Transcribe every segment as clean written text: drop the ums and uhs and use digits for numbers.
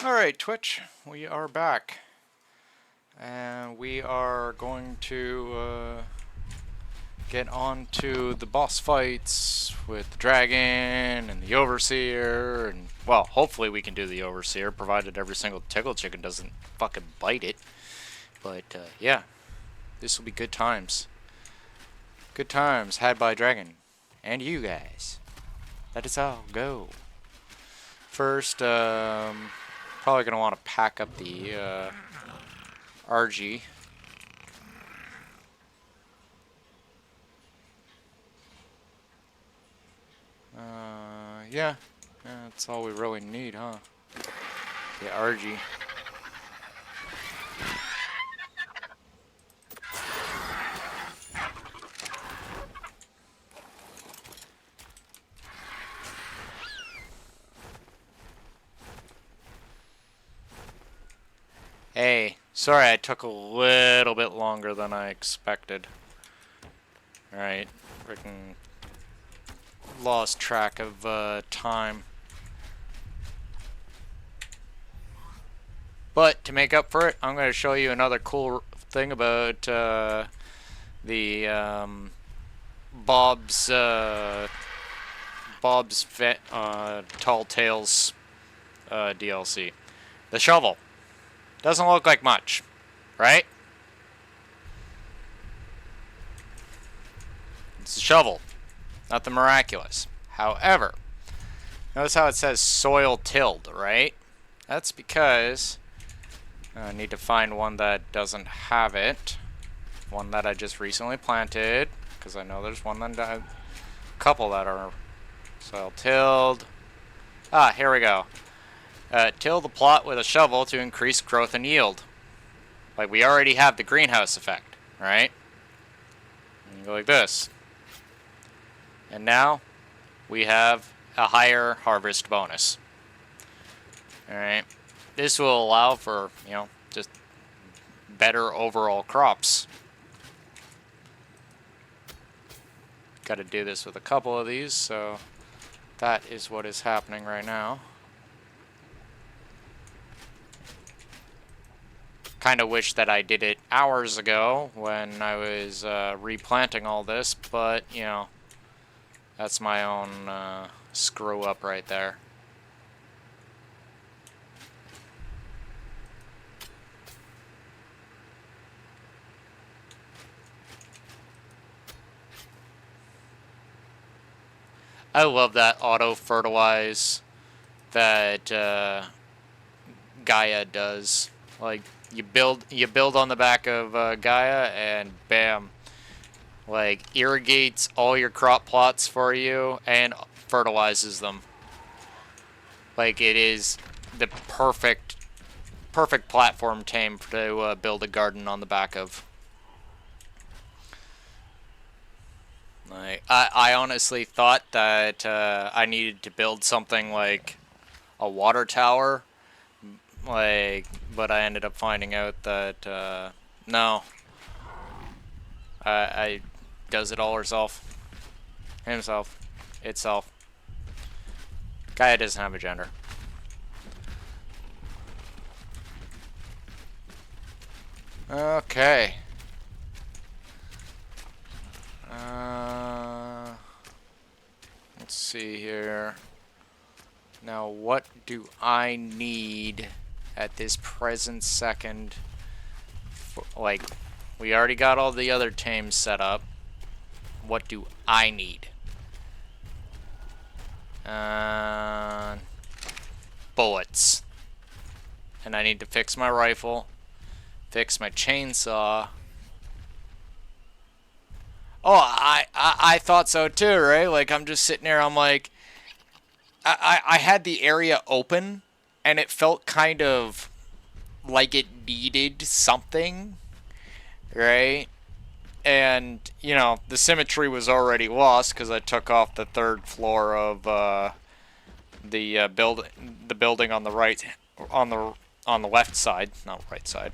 Alright, Twitch, we are back. And we are going to get on to the boss fights with the dragon and the overseer. And, well, hopefully we can do the overseer, provided every single tickle chicken doesn't fucking bite it. But, yeah, this will be good times. Good times had by dragon. And you guys. Let us all go. First, probably going to want to pack up the RG. Yeah, that's all we really need, huh? The RG. Hey, sorry I took a little bit longer than I expected. Alright, freaking lost track of time. But to make up for it, I'm going to show you another cool thing about the Bob's Tall Tales DLC. The shovel. Doesn't look like much, right? It's a shovel. Nothing miraculous. However, notice how it says soil tilled, right? That's because I need to find one that doesn't have it. One that I just recently planted, because I know there's one that a couple that are soil tilled. Ah, here we go. Till the plot with a shovel to increase growth and yield. Like, we already have the greenhouse effect, right? And you go like this. And now, we have a higher harvest bonus. Alright. This will allow for, you know, just better overall crops. Got to do this with a couple of these, so that is what is happening right now. Kind of wish that I did it hours ago when I was replanting all this, but, you know, that's my own screw up right there. I love that auto fertilize that Gaia does. Like, you build on the back of Gaia, and bam, like, irrigates all your crop plots for you and fertilizes them. Like, it is the perfect platform tame to build a garden on the back of. Like, I honestly thought that I needed to build something like a water tower. Like, but I ended up finding out that no, I does it all herself, himself, itself. Gaia doesn't have a gender. Okay. Let's see here. Now, what do I need at this present second? Like, we already got all the other tames set up. What do I need? Bullets. And I need to fix my rifle, fix my chainsaw. Oh, I thought so too, right? Like, I'm just sitting there, I'm like, I had the area open, and it felt kind of like it needed something, right? And, you know, the symmetry was already lost because I took off the third floor of the building on the right, on the left side, not right side,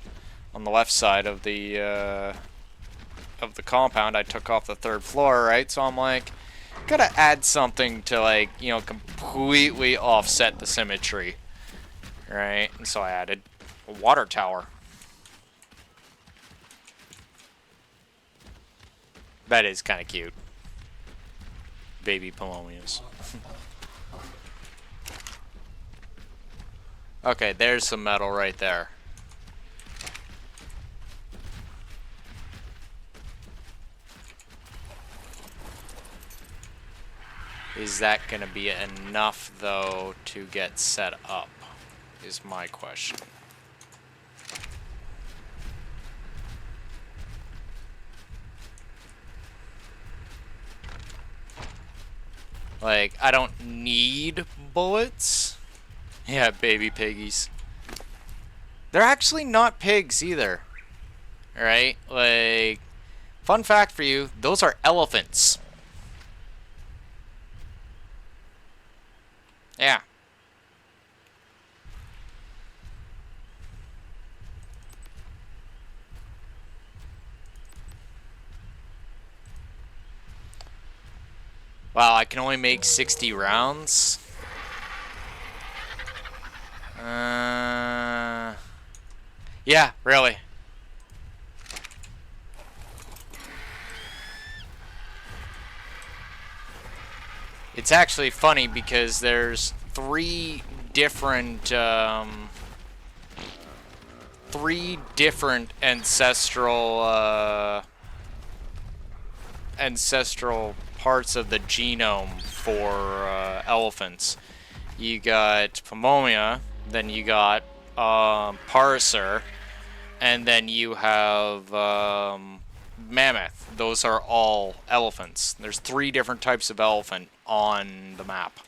on the left side of the compound. I took off the third floor, right? So I'm like, gotta add something to, like, you know, completely offset the symmetry, right? And so I added a water tower. That is kind of cute. Baby Pomomias. Okay, there's some metal right there. Is that going to be enough, though, to get set up, is my question. Like, I don't need bullets. Yeah, baby piggies. They're actually not pigs either. Right? Like, fun fact for you, those are elephants. Yeah. Wow, I can only make 60 rounds. Yeah, really. It's actually funny because there's three different ancestral parts of the genome for elephants. You got Pomomia, then you got Parser, and then you have Mammoth. Those are all elephants. There's 3 different types of elephant on the map.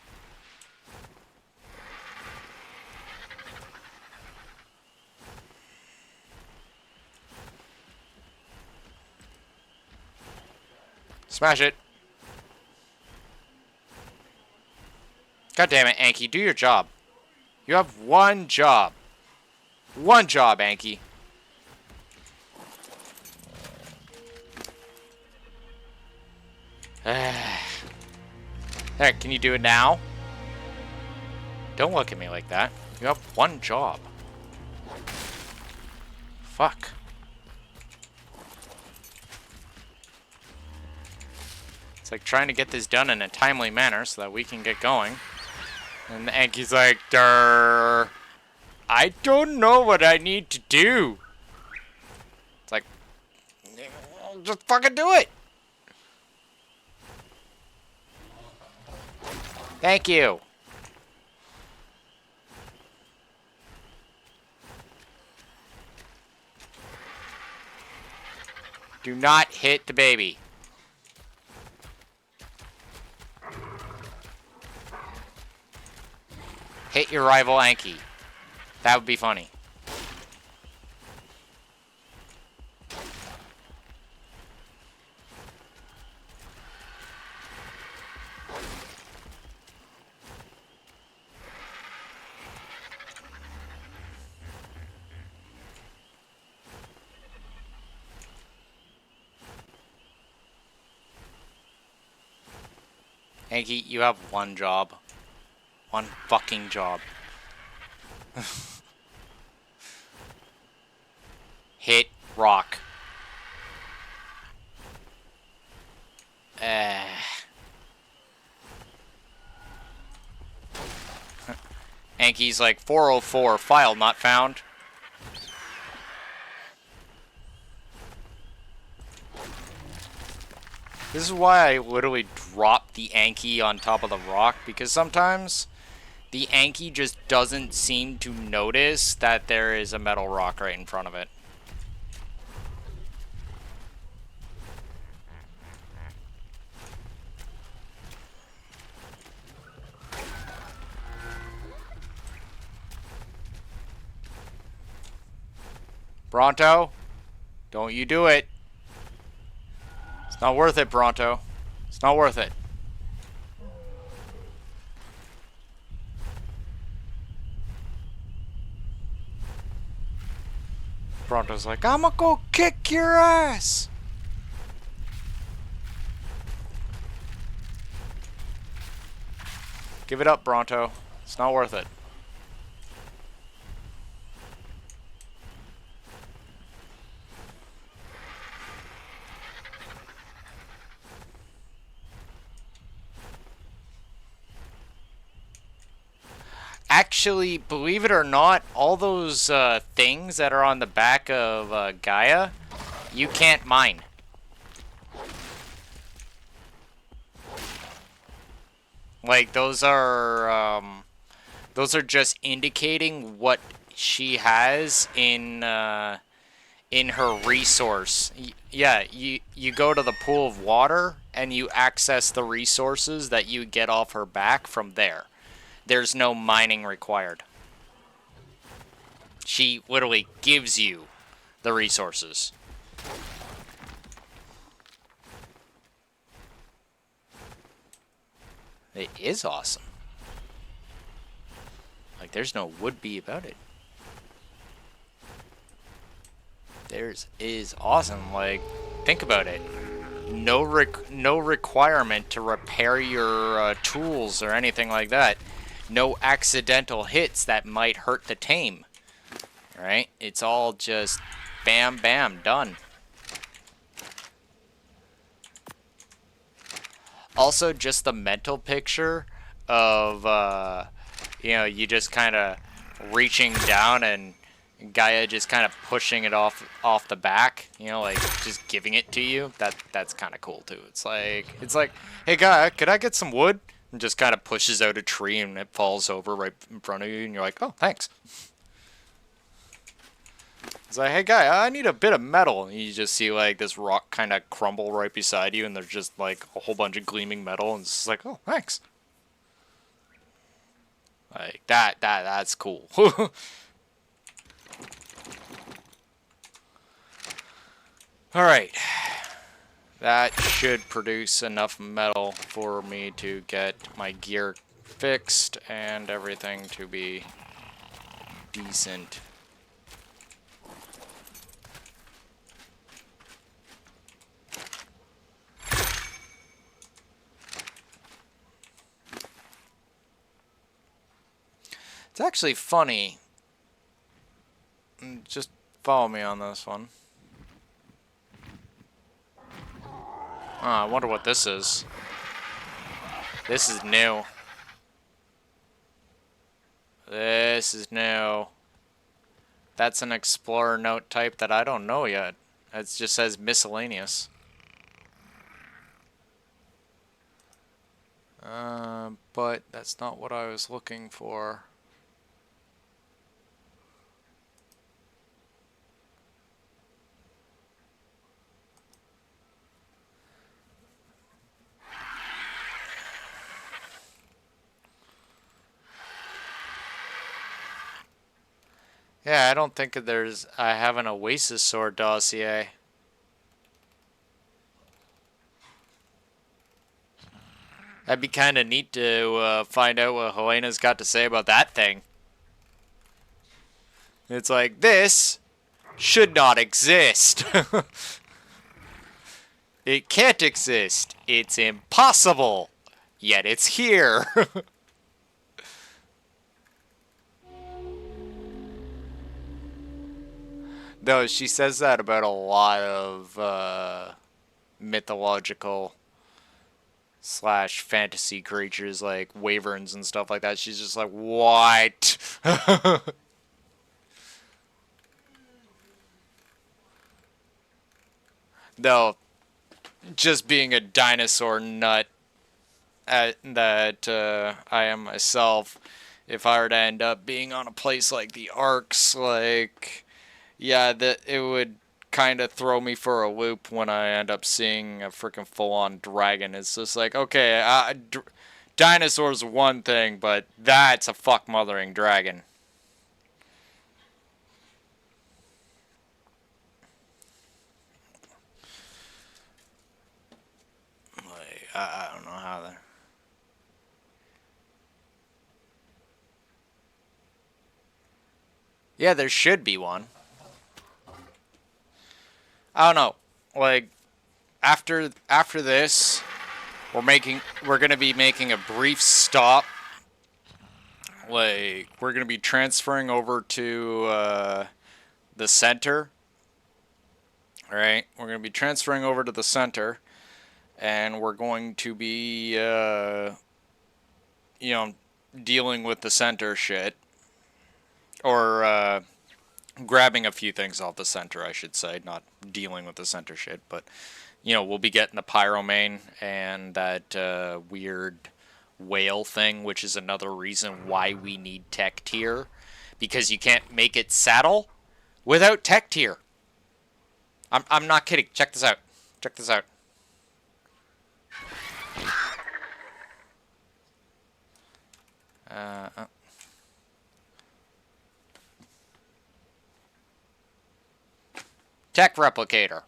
Smash it. God damn it, Anki, do your job. You have one job. One job, Anki. There, can you do it now? Don't look at me like that. You have one job. Fuck. It's like trying to get this done in a timely manner so that we can get going. And Anki's like, Durr, I don't know what I need to do. It's like, just fucking do it. Thank you. Do not hit the baby. Hit your rival Anki. That would be funny. Anki, you have one job. One fucking job. Hit rock. Anki's like 404, file not found. This is why I literally drop the Anki on top of the rock, because sometimes the Anki just doesn't seem to notice that there is a metal rock right in front of it. Bronto, don't you do it. It's not worth it, Bronto. It's not worth it. Bronto's like, I'ma go kick your ass. Give it up, Bronto. It's not worth it. actually, believe it or not, all those things that are on the back of Gaia, you can't mine. Like, those are just indicating what she has in her resource. Yeah, you go to the pool of water and you access the resources that you get off her back from there. There's no mining required. She literally gives you the resources. It is awesome. Like, there's no would-be about it. Theirs is awesome. Like, think about it. No requirement to repair your tools or anything like that. No accidental hits that might hurt the tame. Right? It's all just bam, bam, done. Also, just the mental picture of, you know, you just kind of reaching down and Gaia just kind of pushing it off the back, you know, like just giving it to you. That's kind of cool too. It's like, hey Gaia, could I get some wood? And just kind of pushes out a tree and it falls over right in front of you, and you're like, oh, thanks. It's like, hey Gaia, I need a bit of metal. And you just see like this rock kind of crumble right beside you, and there's just like a whole bunch of gleaming metal, and it's just like, oh, thanks. Like that's cool. Alright. That should produce enough metal for me to get my gear fixed and everything to be decent. It's actually funny. Just follow me on this one. Oh, I wonder what this is. This is new. This is new. That's an explorer note type that I don't know yet. It just says miscellaneous. But that's not what I was looking for. Yeah, I don't think I have an Oasis Sword dossier. That'd be kind of neat to find out what Helena's got to say about that thing. It's like, this should not exist. It can't exist. It's impossible. Yet it's here. Though she says that about a lot of mythological / fantasy creatures like wyverns and stuff like that. She's just like, what? Though, just being a dinosaur nut that I am myself, if I were to end up being on a place like the Arks, like, yeah, it would kind of throw me for a loop when I end up seeing a freaking full-on dragon. It's just like, okay, dinosaurs are one thing, but that's a fuck-mothering dragon. Like, I don't know how that... Yeah, there should be one. I don't know. Like, after this, we're gonna be making a brief stop. Like, we're gonna be transferring over to the center. Alright? We're gonna be transferring over to the center, and we're going to be you know, dealing with the center shit. Or grabbing a few things off the center, I should say, not dealing with the center shit, but you know, we'll be getting the pyromane and that weird whale thing, which is another reason why we need tech tier, because you can't make it saddle without tech tier. I'm not kidding. Check this out. Check this out. Uh, uh. Tech replicator.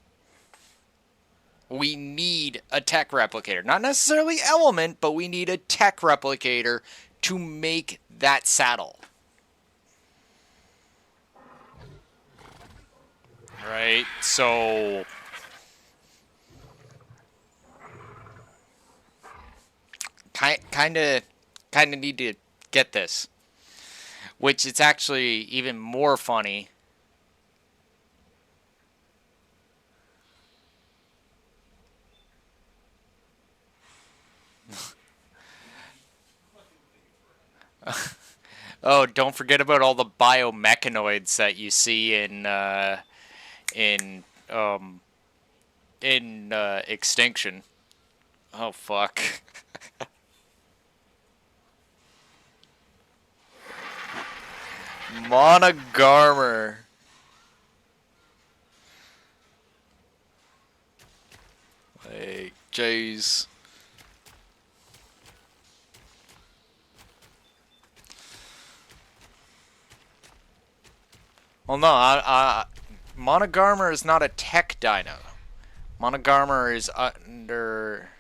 We need a tech replicator. Not necessarily element, but we need a tech replicator to make that saddle. Right? So kind of need to get this. Which it's actually even more funny. Oh, don't forget about all the biomechanoids that you see in Extinction. Oh fuck. Monogarmer. Like, jeez. Well, no, Monogarmer is not a tech dino. Monogarmer is under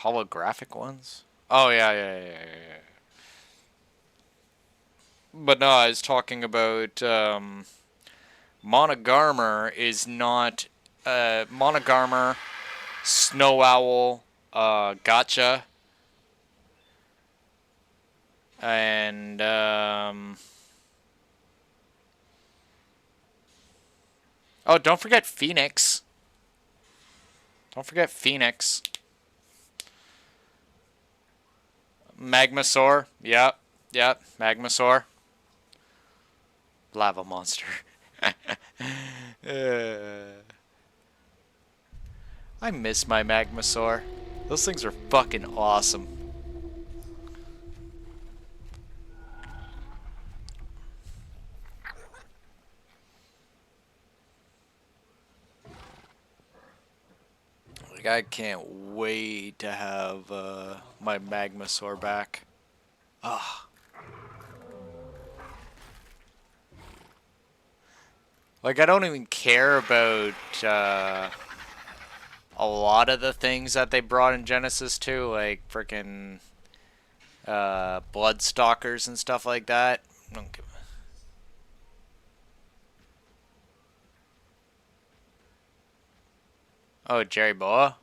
holographic ones. Oh yeah. But no, I was talking about Monogarmer is not Monogarmer, Snow Owl, Gotcha, and oh, don't forget Phoenix. Don't forget Phoenix. Magmasaur. Yep. Magmasaur. Lava monster. I miss my Magmasaur. Those things are fucking awesome. Like, I can't wait to have my Magmasaur back. Ah. Like, I don't even care about a lot of the things that they brought in Genesis 2, like frickin' Bloodstalkers and stuff like that. I don't give Oh, Jerry Boa?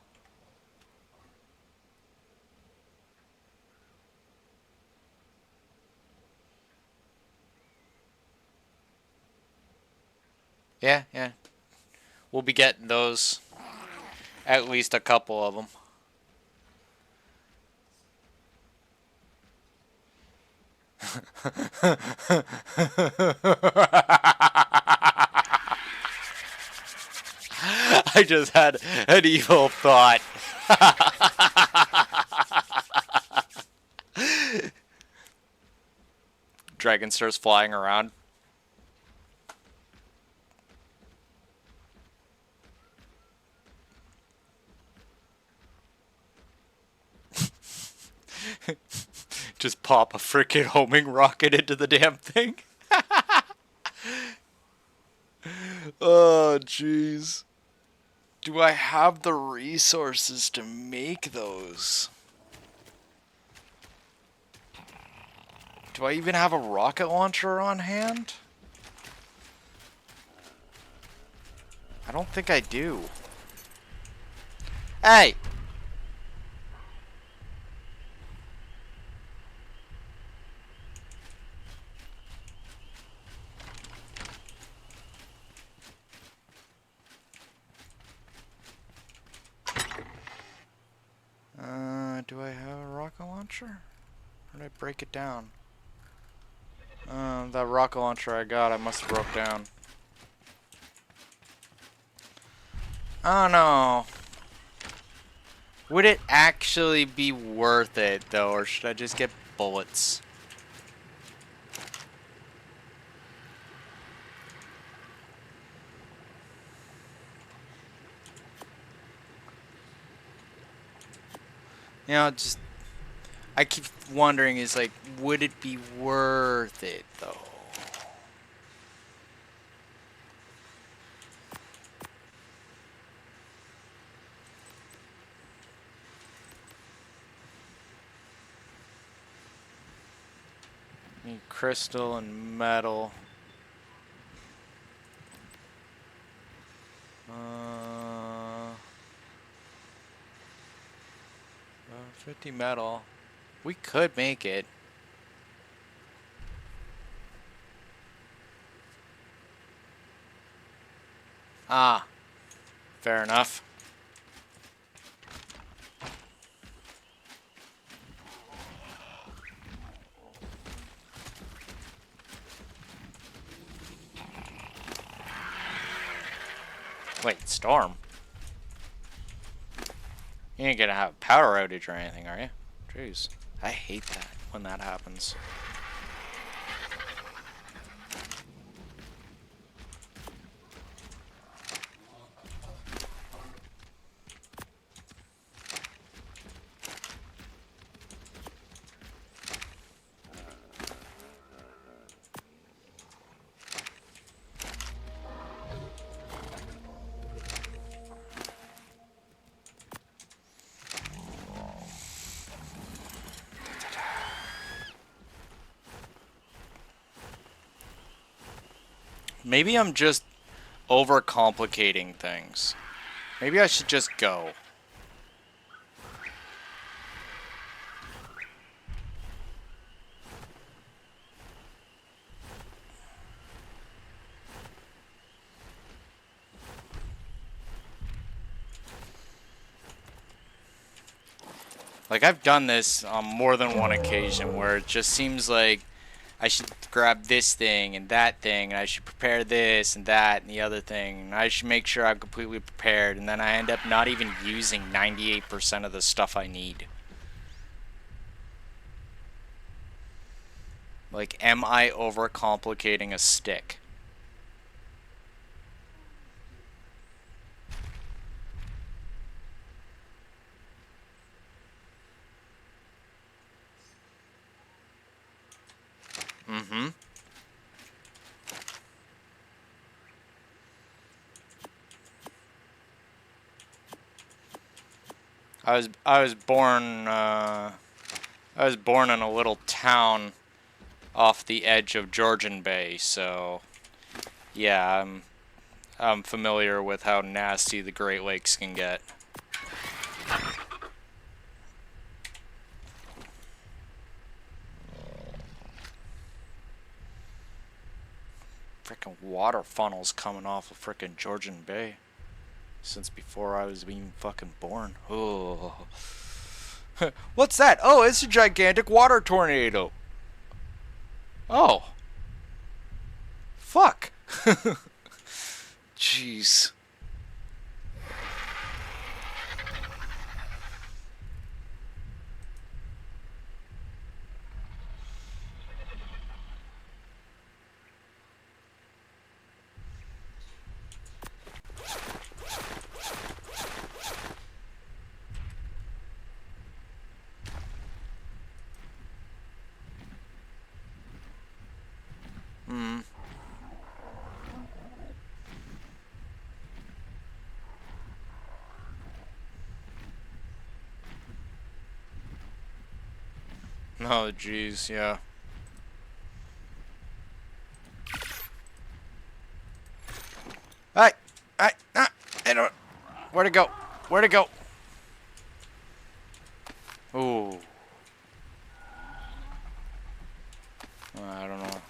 Yeah. We'll be getting those. At least a couple of them. I just had an evil thought. Dragon starts flying around. Just pop a freaking homing rocket into the damn thing. Oh, jeez. Do I have the resources to make those? Do I even have a rocket launcher on hand? I don't think I do. Hey! Do I have a rocket launcher? How did I break it down? That rocket launcher I got, I must have broke down. Oh no. Would it actually be worth it though, or should I just get bullets? You know, just I keep wondering, is like, would it be worth it though? Need crystal and metal. 50 metal. We could make it. Ah, fair enough. Wait, storm? You ain't gonna have a power outage or anything, are you? Jeez, I hate that when that happens. Maybe I'm just overcomplicating things. Maybe I should just go. Like, I've done this on more than one occasion where it just seems like I should grab this thing and that thing, and I should prepare this and that and the other thing, and I should make sure I'm completely prepared, and then I end up not even using 98% of the stuff I need. Like, am I overcomplicating a stick? Mm-hmm. I was born in a little town off the edge of Georgian Bay, so yeah, I'm familiar with how nasty the Great Lakes can get. Frickin' water funnels coming off of frickin' Georgian Bay. Since before I was even fucking born. Oh. What's that? Oh, it's a gigantic water tornado. Oh. Fuck. Jeez. Hmm. Oh, jeez, yeah. Hey! Hey! I don't... Where'd it go? Where'd it go? Ooh. I don't know.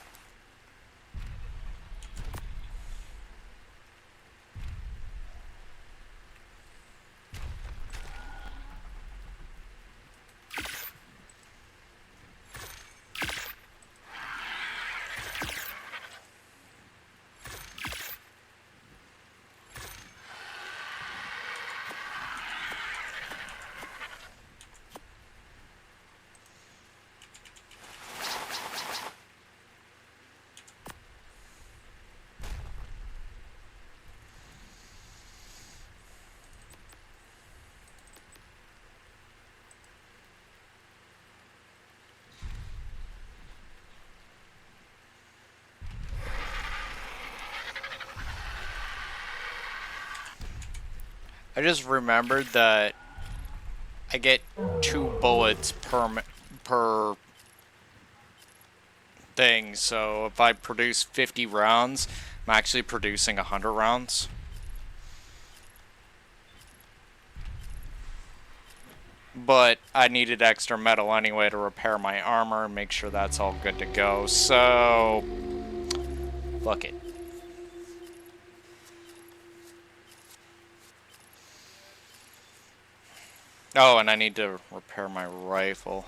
I just remembered that I get 2 bullets per thing, so if I produce 50 rounds, I'm actually producing 100 rounds. But I needed extra metal anyway to repair my armor and make sure that's all good to go, so fuck it. Oh, and I need to repair my rifle.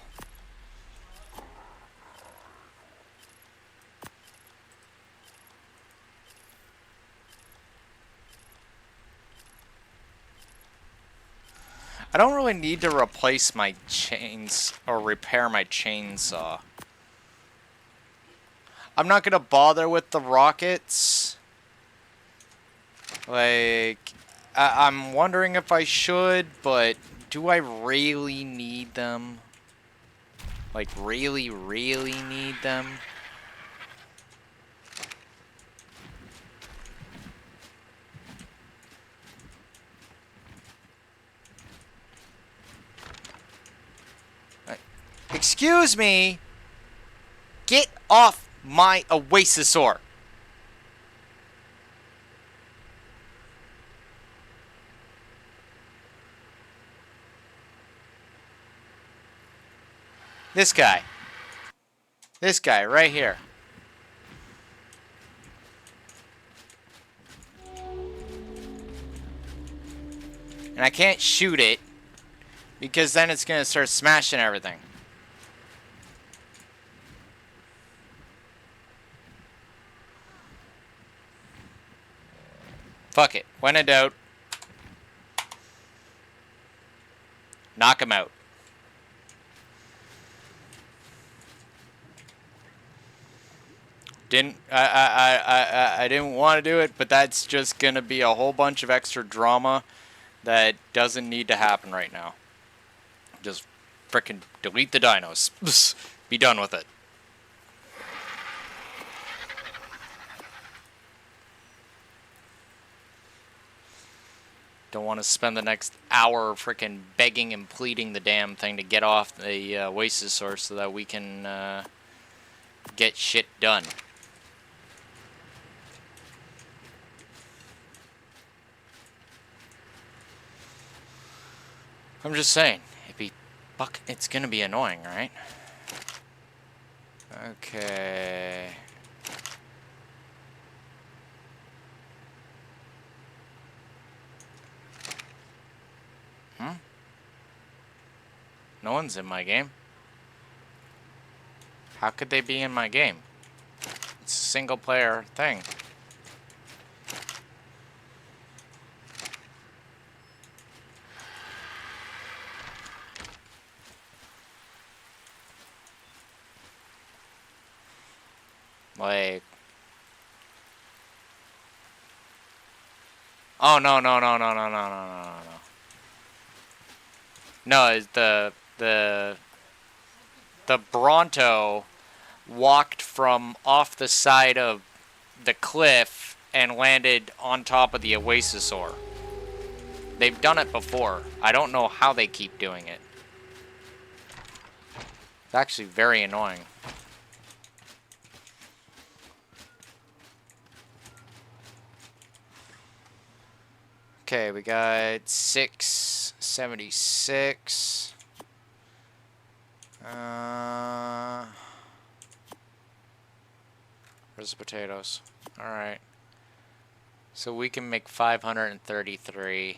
I don't really need to replace my chains or repair my chainsaw. I'm not gonna bother with the rockets. Like, I'm wondering if I should, but do I really need them? Like, really need them? Excuse me! Get off my Oasisaur! This guy. This guy right here. And I can't shoot it because then it's gonna start smashing everything. Fuck it. When in doubt, knock him out. I didn't want to do it, but that's just gonna be a whole bunch of extra drama that doesn't need to happen right now. Just frickin' delete the dinos. Be done with it. Don't want to spend the next hour frickin' begging and pleading the damn thing to get off the Oasisaur so that we can get shit done. I'm just saying, it's gonna be annoying, right? Okay. No one's in my game. How could they be in my game? It's a single player thing. Like, oh no. No, it's the Bronto walked from off the side of the cliff and landed on top of the Oasisaur. They've done it before. I don't know how they keep doing it. It's actually very annoying. Okay, we got 676. Where's the potatoes? Alright. So we can make 533.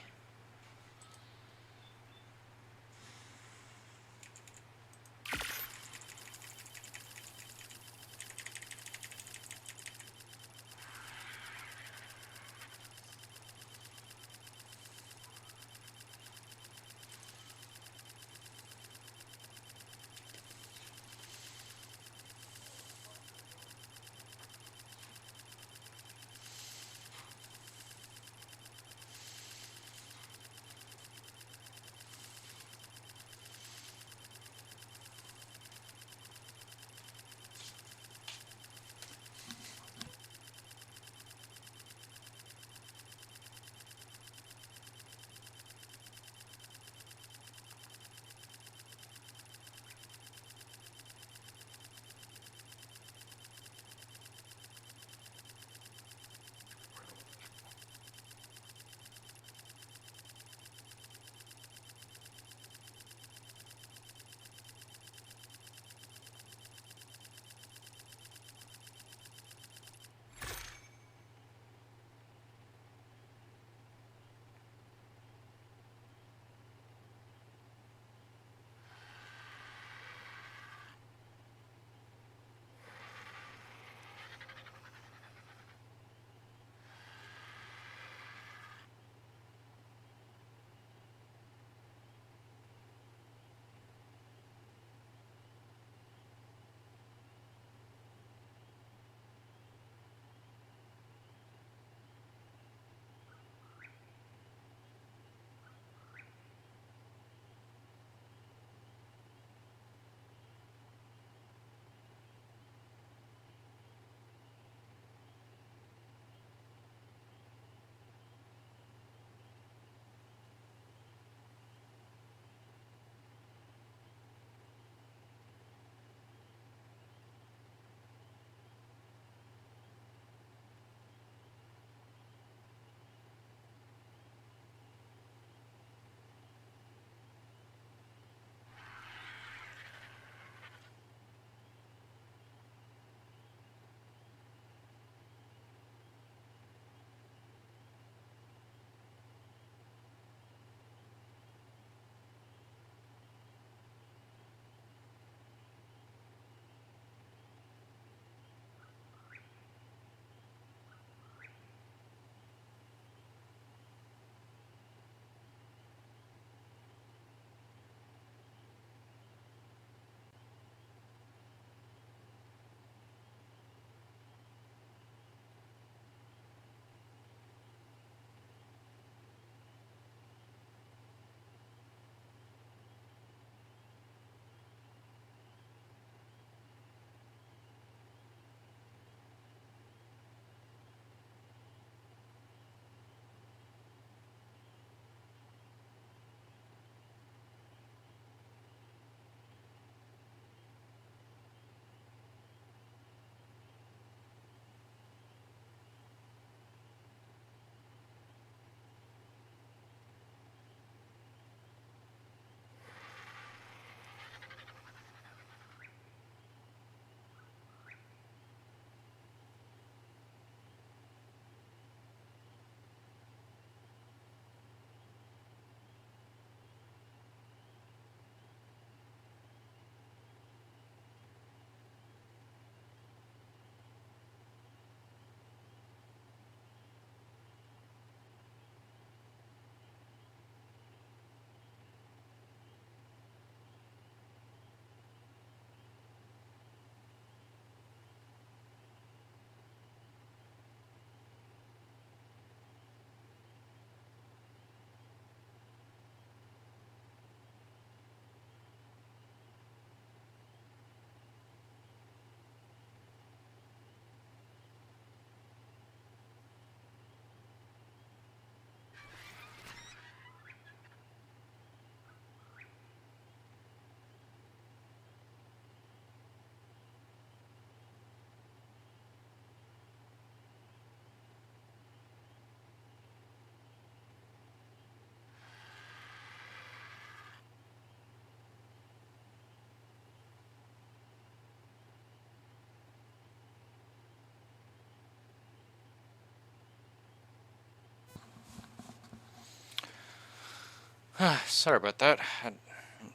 Sorry about that. I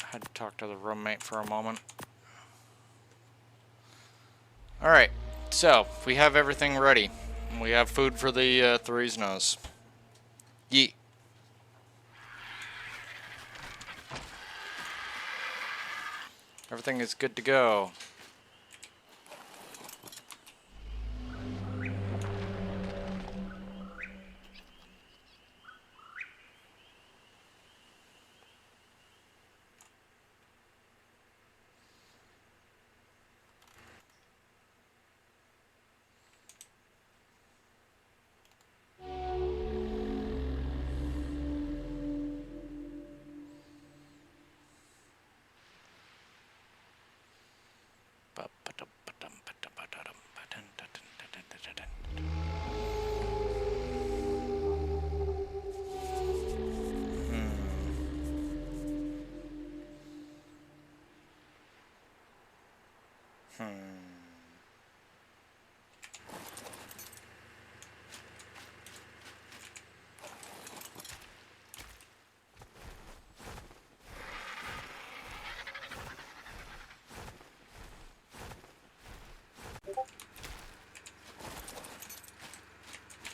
had to talk to the roommate for a moment. Alright, so we have everything ready. We have food for the three's nose. Yeet. Everything is good to go.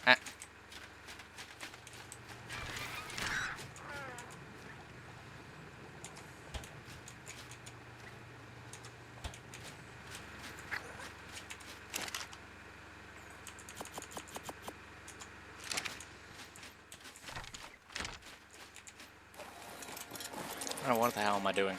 Ah. Oh, what the hell am I doing?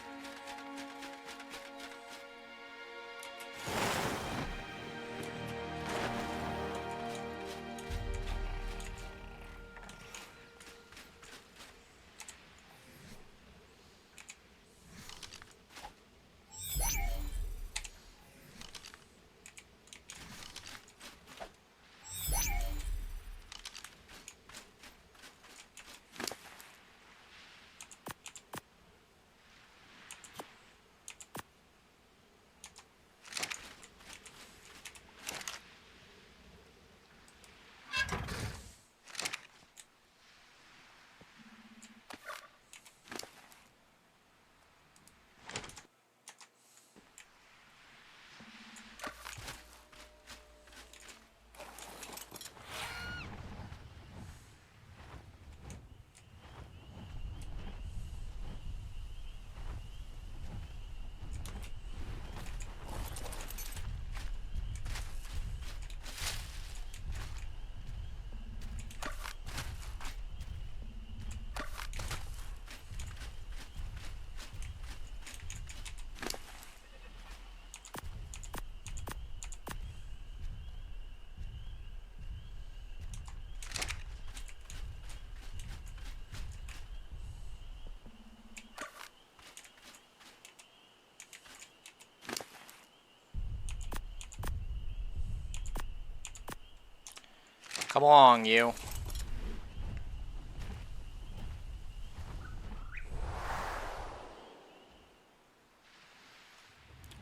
Come along, you.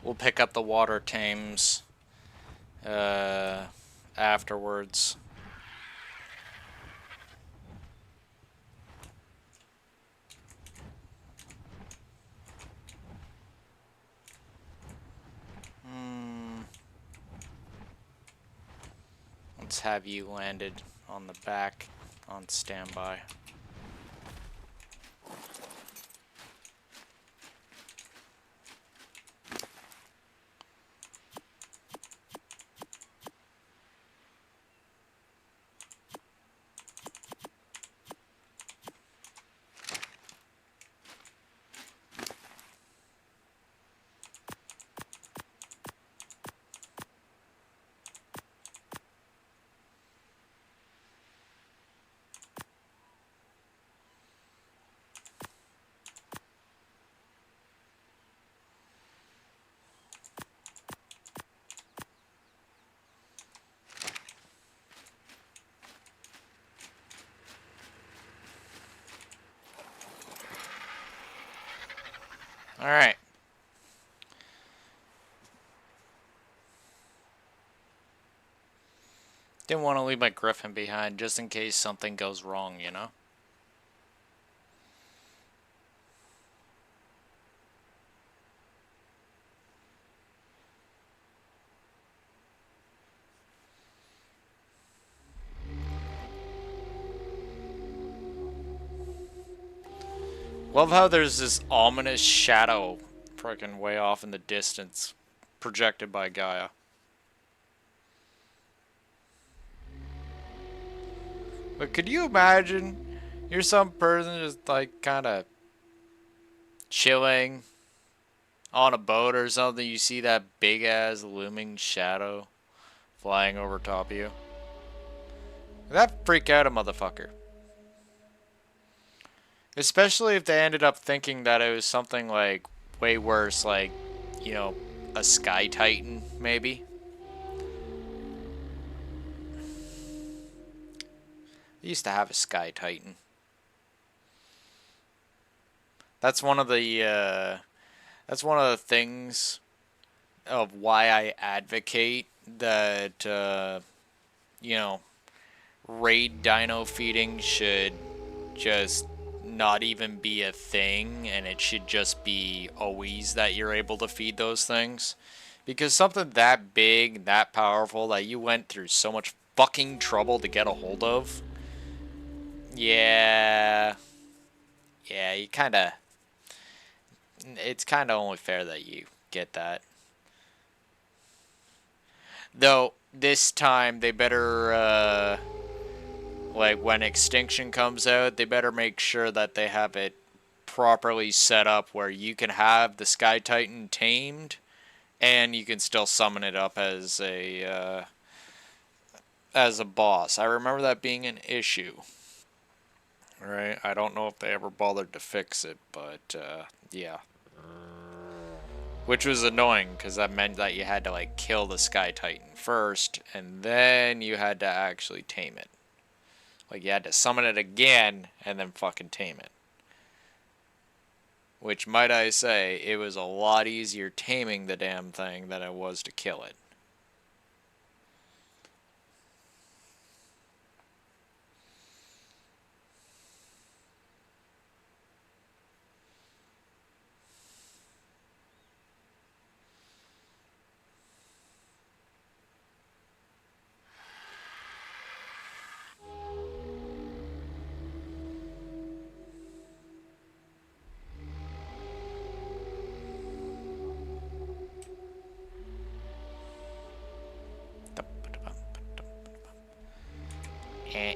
We'll pick up the water tames afterwards. Let's have you landed on the back on standby. Alright. Didn't want to leave my griffin behind just in case something goes wrong, you know? Love how there's this ominous shadow freaking way off in the distance projected by Gaia. But could you imagine you're some person just like kind of chilling on a boat or something, you see that big ass looming shadow flying over top of you? That freak out a motherfucker. Especially if they ended up thinking that it was something like way worse, like, you know, a Sky Titan, maybe. I used to have a Sky Titan. That's one of the things of why I advocate that you know, raid dino feeding should just not even be a thing, and it should just be always that you're able to feed those things. Because something that big, that powerful, that you went through so much fucking trouble to get a hold of, yeah, you kinda, it's kinda only fair that you get that. Though, this time, they better, like, when Extinction comes out, they better make sure that they have it properly set up where you can have the Sky Titan tamed, and you can still summon it up as a boss. I remember that being an issue. Right? I don't know if they ever bothered to fix it, but yeah. Which was annoying, because that meant that you had to, like, kill the Sky Titan first, and then you had to actually tame it. Like, you had to summon it again, and then fucking tame it. Which, might I say, it was a lot easier taming the damn thing than it was to kill it. Eh.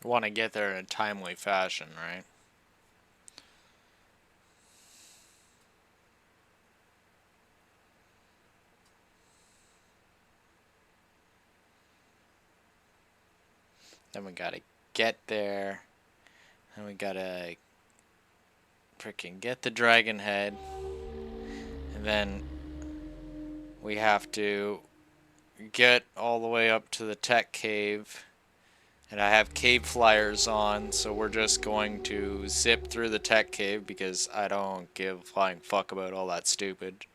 Want to get there in a timely fashion, right? Then we gotta get there. Then we gotta freaking get the dragon head. And then we have to get all the way up to the tech cave. And I have cave flyers on, so we're just going to zip through the tech cave because I don't give a flying fuck about all that stupid.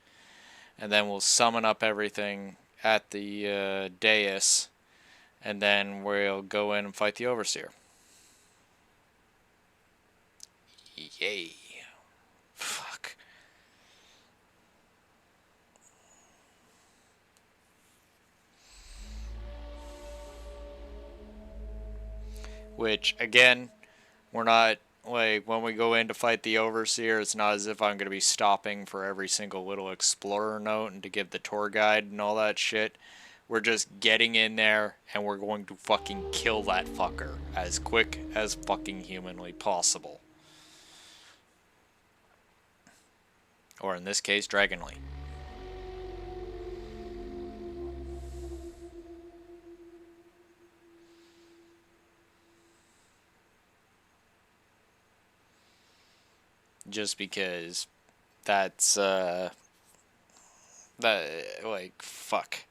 And then we'll summon up everything at the dais, and then we'll go in and fight the Overseer. Yay. Fuck. Which, again, we're not, like, when we go in to fight the Overseer, it's not as if I'm going to be stopping for every single little explorer note and to give the tour guide and all that shit. We're just getting in there, and we're going to fucking kill that fucker as quick as fucking humanly possible. Or in this case, Dragonly. Just because that's, that, like, fuck.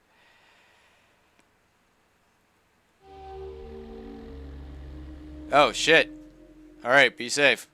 Oh, shit. Alright, be safe.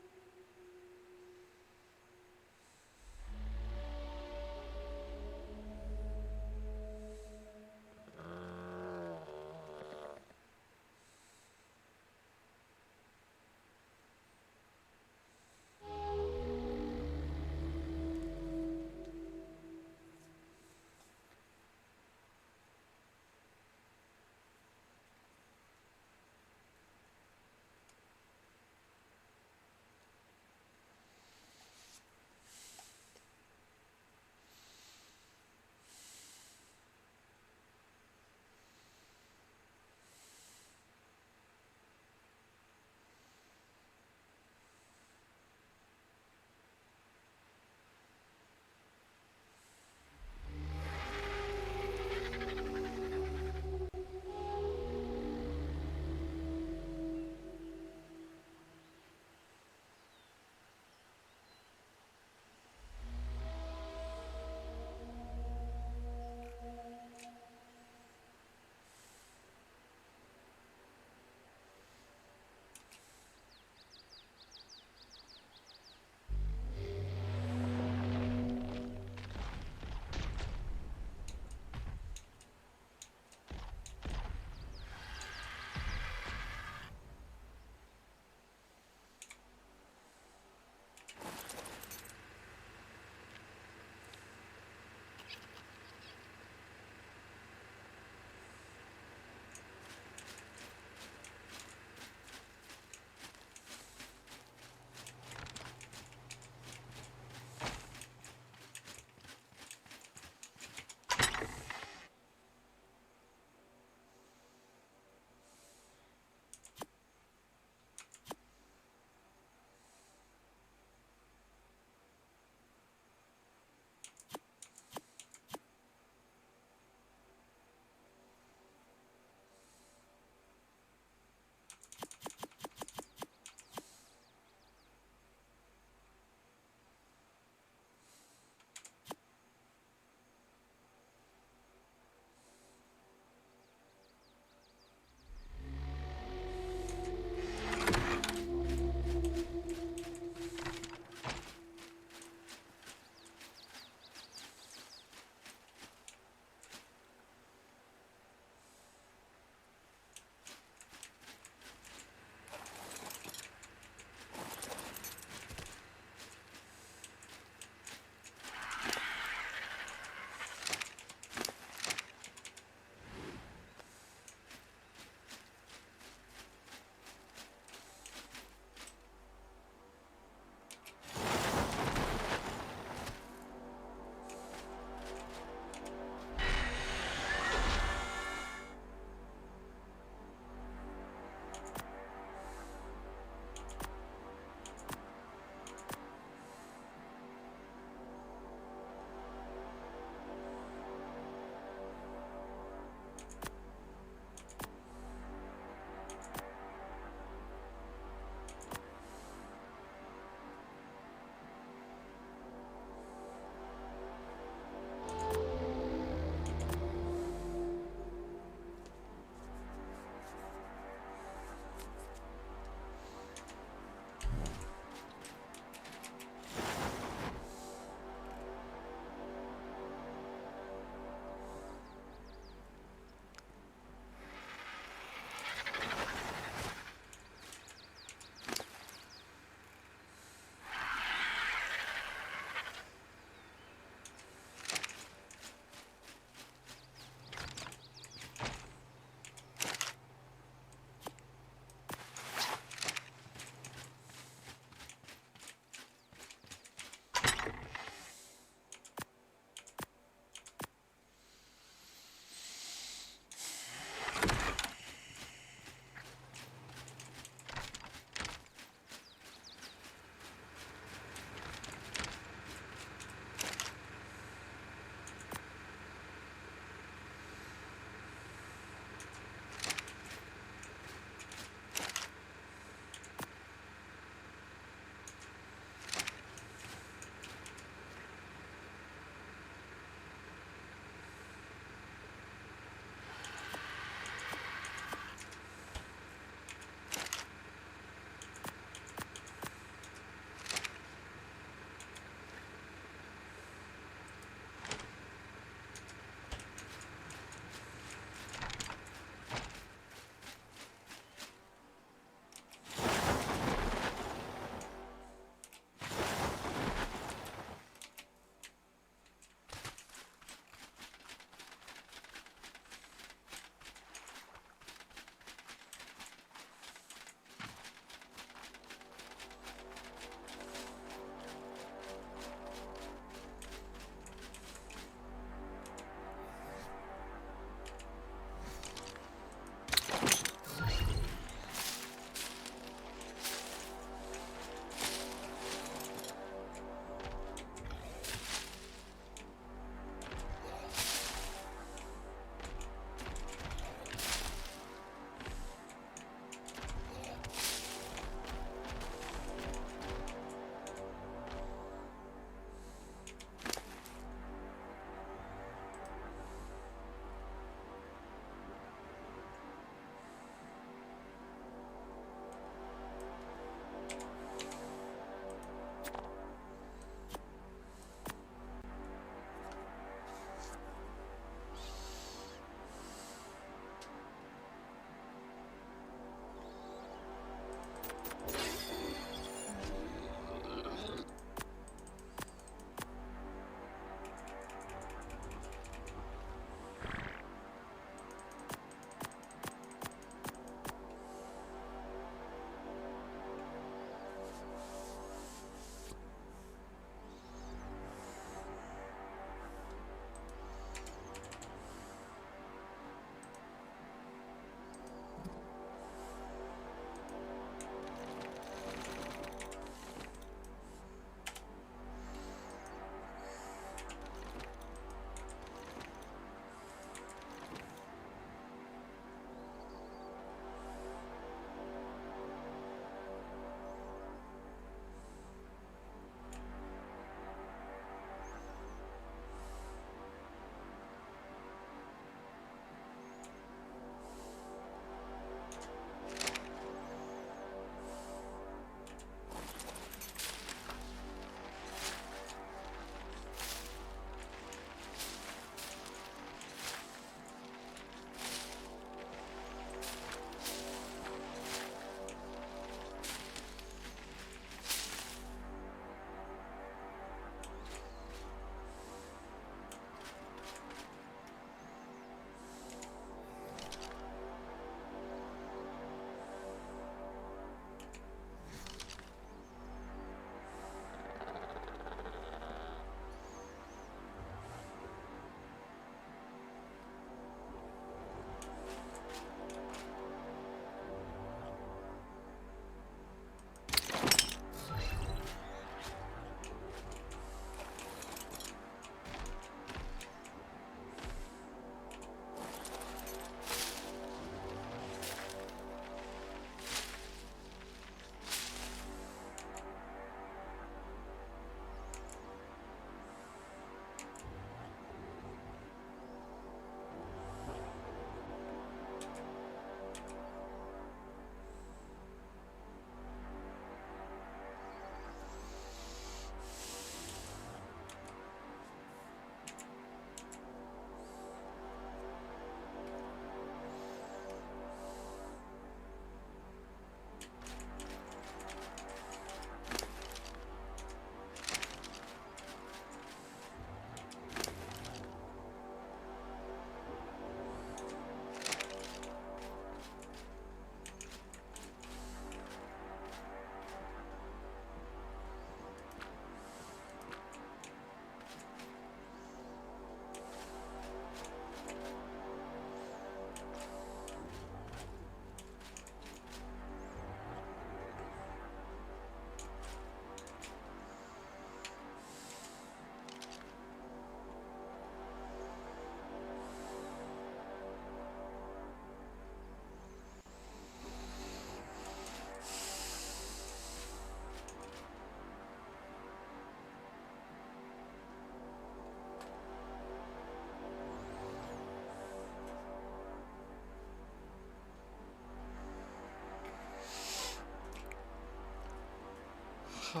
I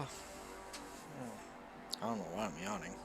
don't know why I'm yawning.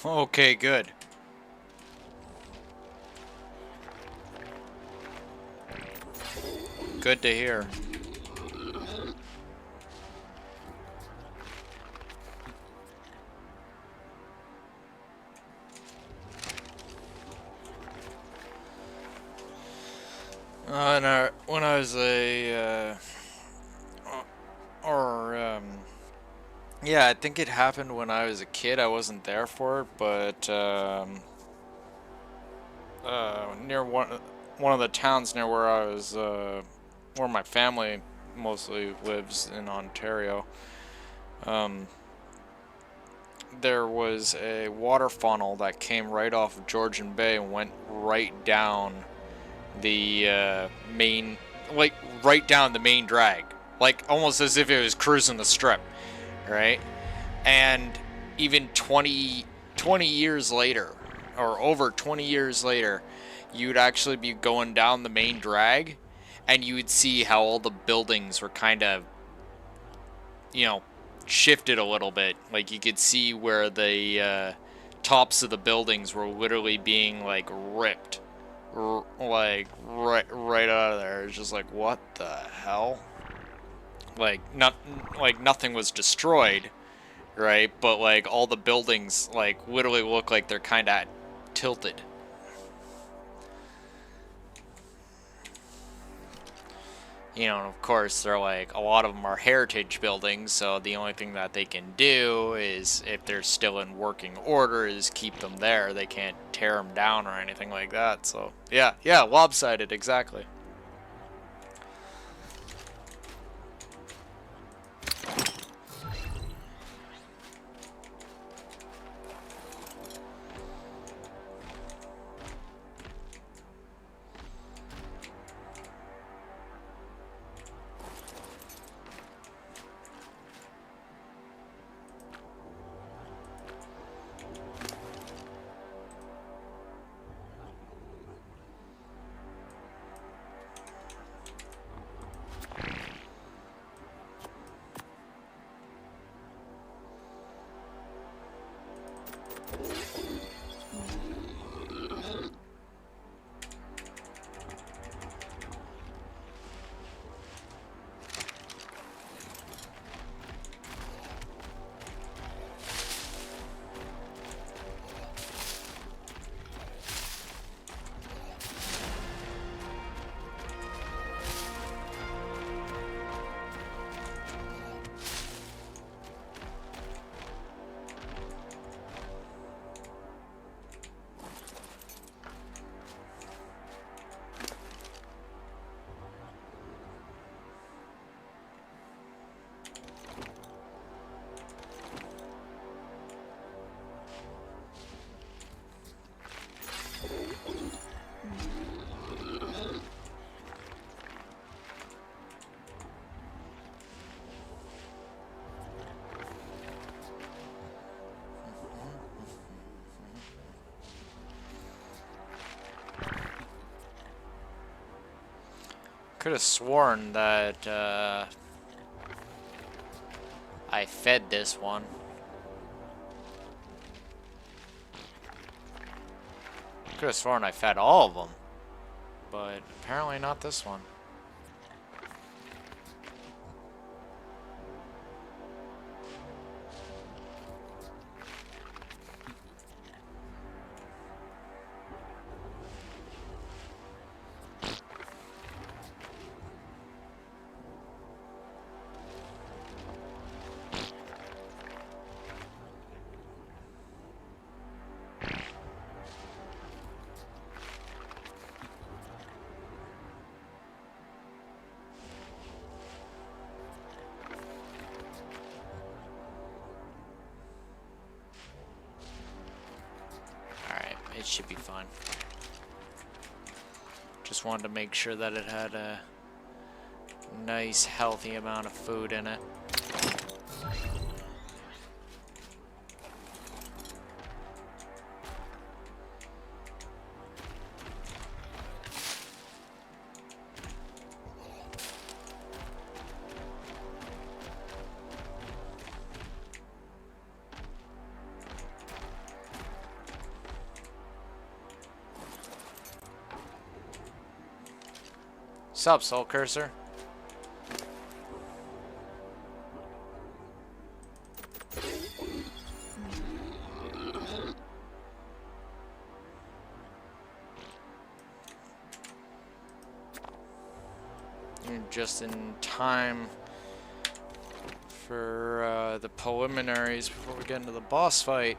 Okay, good. Good to hear. When I was yeah, I think it happened when I was a kid. I wasn't there for it, but near one of the towns near where I was, where my family mostly lives in Ontario. Um, there was a water funnel that came right off of Georgian Bay and went right down the main, like right down the main drag, like almost as if it was cruising the strip, right? And even 20 years later, or over 20 years later, you'd actually be going down the main drag and you would see how all the buildings were kind of, you know, shifted a little bit. Like you could see where the tops of the buildings were literally being like ripped, like right out of there. It's just like, what the hell? Like nothing was destroyed, right? But like all the buildings like literally look like they're kind of tilted. You know, and of course, they're like, a lot of them are heritage buildings, so the only thing that they can do is, if they're still in working order, is keep them there. They can't tear them down or anything like that. So, yeah, lopsided, exactly. Could have sworn that I fed this one. Could have sworn I fed all of them, but apparently not this one. Alright, it should be fine. Just wanted to make sure that it had a nice, healthy amount of food in it. Sup, Soul Cursor? You're just in time for the preliminaries before we get into the boss fight.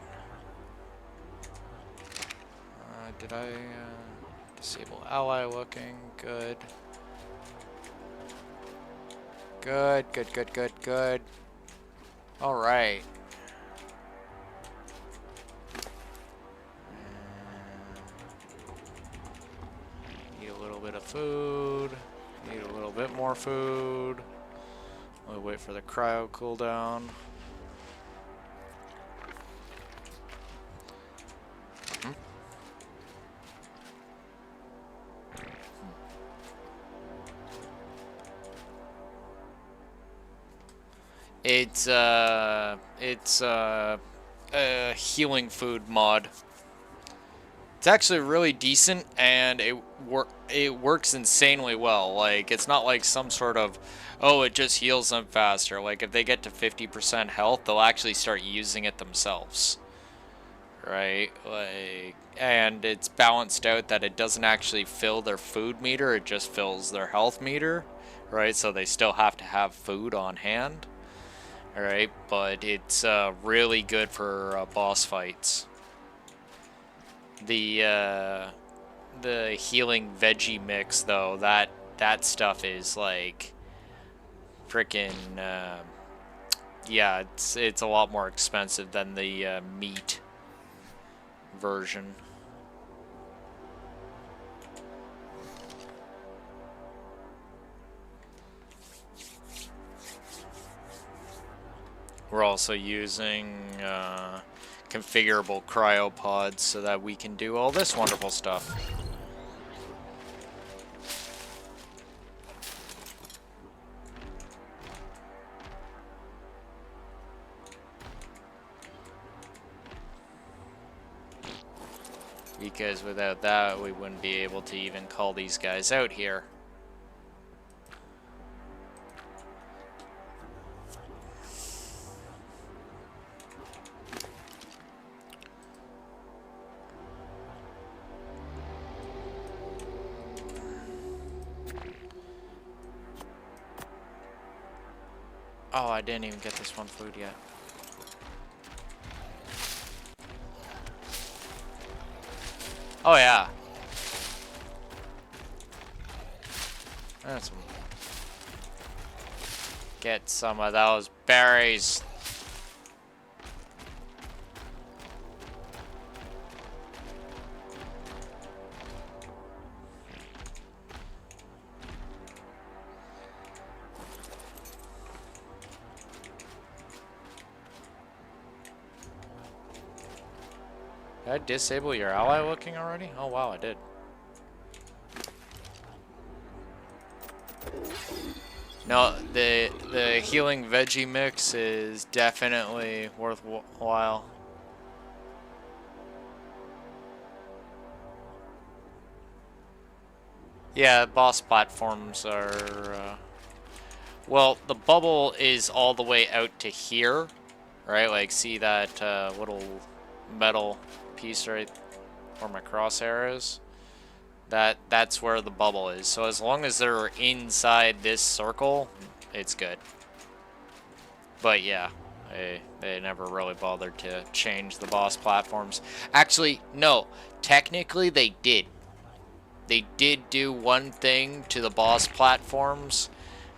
Did I disable ally looking? Good. Good, good, good, good, good. Alright. Need a little bit of food. Need a little bit more food. We'll wait for the cryo cooldown. It's a healing food mod. It's actually really decent, and it works insanely well. Like, it's not like some sort of, oh, it just heals them faster. Like, if they get to 50% health, they'll actually start using it themselves. Right? Like, and it's balanced out that it doesn't actually fill their food meter, it just fills their health meter. Right? So they still have to have food on hand. Alright, but it's really good for boss fights. The healing veggie mix, though, that stuff is like freaking yeah, it's a lot more expensive than the meat version. We're also using configurable cryopods so that we can do all this wonderful stuff. Because without that, we wouldn't be able to even call these guys out here. Oh, I didn't even get this one food yet. Oh yeah. That's get some of those berries. Did I disable your ally looking already? Oh wow, I did. No, the healing veggie mix is definitely worthwhile. Yeah, boss platforms are well, the bubble is all the way out to here, right? Like, see that little metal piece right where my crosshair is? That's where the bubble is. So as long as they're inside this circle, it's good. But yeah, they never really bothered to change the boss platforms. Actually, no. Technically, they did. They did do one thing to the boss platforms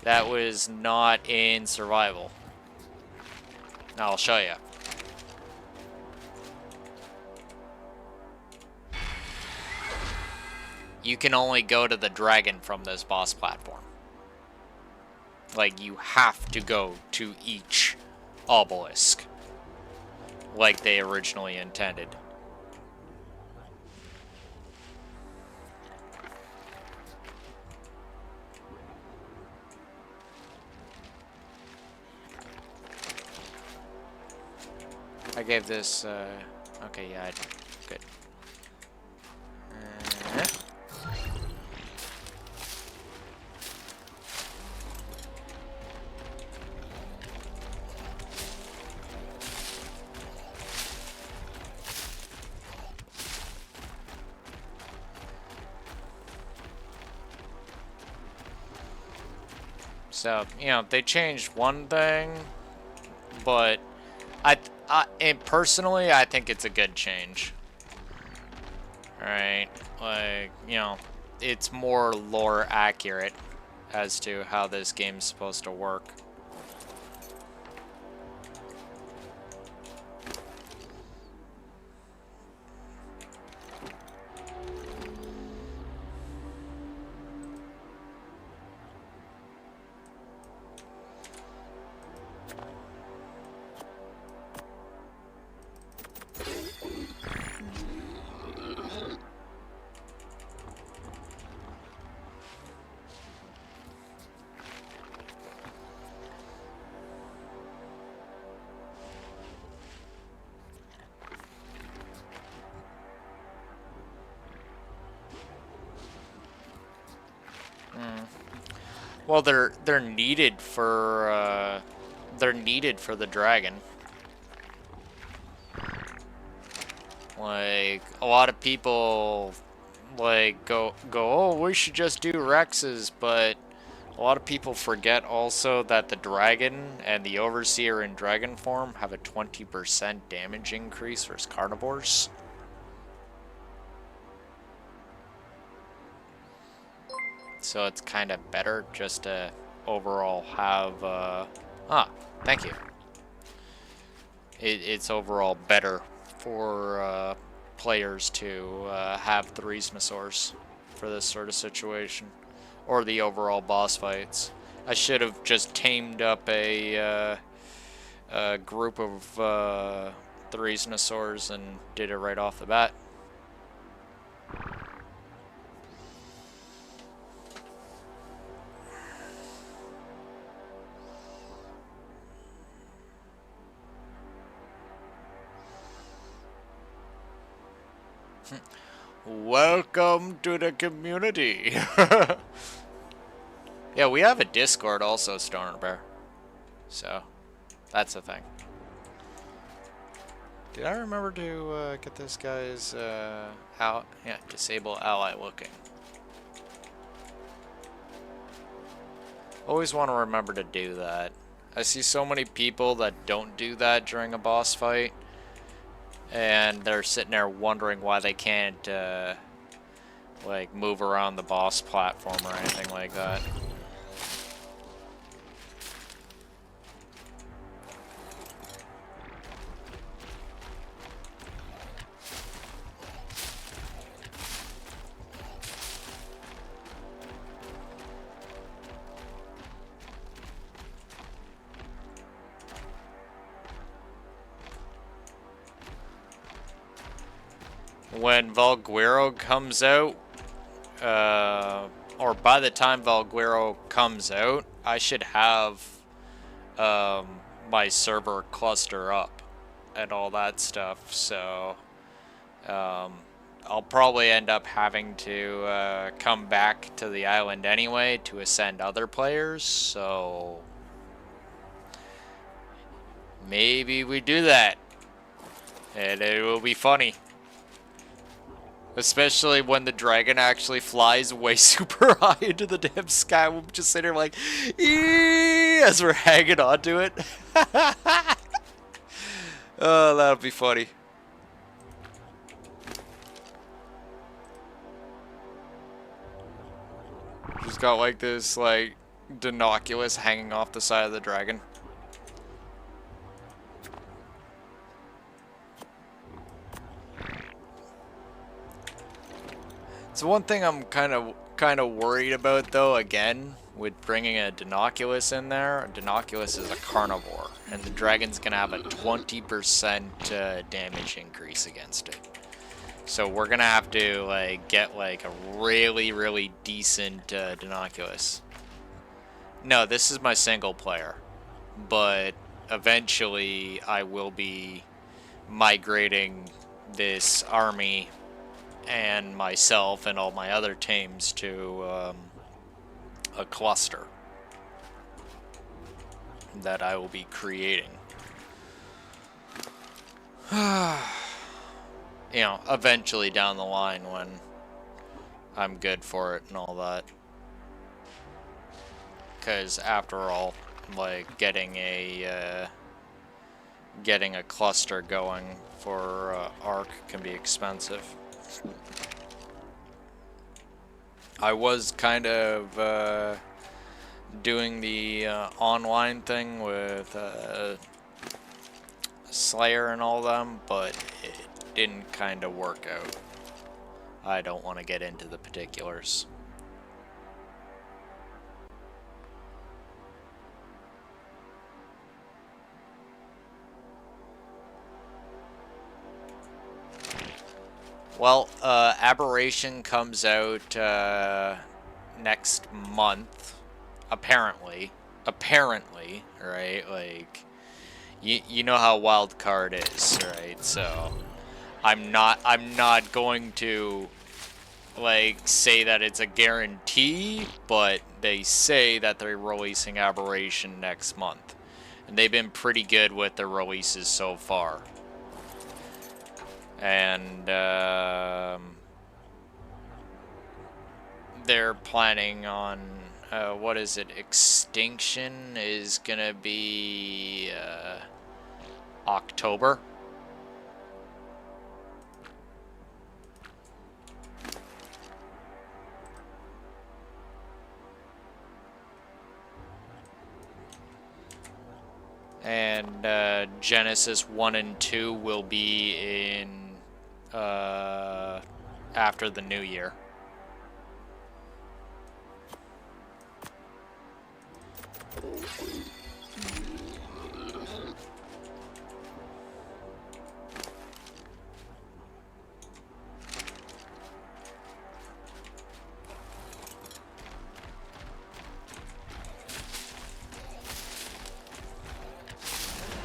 that was not in survival. Now I'll show you. You can only go to the dragon from this boss platform. Like, you have to go to each obelisk. Like they originally intended. I gave this, okay, yeah, I did. Good. So, you know, they changed one thing, but and personally, I think it's a good change. Right? Like, you know, it's more lore accurate as to how this game's supposed to work. Well, they're needed for the dragon. Like, a lot of people like go, oh, we should just do Rexes, but a lot of people forget also that the dragon and the overseer in dragon form have a 20% damage increase versus carnivores. So it's kind of better just to overall have, thank you. It's overall better for players to have the Rhythmosaurs for this sort of situation, or the overall boss fights. I should have just tamed up a group of the Rhythmosaurs and did it right off the bat. Welcome to the community. Yeah, we have a Discord also, Stoner Bear. So, that's a thing. Did I remember to get this guy's out? Yeah, disable ally looking. Always want to remember to do that. I see so many people that don't do that during a boss fight, and they're sitting there wondering why they can't like move around the boss platform or anything like that. When Valguero comes out, or by the time Valguero comes out, I should have my server cluster up and all that stuff, so I'll probably end up having to come back to the island anyway to ascend other players, so maybe we do that, and it will be funny. Especially when the dragon actually flies way super high into the damn sky. We'll just sit here like, eee, as we're hanging onto it. Oh, that'll be funny. Just got like this, like, Dinoculus hanging off the side of the dragon. So one thing I'm kind of worried about though, again, with bringing a Dinoculus in there, a Dinoculus is a carnivore, and the dragon's gonna have a 20% damage increase against it. So we're gonna have to like get like a really decent Dinoculus. No, this is my single player, but eventually I will be migrating this army and myself and all my other teams to a cluster that I will be creating. You know, eventually down the line when I'm good for it and all that. because after all, like getting a cluster going for Arc can be expensive. I was kind of doing the online thing with Slayer and all them, but it didn't kind of work out. I don't want to get into the particulars. Well, Aberration comes out next month, apparently. Apparently, right? Like, you know how Wildcard is, right? So, I'm not going to like say that it's a guarantee, but they say that they're releasing Aberration next month, and they've been pretty good with their releases so far. And they're planning on what is it? Extinction is gonna be October. And Genesis 1 and 2 will be in after the new year.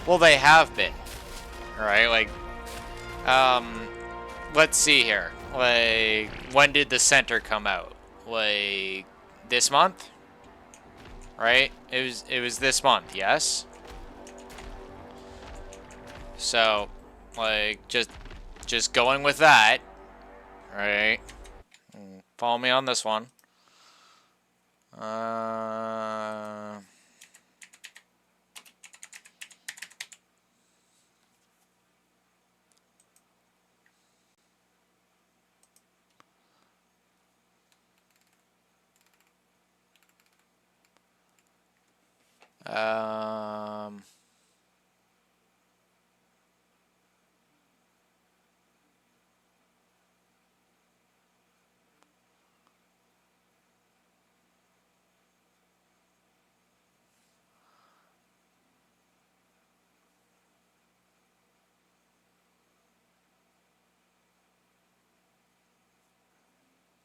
Well, they have been, right? Like, let's see here. Like, when did the center come out? Like, this month? Right? It was this month, yes? So, like, just going with that, right? Follow me on this one.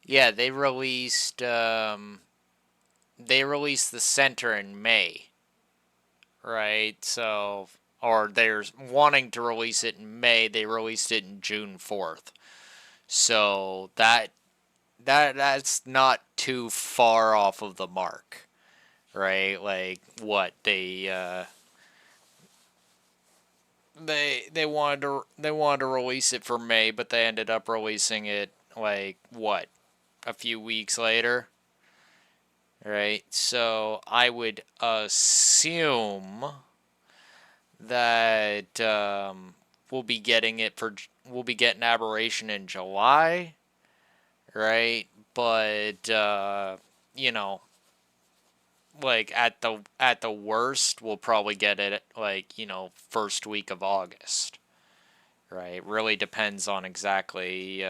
Yeah, they released the center in May, right? So, or they're wanting to release it in May. They released it in June 4th. So that's not too far off of the mark, right? Like what they wanted to release it for May, but they ended up releasing it like what, a few weeks later, right? So I would assume that we'll be getting Aberration in July, right? But you know, like at the worst, we'll probably get it like, you know, first week of August, right? Really depends on exactly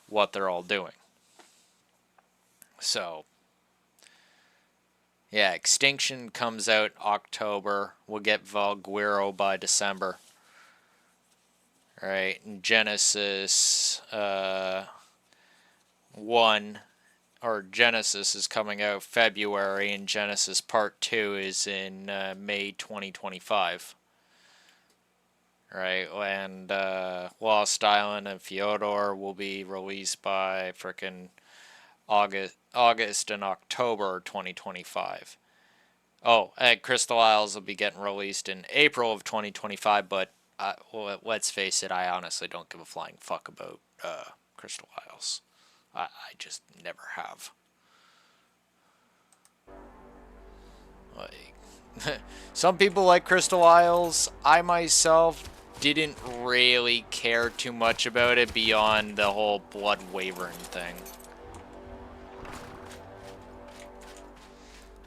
what they're all doing. So yeah, Extinction comes out October. We'll get Valguero by December. Right, and Genesis 1 or Genesis is coming out February, and Genesis Part 2 is in May 2025. Right, and Lost Island and Fyodor will be released by frickin' August and October 2025. Oh, and Crystal Isles will be getting released in April of 2025, but well, let's face it, I honestly don't give a flying fuck about Crystal Isles. I just never have. Like, some people like Crystal Isles. I myself didn't really care too much about it beyond the whole blood wavering thing.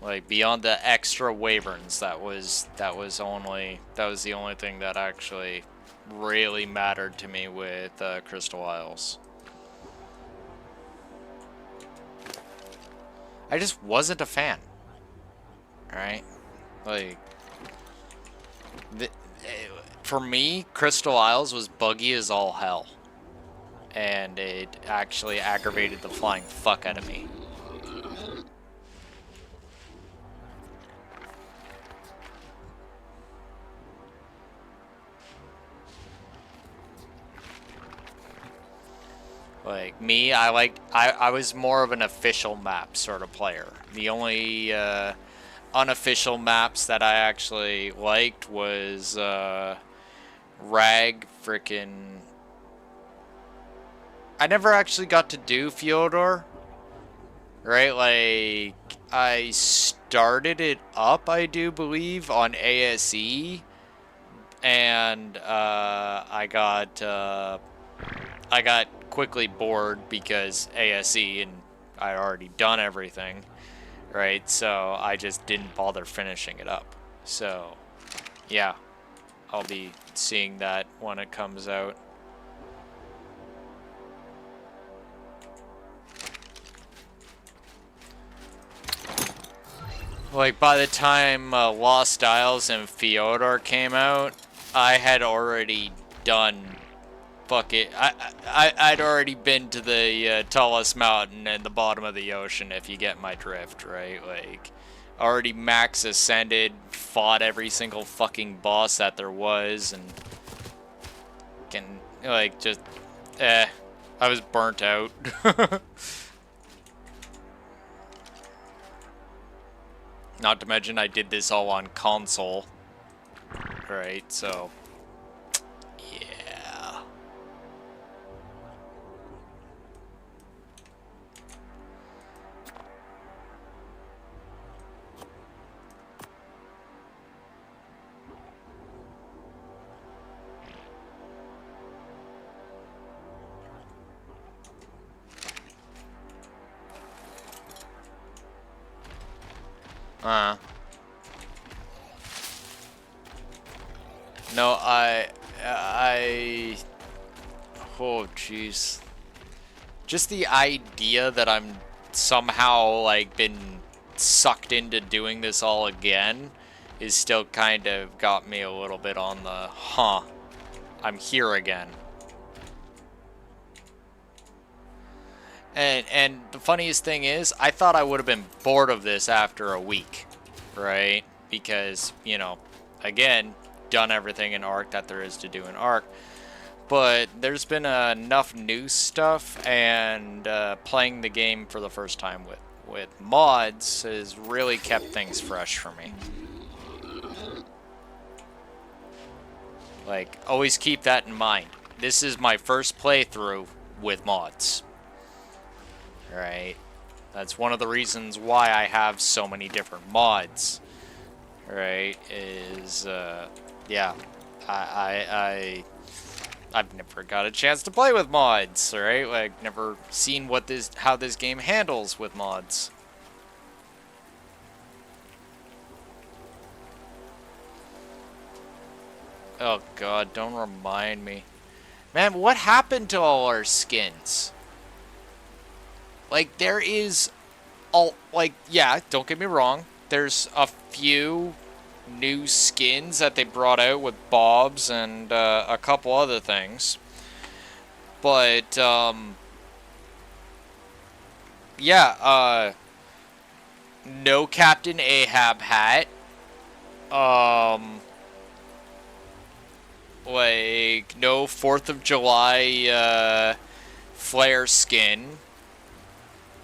Like, beyond the extra wyverns, that was the only thing that actually really mattered to me with Crystal Isles. I just wasn't a fan. Alright? Like, for me, Crystal Isles was buggy as all hell. And it actually aggravated the flying fuck out of me. Like, me, I was more of an official map sort of player. The only unofficial maps that I actually liked was Rag, frickin'... I never actually got to do Fyodor, right? Like, I started it up, I do believe, on ASE, and I got quickly bored because ASE and I'd already done everything, right? So I just didn't bother finishing it up. So, yeah, I'll be seeing that when it comes out. Like, by the time Lost Isles and Fyodor came out, I had already done... Fuck it. I'd already been to the tallest mountain and the bottom of the ocean, if you get my drift, right? Like, already max ascended, fought every single fucking boss that there was, and... like, just... I was burnt out. Not to mention I did this all on console. Right, so... yeah. No, oh, jeez. Just the idea that I'm somehow, like, been sucked into doing this all again is still kind of got me a little bit on the, huh, I'm here again. And the funniest thing is, I thought I would have been bored of this after a week, right? Because, you know, again, done everything in Ark that there is to do in Ark. But there's been enough new stuff, and playing the game for the first time with mods has really kept things fresh for me. Like, always keep that in mind. This is my first playthrough with mods. Right? That's one of the reasons why I have so many different mods. Right? Is, yeah. I've never got a chance to play with mods, right? Like, never seen how this game handles with mods. Oh god, don't remind me. Man, what happened to all our skins? Like, there is all, like, yeah, don't get me wrong. There's a few new skins that they brought out with Bobs and a couple other things. But, yeah, no Captain Ahab hat. Like, no 4th of July, flare skin.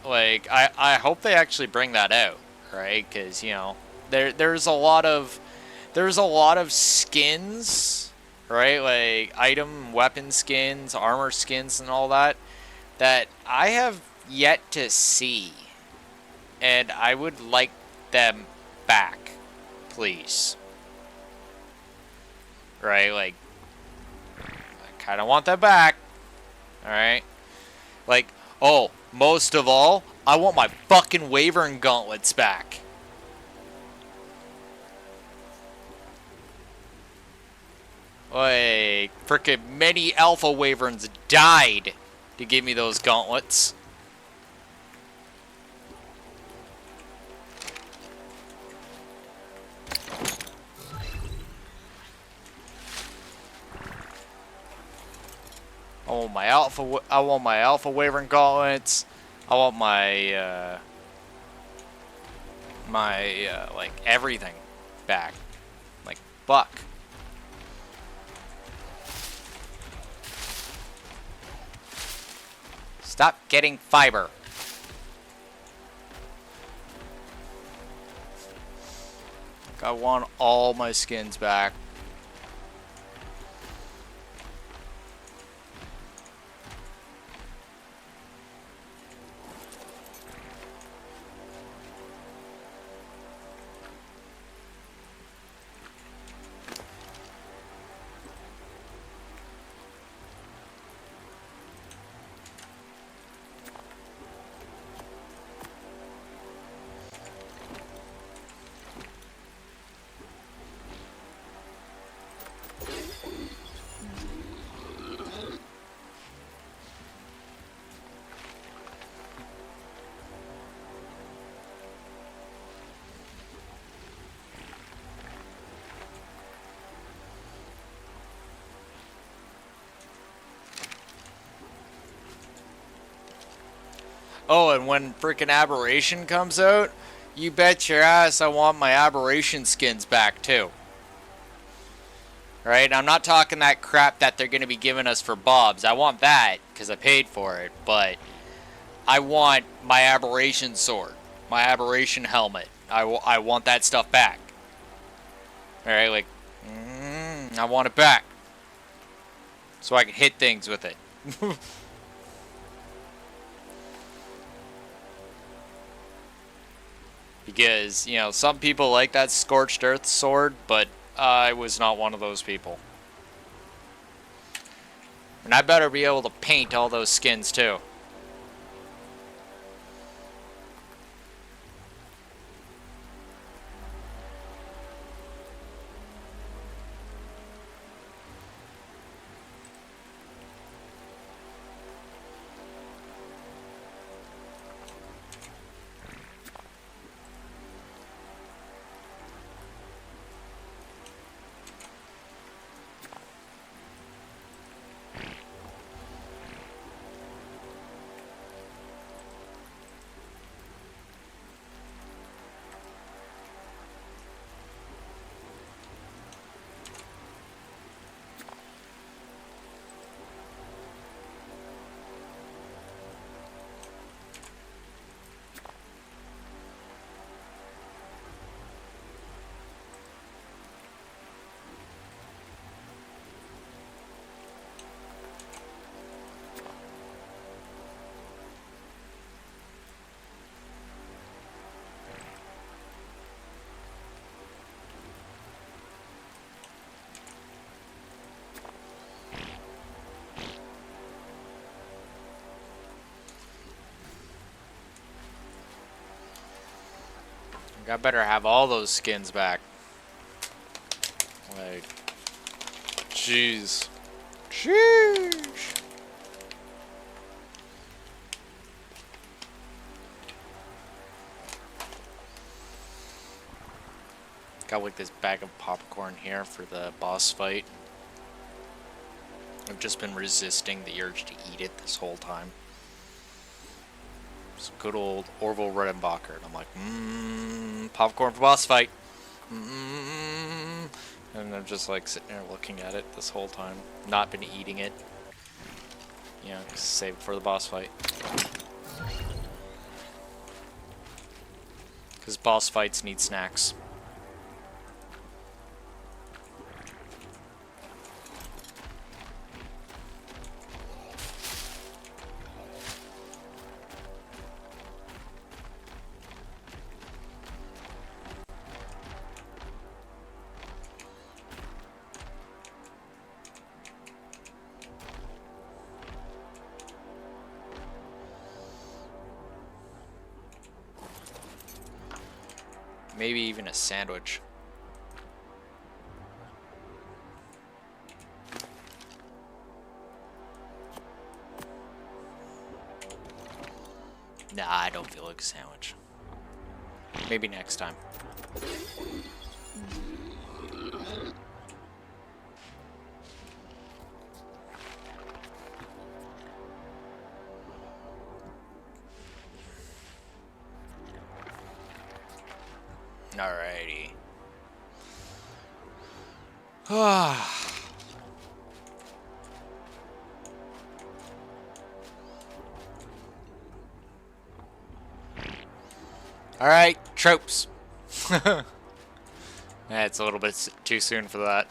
Like, I hope they actually bring that out, right? Because, you know, there's a lot of skins, right? Like, item, weapon skins, armor skins, and all that I have yet to see. And I would like them back, please. Right, like, I kind of want that back. Alright? Like, oh, most of all, I want my fucking Wyvern gauntlets back. Like, frickin' many alpha Wyverns died to give me those gauntlets. I want my alpha Wyvern gauntlets. I want my like everything back. Like fuck. Stop getting fiber. Like, I want all my skins back. Oh, and when freaking Aberration comes out, you bet your ass I want my Aberration skins back too. Right? I'm not talking that crap that they're going to be giving us for Bobs. I want that because I paid for it, but I want my Aberration sword, my Aberration helmet. I want that stuff back. Alright, like, I want it back. So I can hit things with it. Because, you know, some people like that Scorched Earth sword, but I was not one of those people. And I better be able to paint all those skins too. I better have all those skins back. Like, jeez. Sheesh. Got like this bag of popcorn here for the boss fight. I've just been resisting the urge to eat it this whole time. It's good old Orville Redenbacher. And I'm like, popcorn for boss fight. And I'm just like sitting there looking at it this whole time. Not been eating it. You know, just save it for the boss fight. Because boss fights need snacks. Maybe even a sandwich. Nah, I don't feel like a sandwich. Maybe next time. Alrighty. Alright, tropes. Yeah, it's a little bit too soon for that.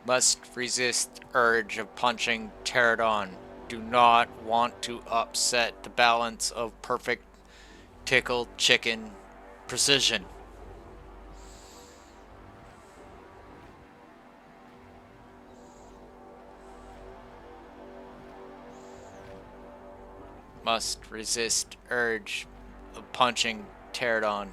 Must resist urge of punching pterodon. Do not want to upset the balance of perfect tickled chicken precision. Must resist urge of punching pterodon.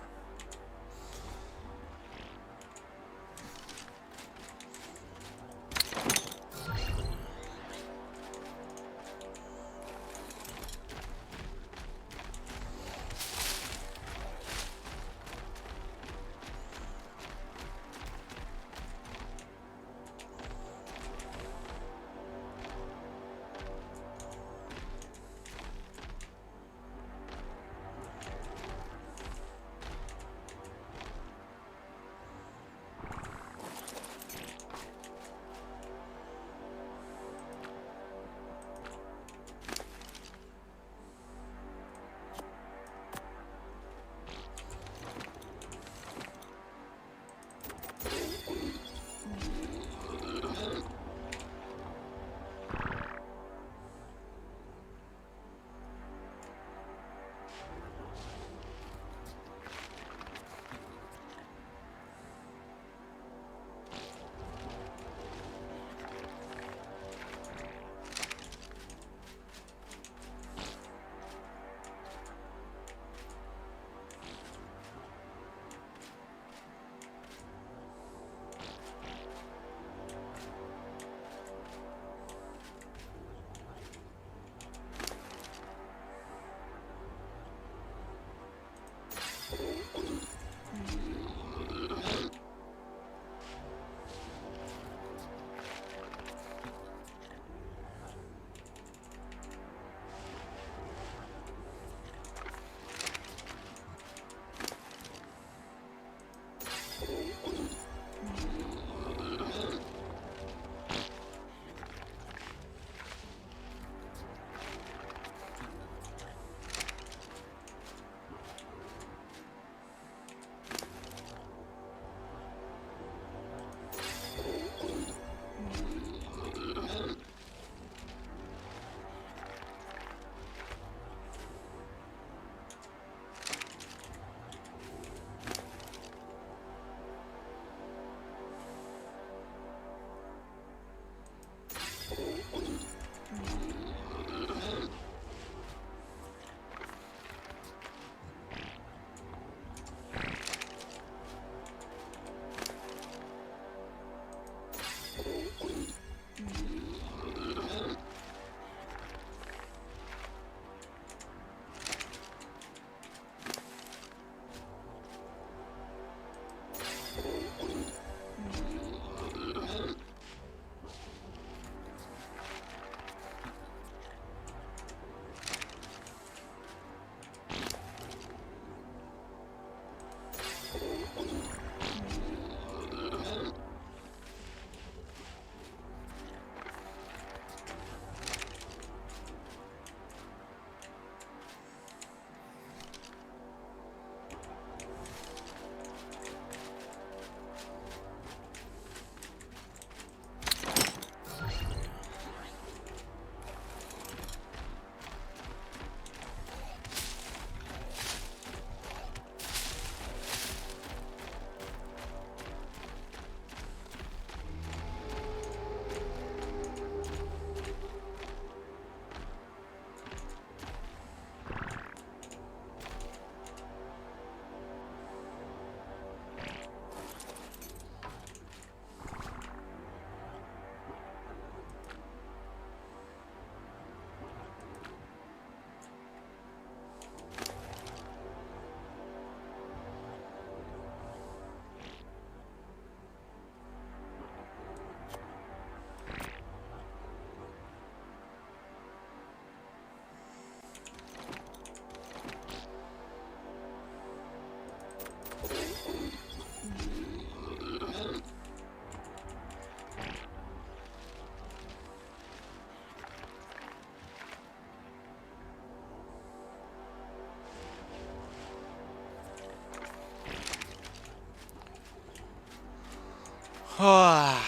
Am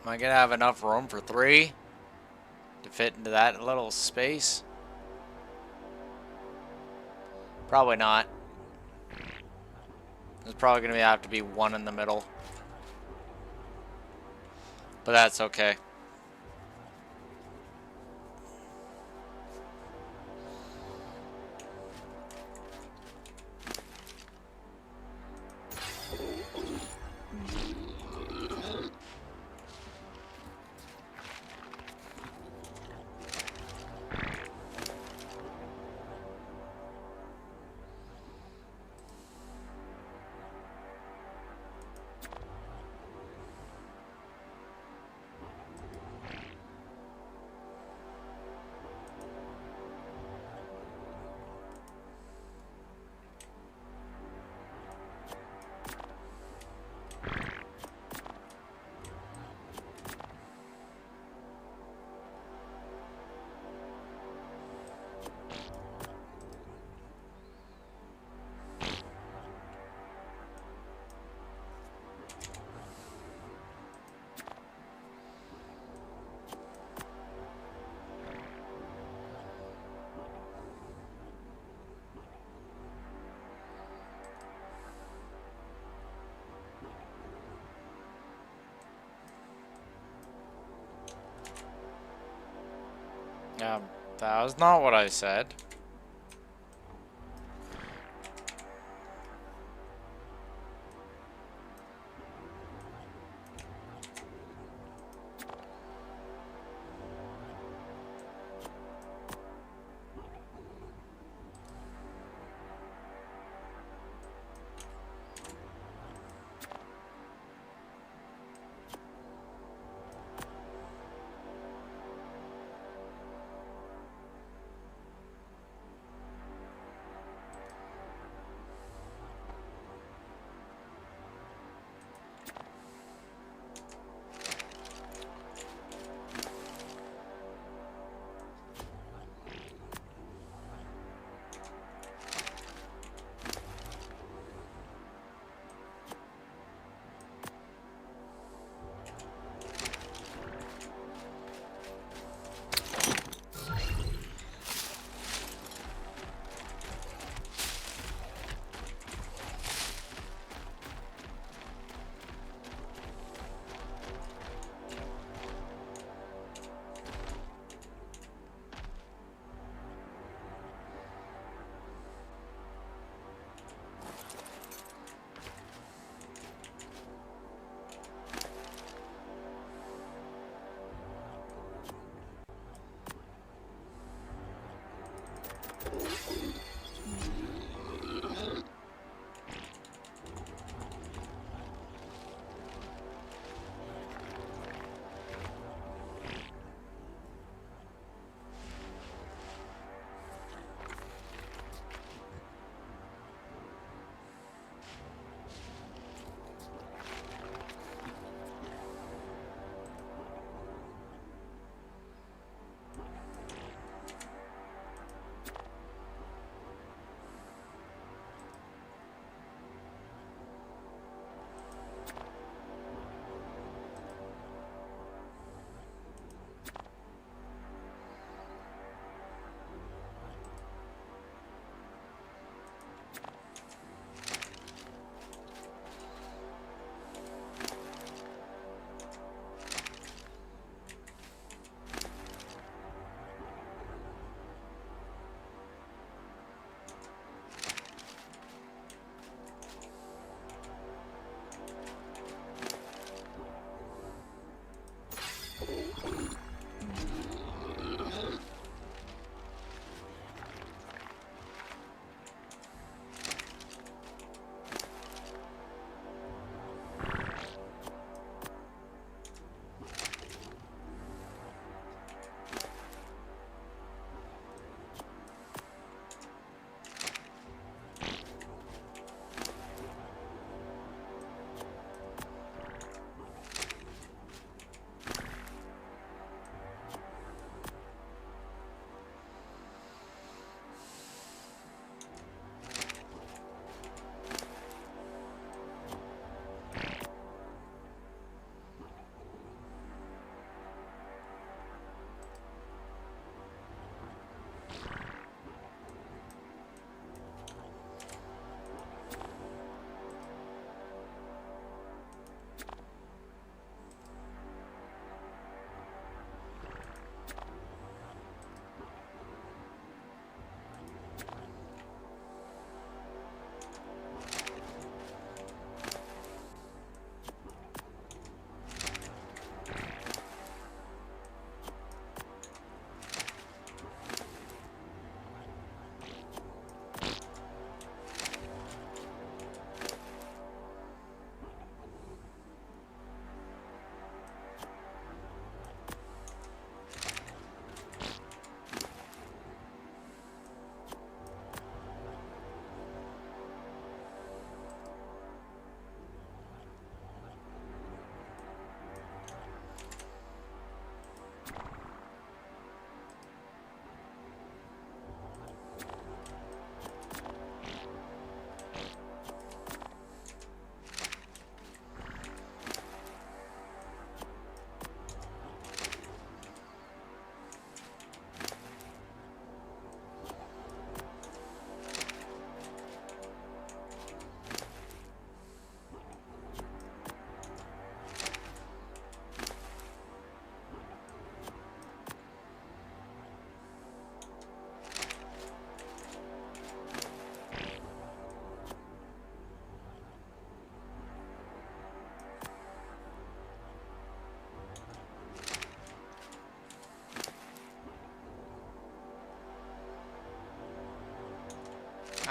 I gonna have enough room for 3 to fit into that little space? Probably not. There's probably gonna have to be 1 in the middle. But that's okay. That was not what I said.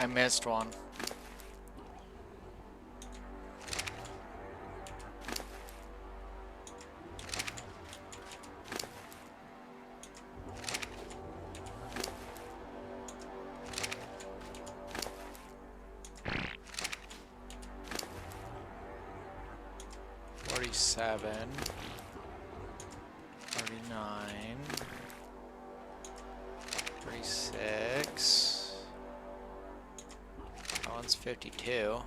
I missed one. Seven, 39, 36, that one's 52,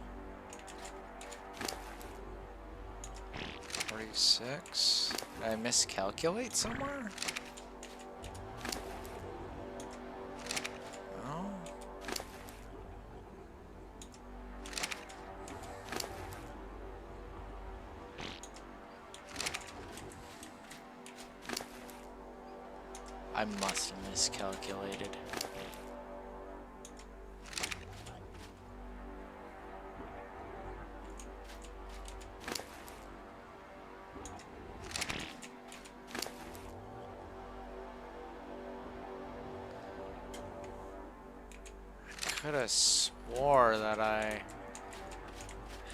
46, did I miscalculate somewhere? No. I must have miscalculated. I could have swore that I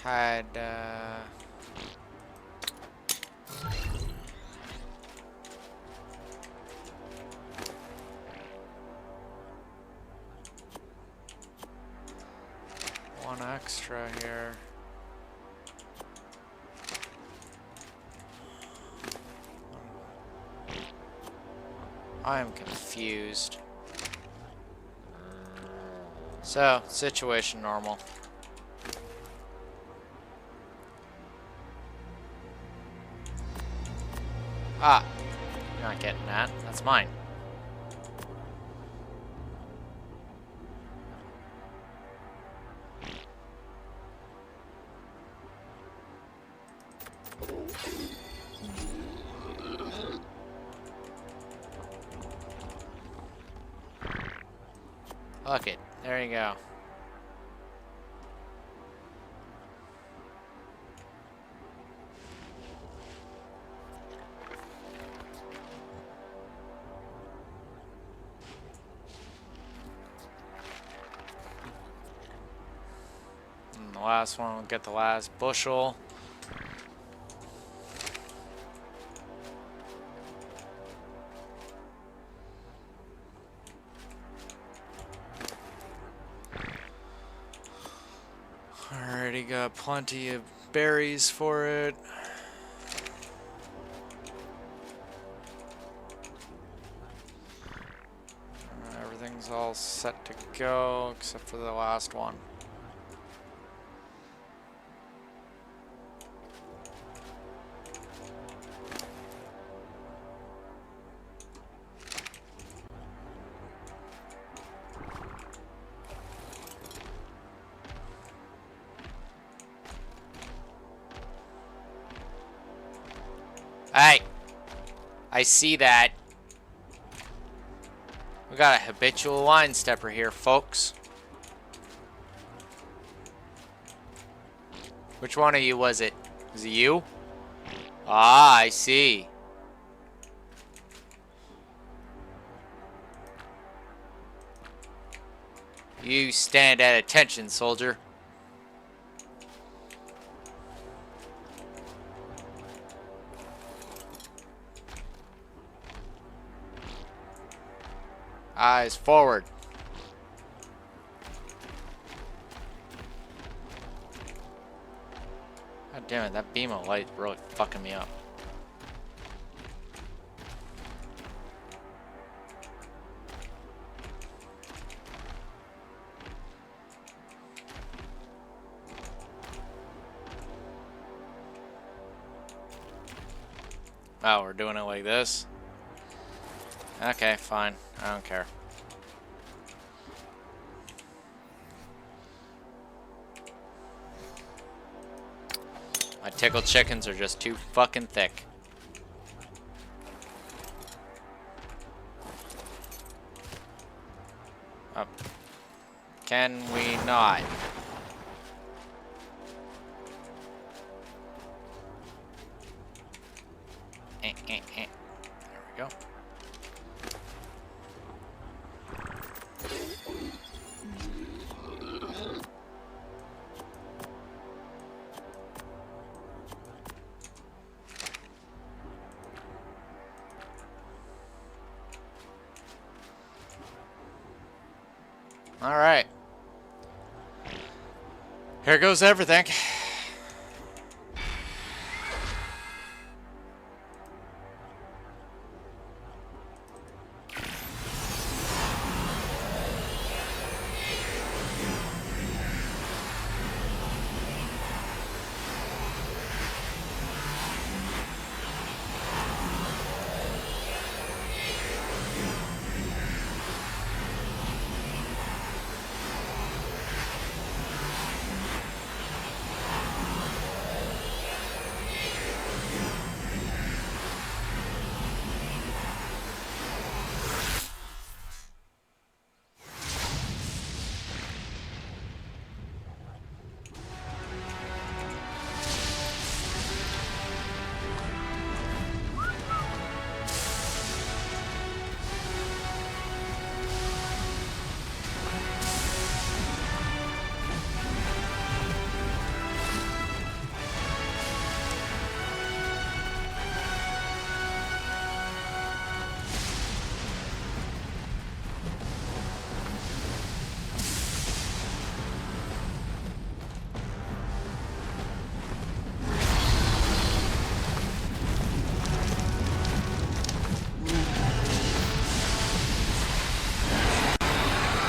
had one extra here. I am confused. So, situation normal. Ah, you're not getting that. That's mine. Look it. There you go. And the last one will get the last bushel. Already got plenty of berries for it. Everything's all set to go except for the last one. Hey, I see that. We got a habitual line stepper here, folks. Which one of you was it? Was it you? Ah, I see. You stand at attention, soldier. Eyes forward. God damn it, that beam of light really fucking me up. Oh, we're doing it like this? Okay, fine. I don't care. My tickled chickens are just too fucking thick. Up. Can we not? There we go. Alright. Here goes everything.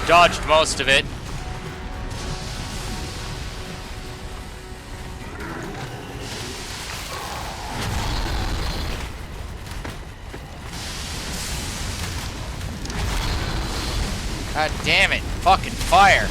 Dodged most of it. God damn it. Fucking fire.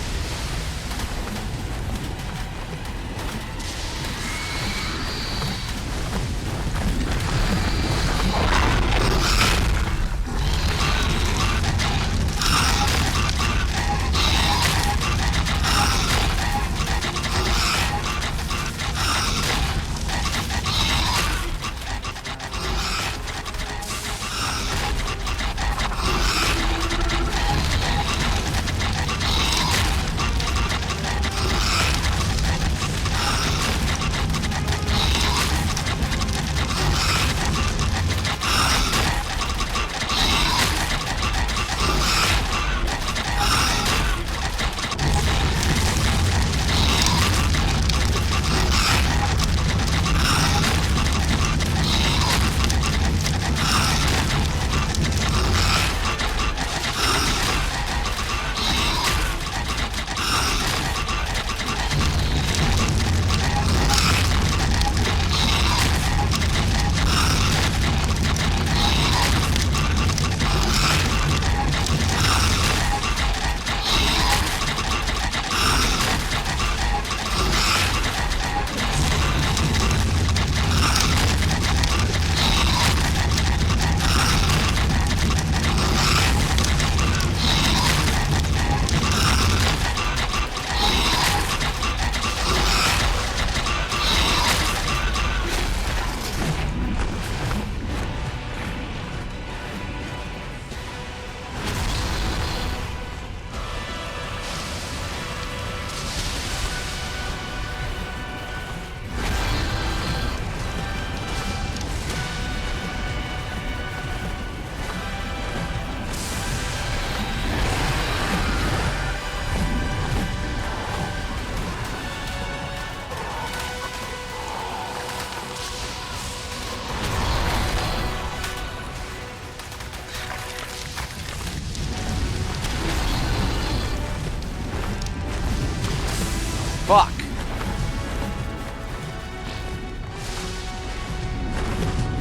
Fuck.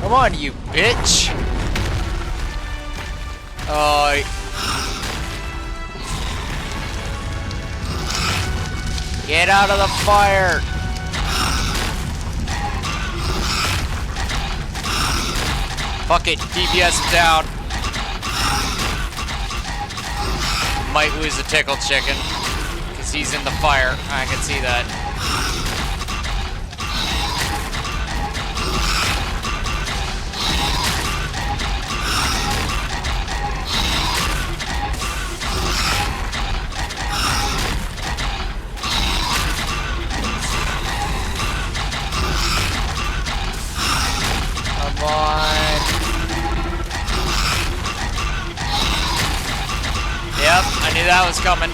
Come on, you bitch. Get out of the fire. Fuck it, DPS him down. Might lose the tickle chicken. He's in the fire. I can see that. Come on. Yep, I knew that was coming.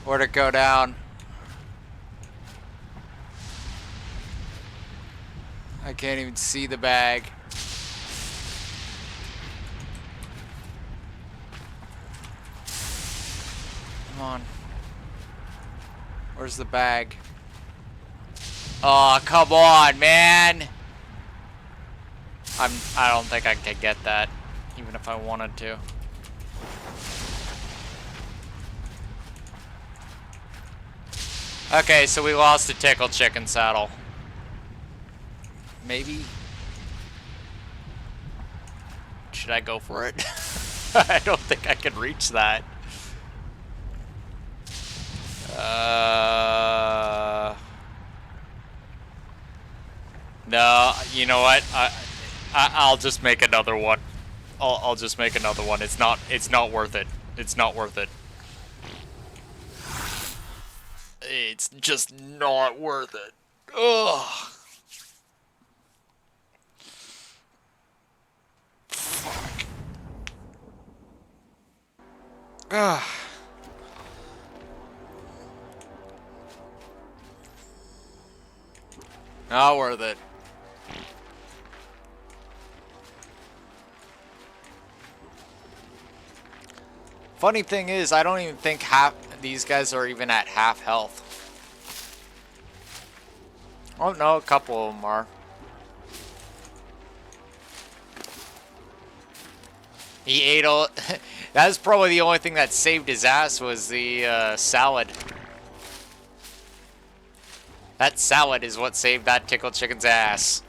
Where'd it go down? I can't even see the bag. Come on. Where's the bag? Oh, come on, man. I don't think I could get that, even if I wanted to. Okay, so we lost the tickle chicken saddle. Maybe? Should I go for it? I don't think I can reach that. No, you know what? I'll just make another one. I'll just make another one. It's not worth it. It's not worth it. It's just not worth it. Ugh. Fuck. Ugh. Not worth it. Funny thing is, I don't even think these guys are even at half health. Oh no, a couple of them are. He ate all. That's probably the only thing that saved his ass was the salad. That salad is what saved that tickle chicken's ass.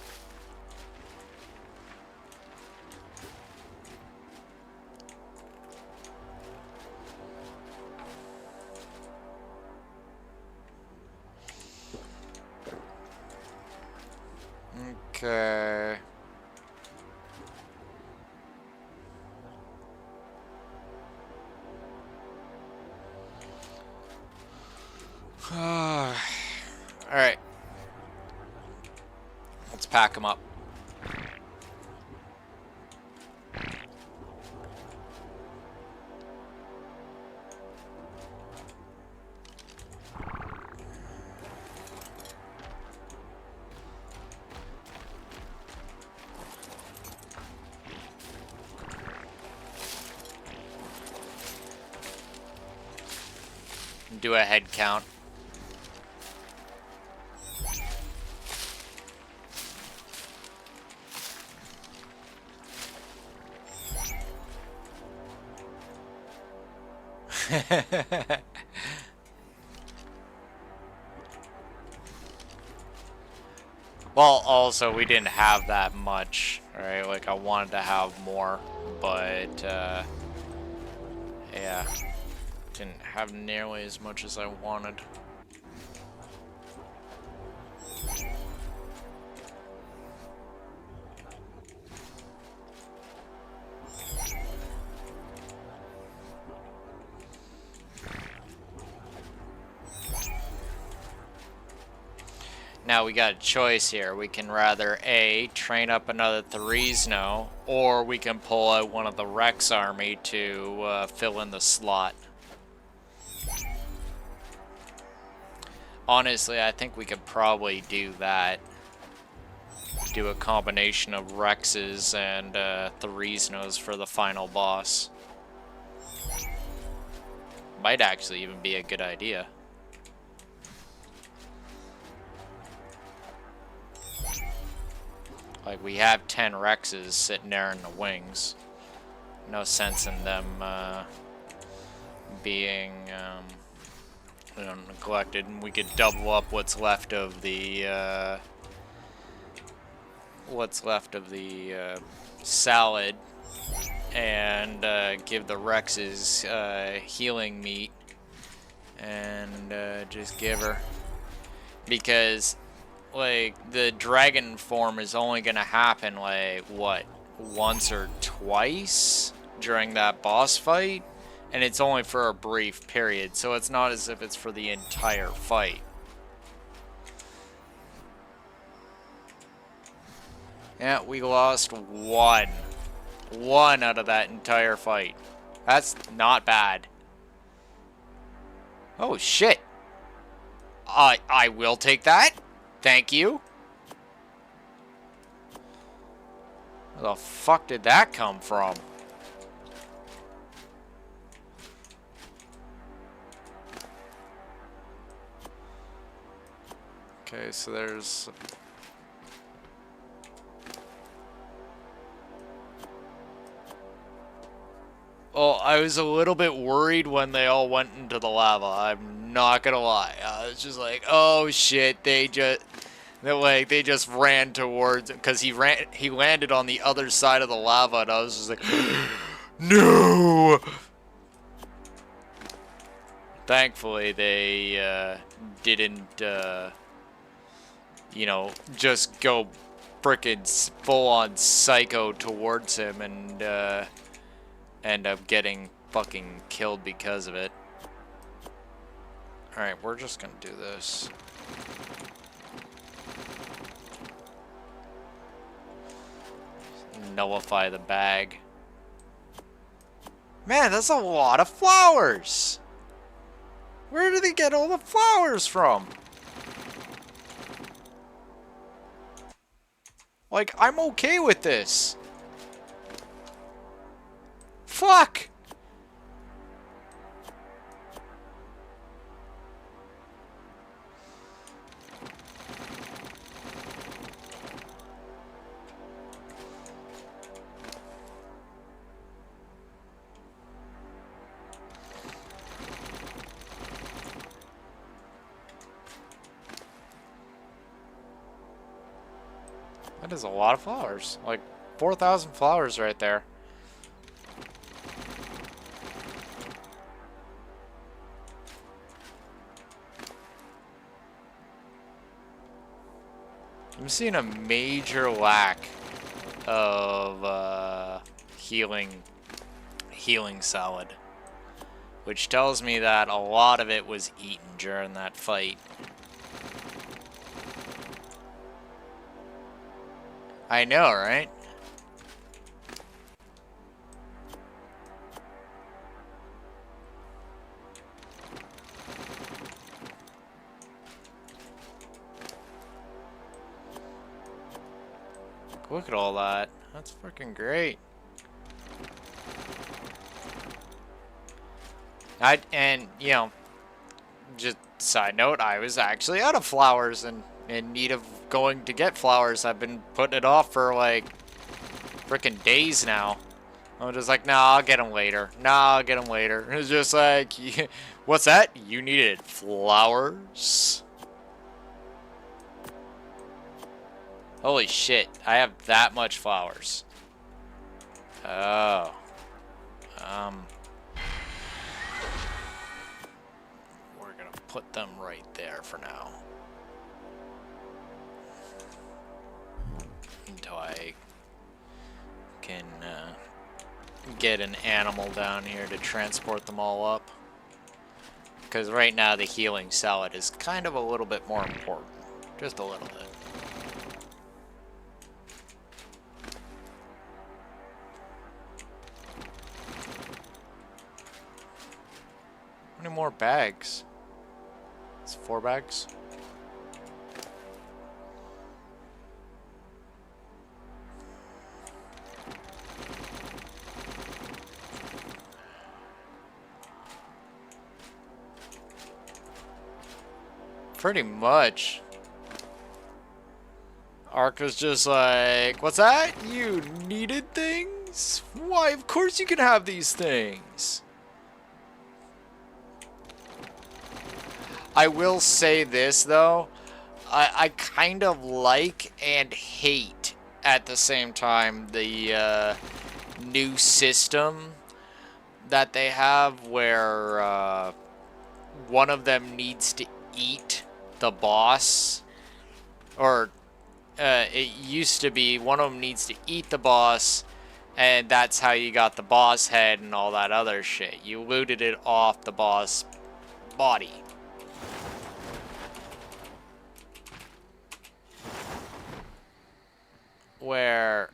Okay. All right. Let's pack them up. Do a head count. Well, also, we didn't have that much, right? Like, I wanted to have more, but, yeah. Didn't have nearly as much as I wanted. Now we got a choice here. We can rather A, train up another 3s, or we can pull out one of the Rex army to fill in the slot. Honestly, I think we could probably do that. Do a combination of Rexes and 3s for the final boss. Might actually even be a good idea. Like, we have 10 Rexes sitting there in the wings. No sense in them being neglected. And we could double up what's left of the salad and give the Rexes healing meat And just give her. Because, like, the dragon form is only gonna happen, like, what? Once or twice during that boss fight? And it's only for a brief period, so it's not as if it's for the entire fight. Yeah, we lost one. One out of that entire fight. That's not bad. Oh, shit. I will take that. Thank you. Where the fuck did that come from? Okay, so there's... Well, I was a little bit worried when they all went into the lava. I'm not gonna lie. I was just like, oh shit, they just ran towards him because he landed on the other side of the lava, and I was just like, no. Thankfully, they didn't, you know, just go frickin' full-on psycho towards him and end up getting fucking killed because of it. Alright, we're just gonna do this. Nullify the bag. Man, that's a lot of flowers! Where do they get all the flowers from? Like, I'm okay with this. Fuck! That is a lot of flowers. Like, 4,000 flowers right there. I'm seeing a major lack of healing salad, which tells me that a lot of it was eaten during that fight. I know, right? Look at all that. That's freaking great. And you know, just side note, I was actually out of flowers and in need of going to get flowers. I've been putting it off for like freaking days now. I'm just like, nah, I'll get them later. Nah, I'll get them later. It's just like, what's that? You needed flowers? Holy shit, I have that much flowers. Oh. We're gonna put them right there for now. Until I can get an animal down here to transport them all up. Because right now the healing salad is kind of a little bit more important. Just a little bit. How many more bags? It's 4 bags. Pretty much. Ark was just like, what's that? You needed things? Why, of course you can have these things. I will say this, though. I kind of like and hate at the same time the new system that they have where one of them needs to eat the boss. Or it used to be one of them needs to eat the boss, and that's how you got the boss head and all that other shit. You looted it off the boss body. Where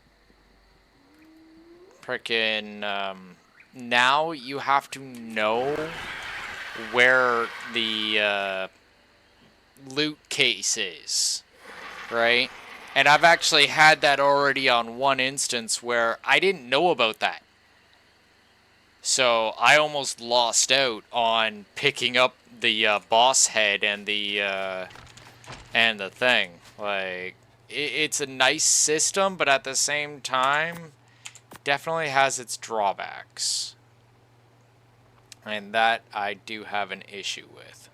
frickin' now you have to know where the loot case is, right? And I've actually had that already on one instance where I didn't know about that. So I almost lost out on picking up the boss head and the thing. Like, it's a nice system, but at the same time, definitely has its drawbacks. And that I do have an issue with.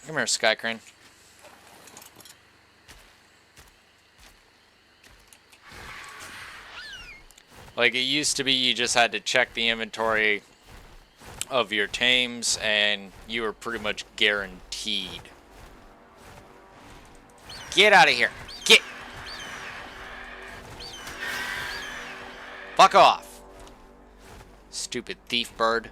Come here, Sky Crane. Like, it used to be you just had to check the inventory of your tames and you were pretty much guaranteed. Get out of here. Get. Fuck off. Stupid thief bird.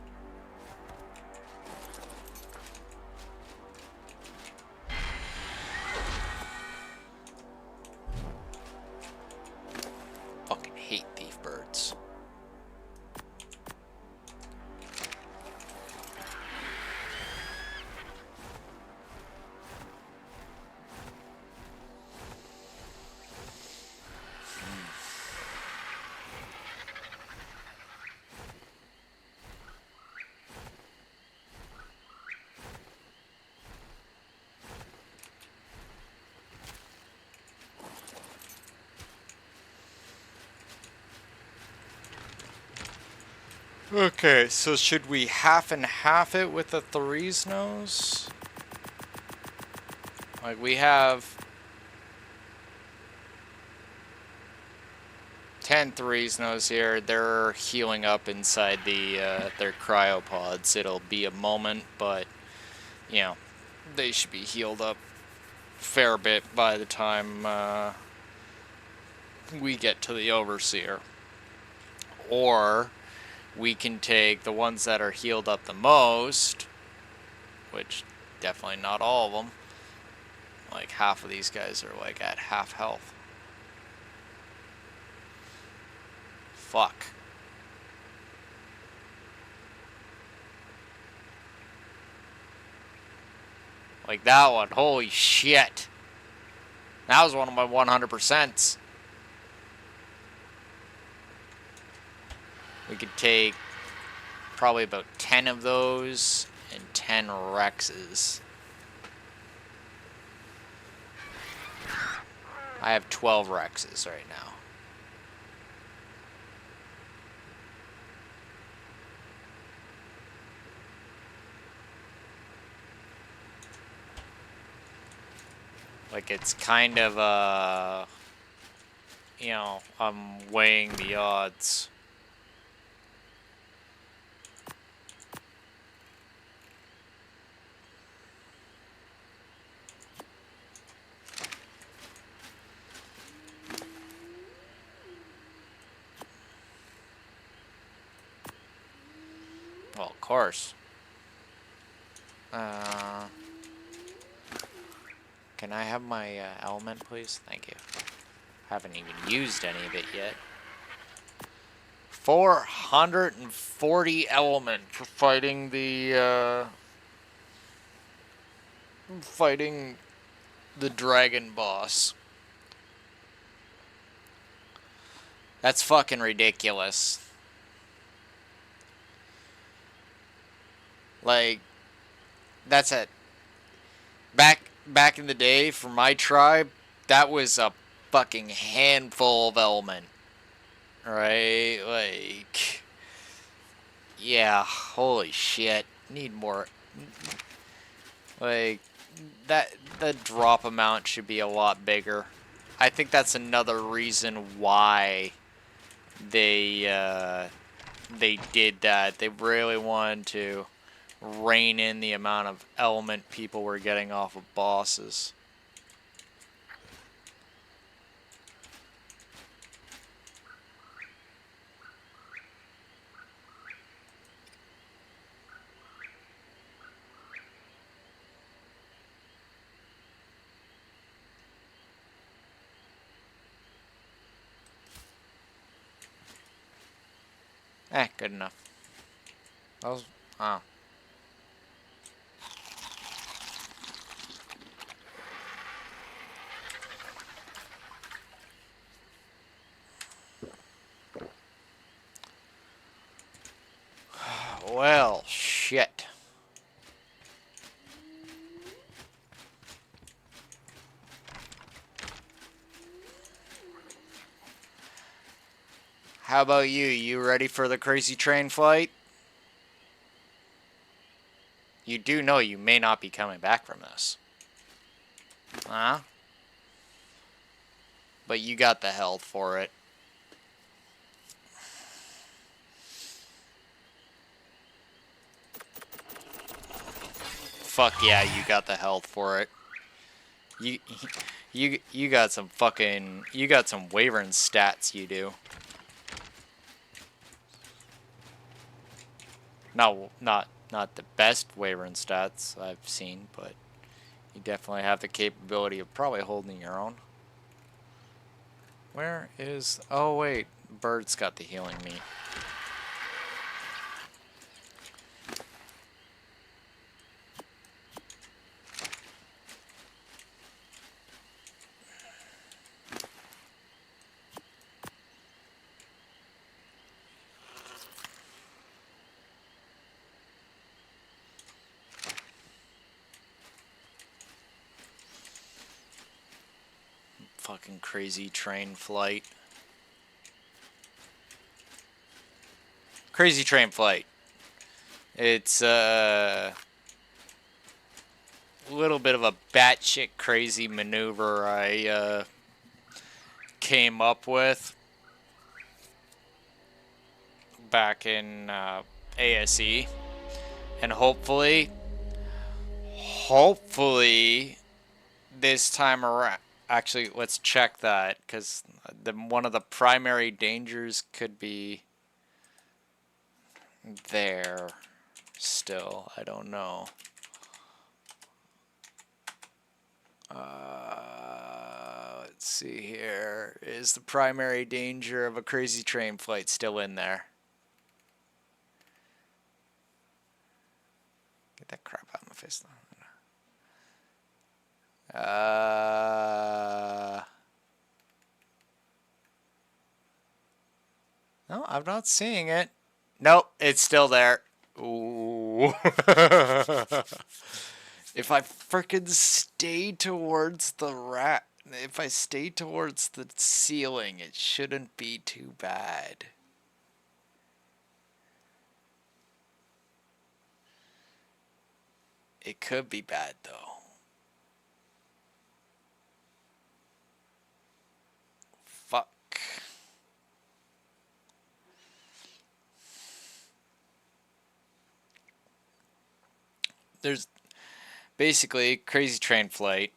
Fucking hate thief birds. Okay, so should we half and half it with the 3s? Like, we have 10 3s here. They're healing up inside the their cryopods. It'll be a moment, but you know, they should be healed up a fair bit by the time we get to the Overseer. Or we can take the ones that are healed up the most, which definitely not all of them. Like, half of these guys are like at half health. Fuck. Like that one, holy shit. That was one of my 100%s. We could take probably about 10 of those and 10 Rexes. I have 12 Rexes right now. Like, it's kind of, you know, I'm weighing the odds. Well, of course. Can I have my element, please? Thank you. Haven't even used any of it yet. 440 element for fighting the dragon boss. That's fucking ridiculous. Like, that's it. Back in the day, for my tribe, that was a fucking handful of element. Right? Like, yeah, holy shit. Need more. Like, the drop amount should be a lot bigger. I think that's another reason why they they did that. They really wanted to rein in the amount of element people were getting off of bosses. Good enough. That was, oh. Well, shit. How about you? You ready for the crazy train flight? You do know you may not be coming back from this. Huh? But you got the health for it. Fuck yeah, you got the health for it. You got some fucking, you got some Wyvern stats, you do. Not the best Wyvern stats I've seen, but you definitely have the capability of probably holding your own. Where is, oh wait, Bird's got the healing meat. Fucking crazy train flight. Crazy train flight. It's a little bit of a batshit crazy maneuver I came up with back in ASE, and hopefully this time around. Actually, let's check that, because one of the primary dangers could be there still. I don't know. Let's see here. Is the primary danger of a crazy train flight still in there? Get that crap out of my face. No, I'm not seeing it. Nope, it's still there. Ooh. If I frickin' stay towards the if I stay towards the ceiling, it shouldn't be too bad. It could be bad, though. Fuck. There's basically crazy train flight.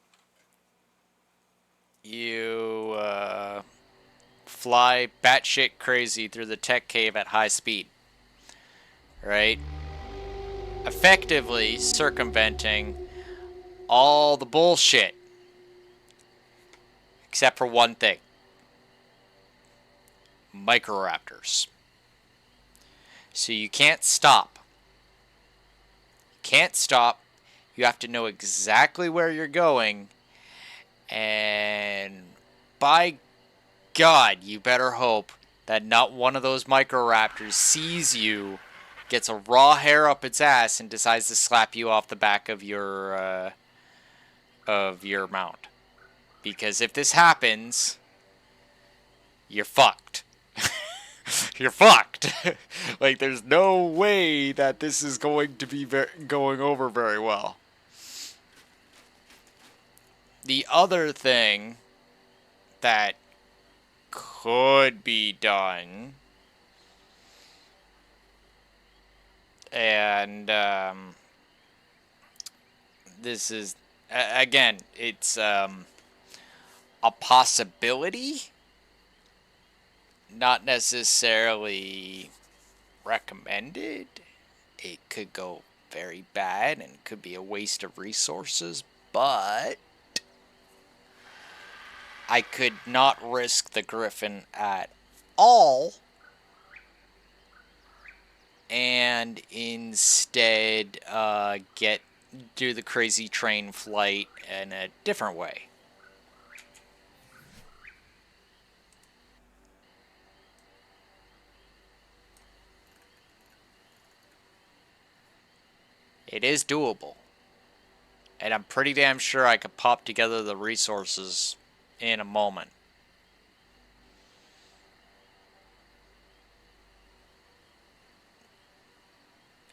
You fly batshit crazy through the tech cave at high speed, right? Effectively circumventing all the bullshit, except for one thing: microraptors. So you can't stop. Can't stop. You have to know exactly where you're going, and by God, you better hope that not one of those microraptors sees you, gets a raw hair up its ass, and decides to slap you off the back of your mount. Because if this happens, you're fucked. You're fucked. Like, there's no way that this is going to be going over very well. The other thing that could be done And this is, again, it's a possibility, not necessarily recommended. It could go very bad and could be a waste of resources, but I could not risk the Griffin at all and instead do the crazy train flight in a different way. It is doable. And I'm pretty damn sure I could pop together the resources in a moment.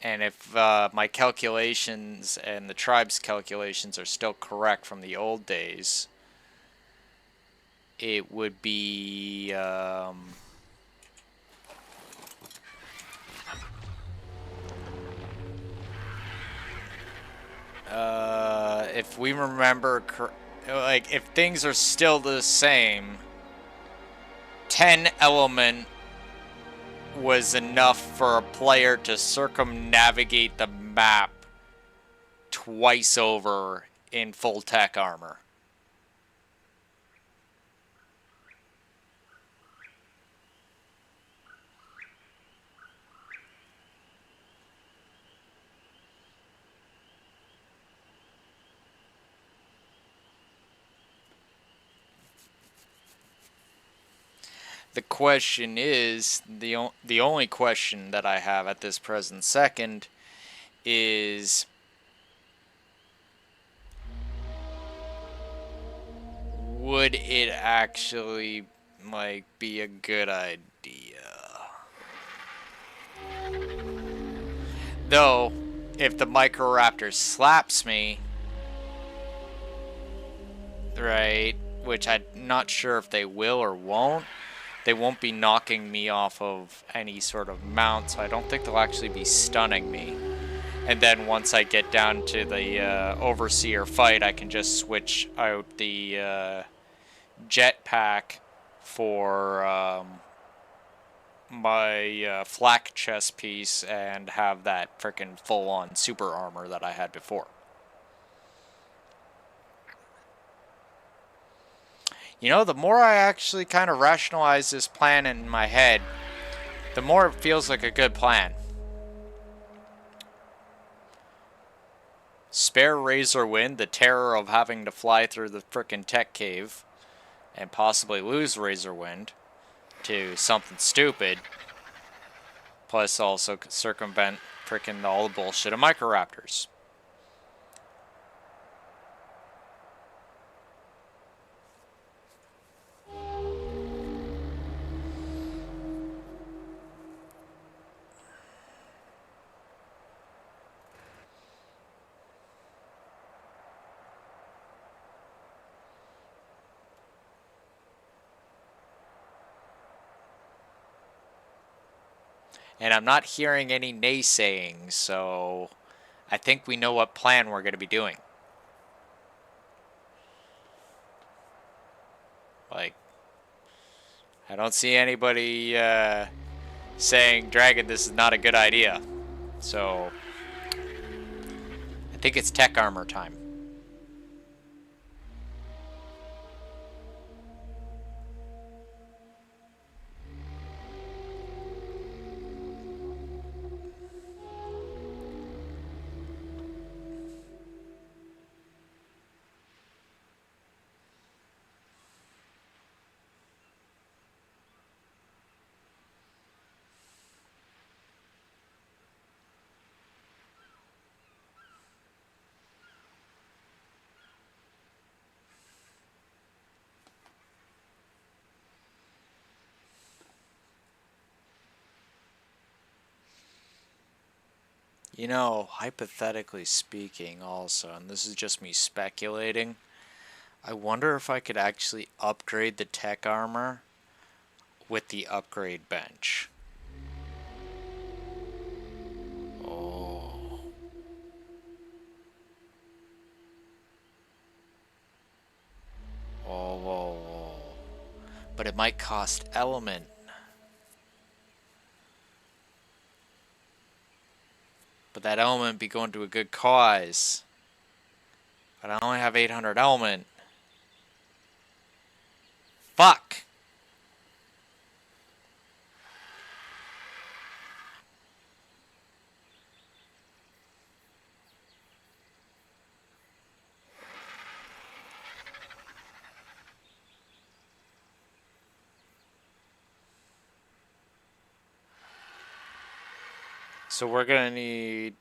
And if my calculations and the tribe's calculations are still correct from the old days, it would be... if we remember, like, if things are still the same, 10 element was enough for a player to circumnavigate the map twice over in full tech armor. The question is, the only question that I have at this present second is, would it actually, like, be a good idea? Though, if the Microraptor slaps me, right, which I'm not sure if they will or won't, they won't be knocking me off of any sort of mount, so I don't think they'll actually be stunning me. And then once I get down to the Overseer fight, I can just switch out the jetpack for my flak chest piece and have that frickin' full-on super armor that I had before. You know, the more I actually kind of rationalize this plan in my head, the more it feels like a good plan. Spare Razor Wind, the terror of having to fly through the frickin' tech cave, and possibly lose Razor Wind to something stupid, plus also circumvent frickin' all the bullshit of Microraptors. And I'm not hearing any naysaying, so I think we know what plan we're going to be doing. Like, I don't see anybody saying, Dragon, this is not a good idea. So, I think it's tech armor time. You know, hypothetically speaking also, and this is just me speculating, I wonder if I could actually upgrade the tech armor with the upgrade bench. Oh. but it might cost element. But that element be going to a good cause. But I only have 800 element. Fuck! So we're gonna need...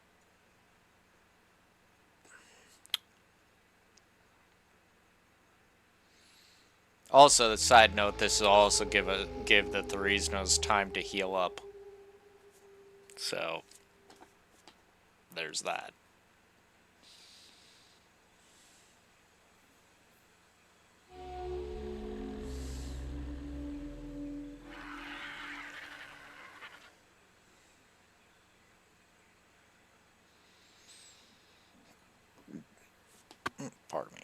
Also, the side note, this will also give the Theriznos time to heal up. So, there's that. Pardon me.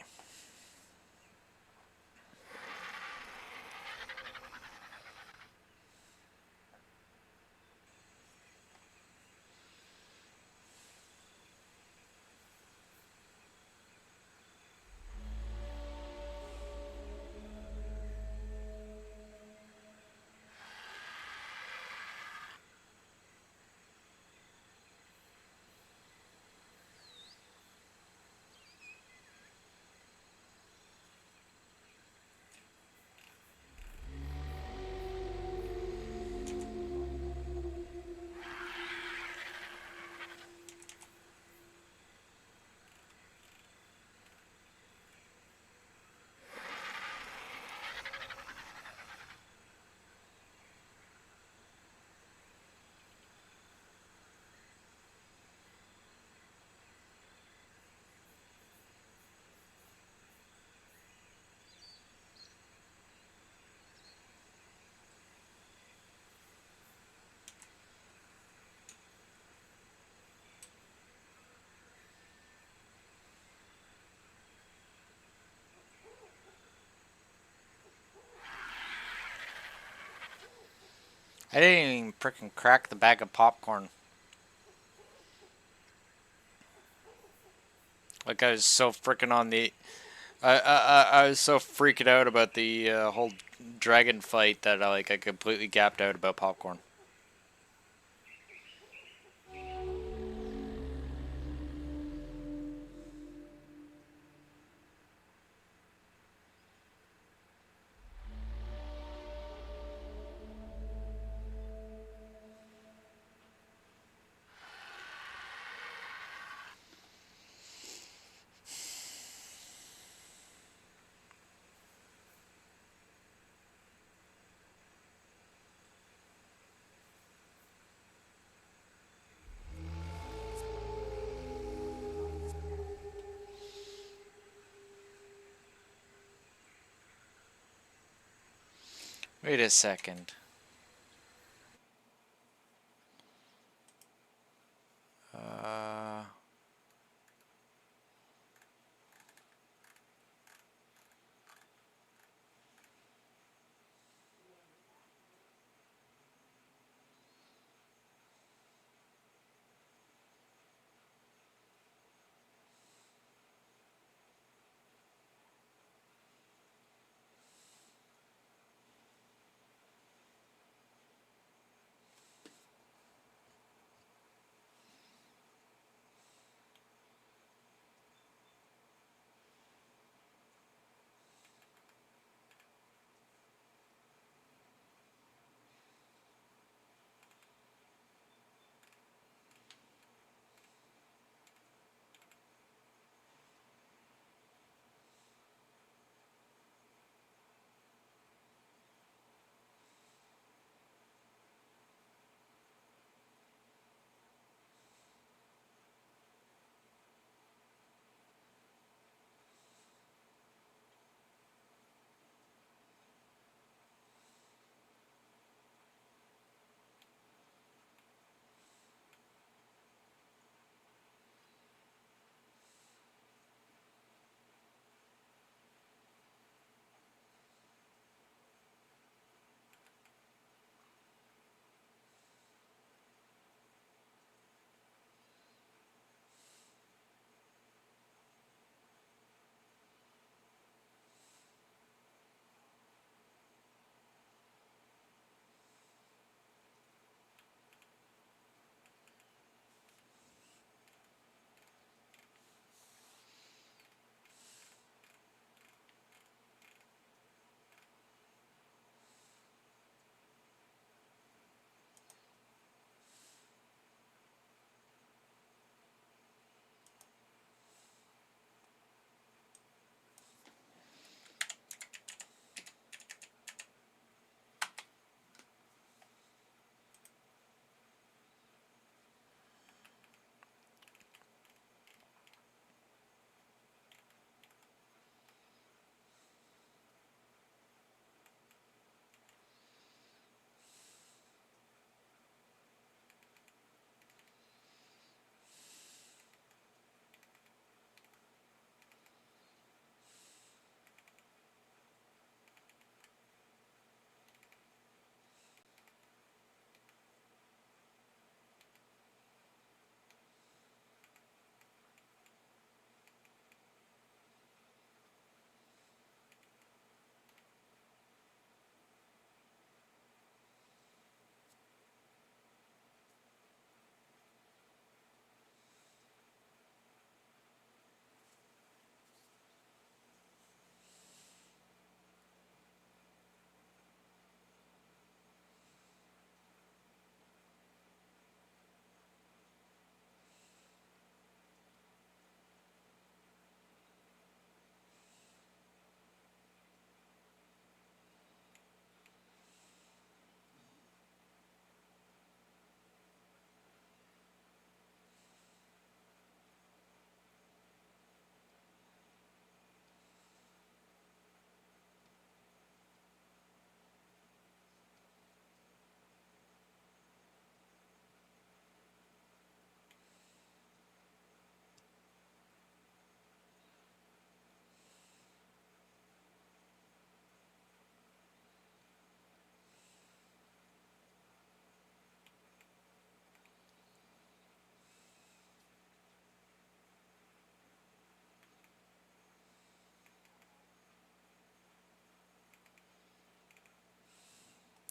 I didn't even frickin' crack the bag of popcorn. Like, I was so frickin' on the... I was so freaking out about the whole dragon fight that I completely gapped out about popcorn. Wait a second. Uh...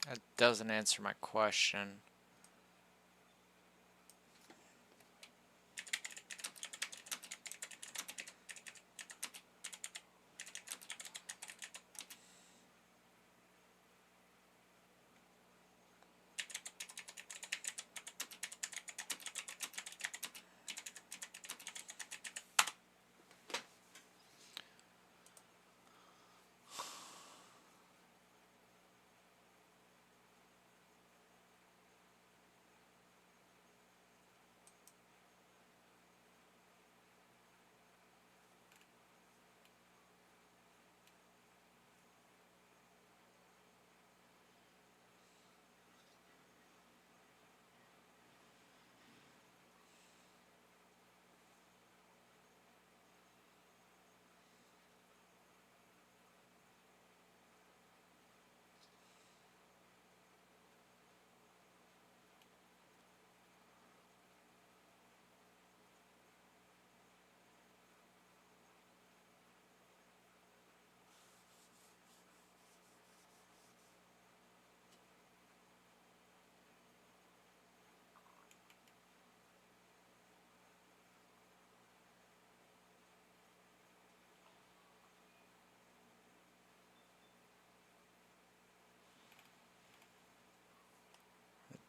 That doesn't answer my question.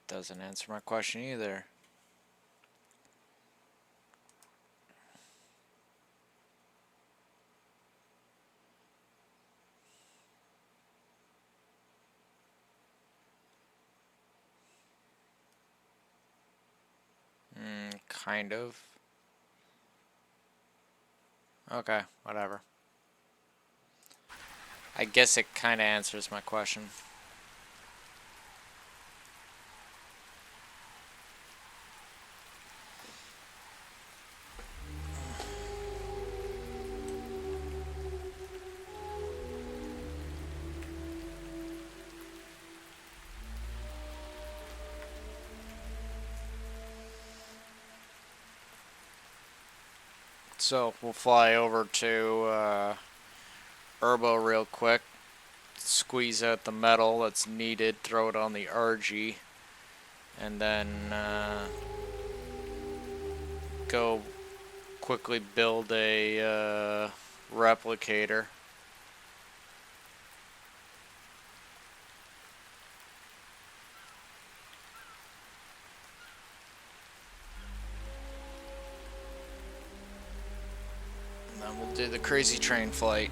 Doesn't answer my question either. Kind of. Okay, whatever. I guess it kind of answers my question. So we'll fly over to Urbo real quick, squeeze out the metal that's needed, throw it on the RG, and then go quickly build a replicator. And then we'll do the crazy train flight.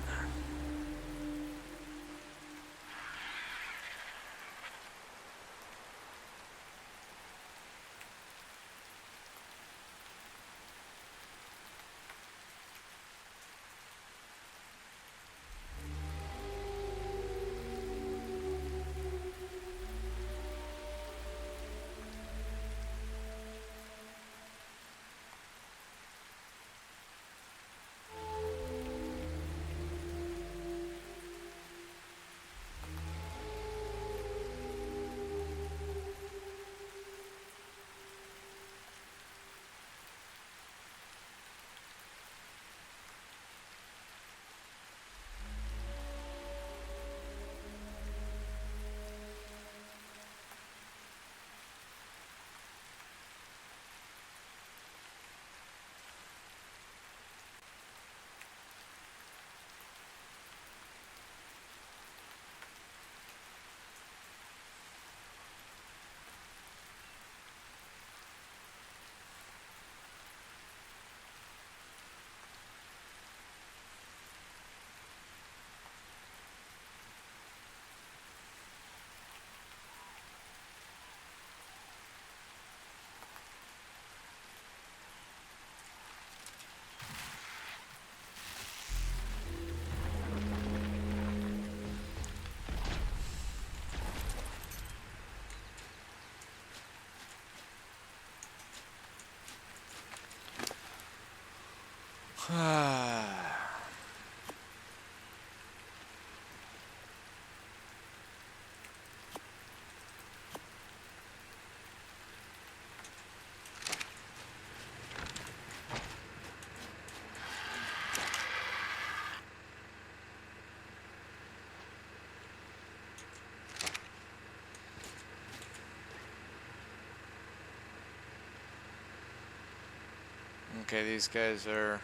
Okay, these guys are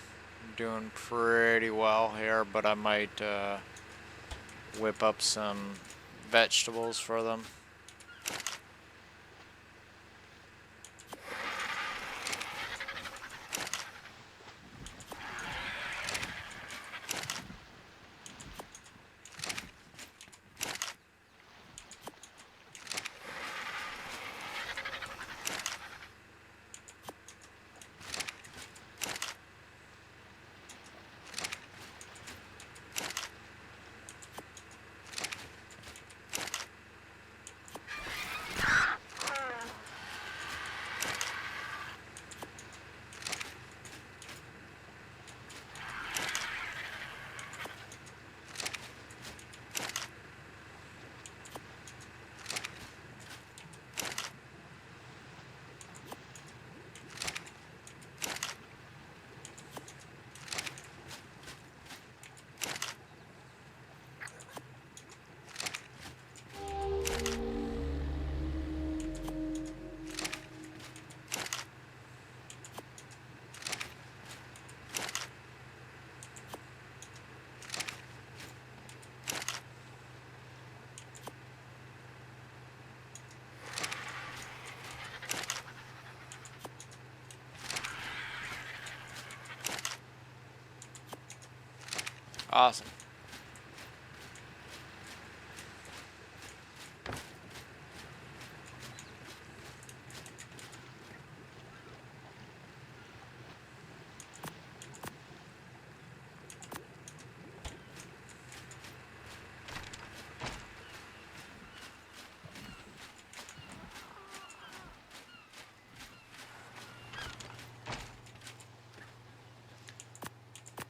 doing pretty well here, but I might whip up some vegetables for them. Awesome.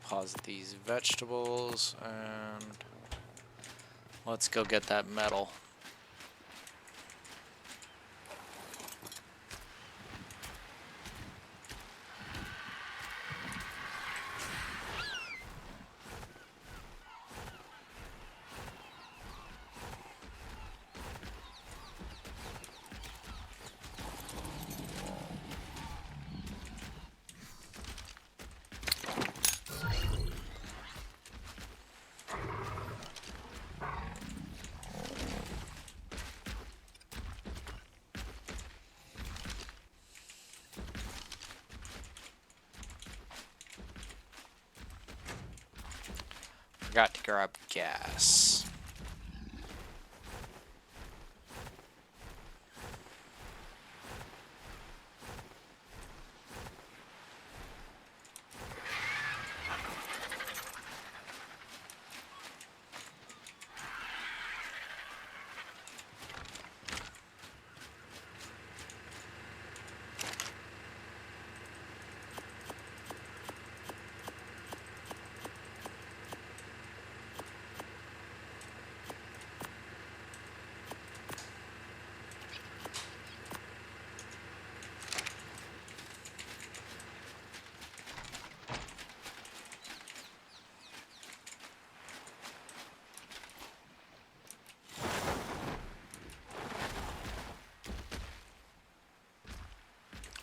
Pause these vegetables and let's go get that metal. Forgot to grab gas.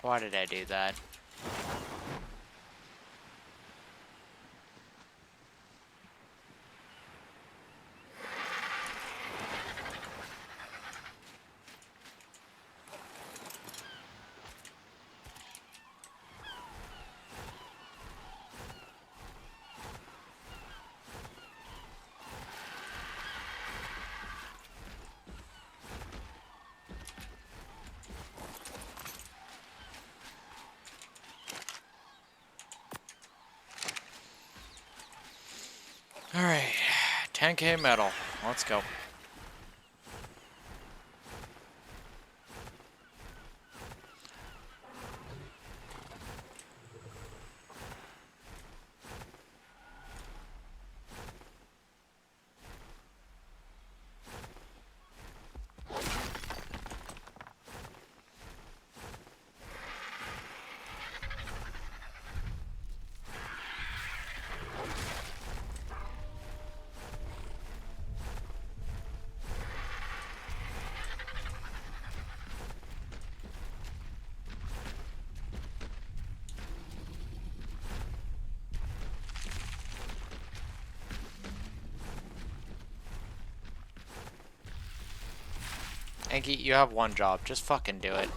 Why did I do that? Alright, 10K metal. Let's go. Hanky, you have one job. Just fucking do it.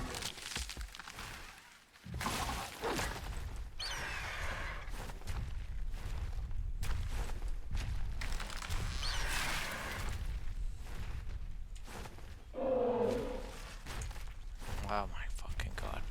Oh my fucking god.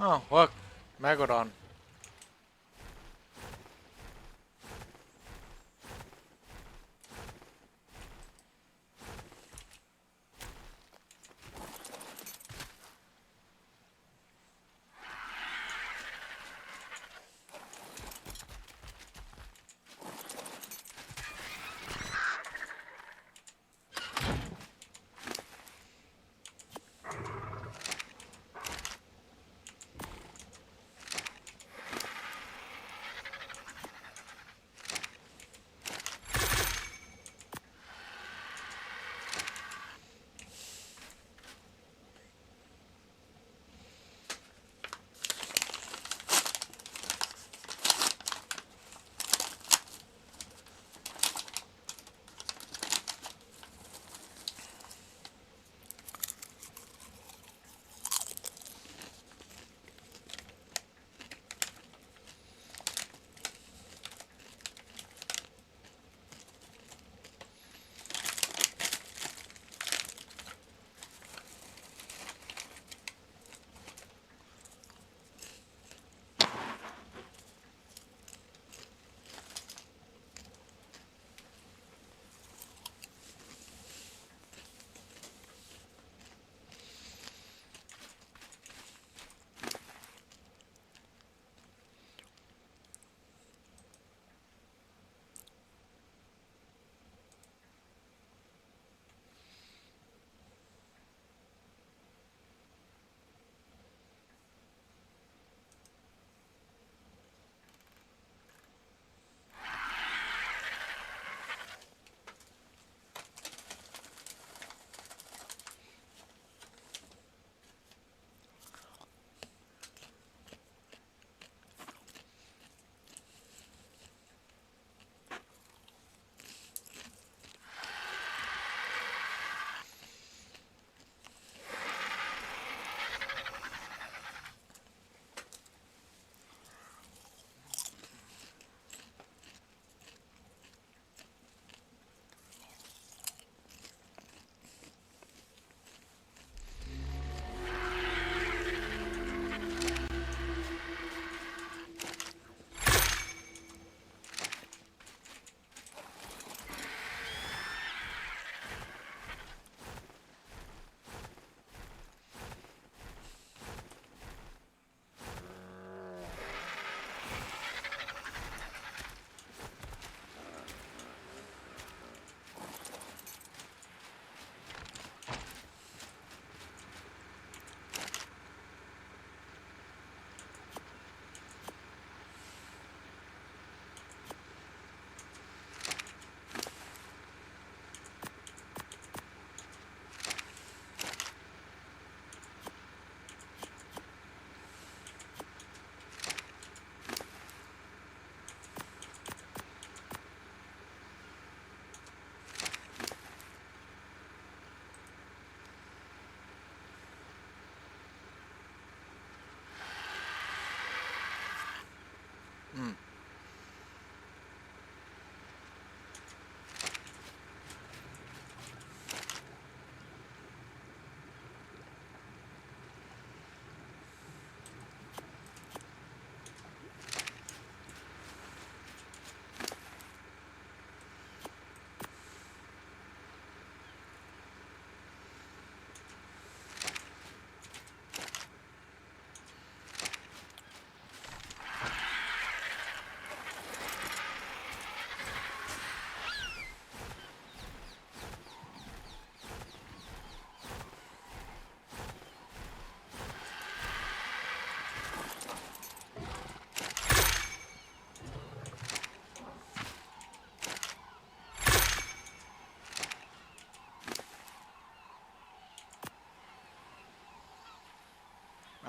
Oh, look. Megalodon.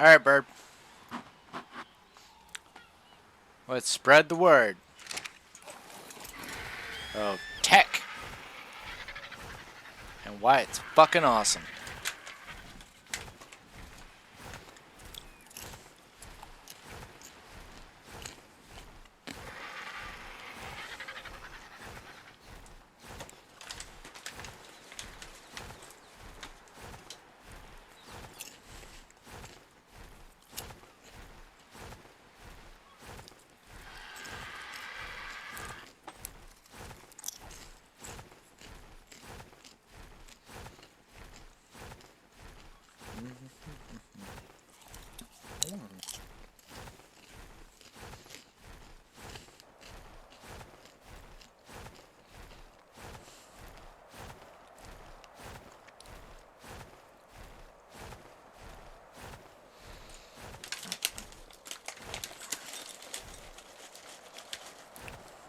Alright, Bird. Let's spread the word. Oh, tech. And why it's fucking awesome.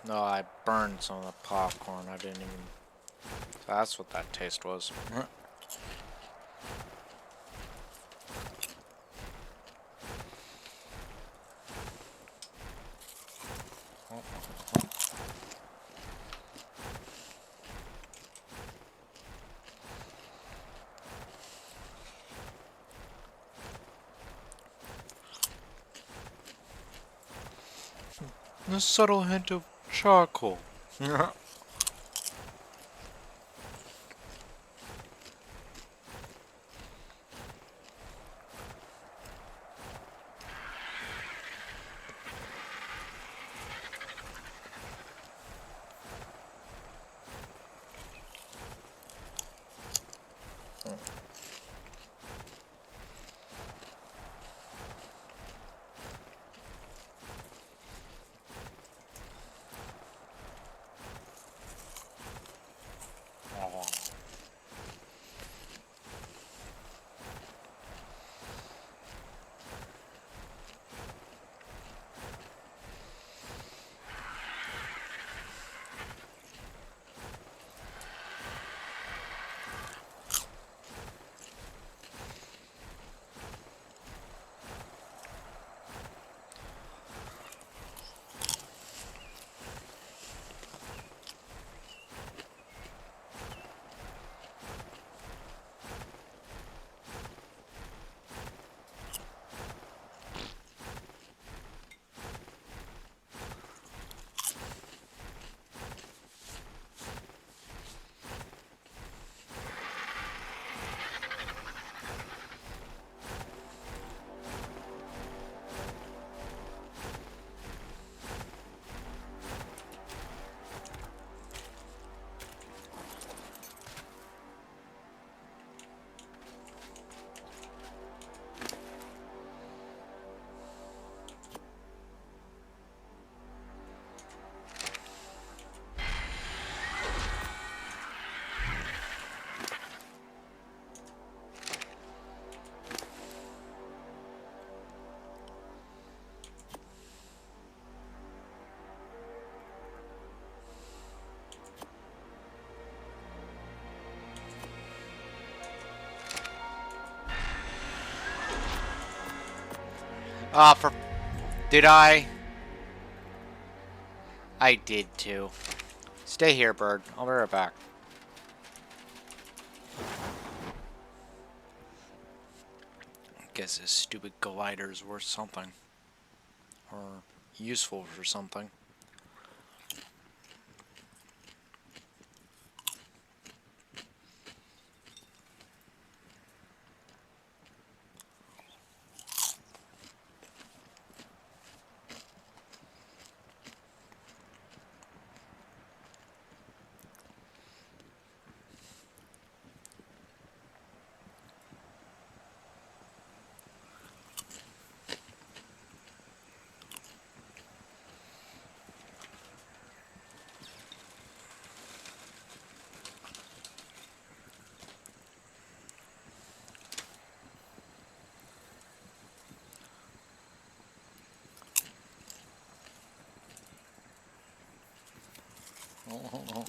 No, I burned some of the popcorn. I didn't even... So that's what that taste was. A subtle hint of charcoal. Ah, for... Did I? I did too. Stay here, Bird. I'll be right back. I guess this stupid glider is worth something. Or useful for something. Oh.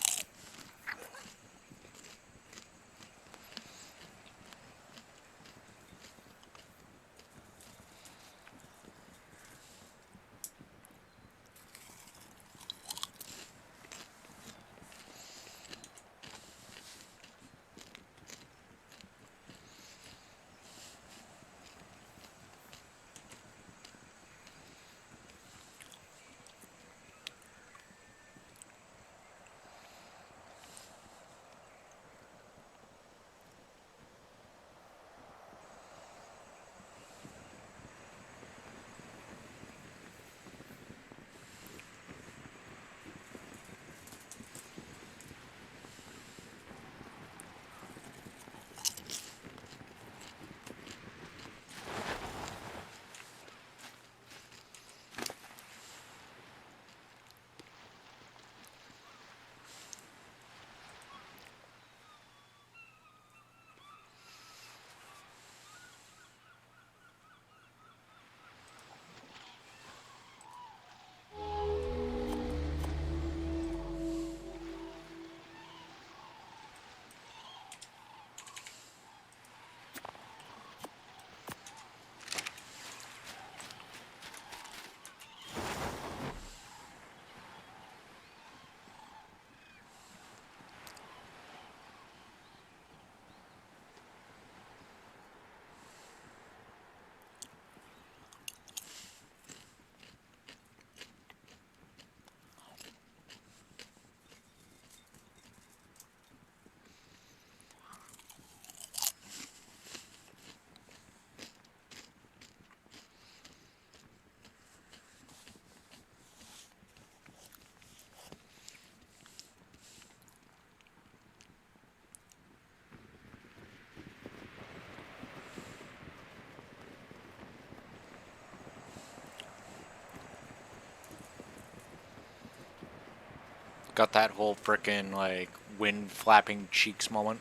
Got that whole frickin' like wind flapping cheeks moment.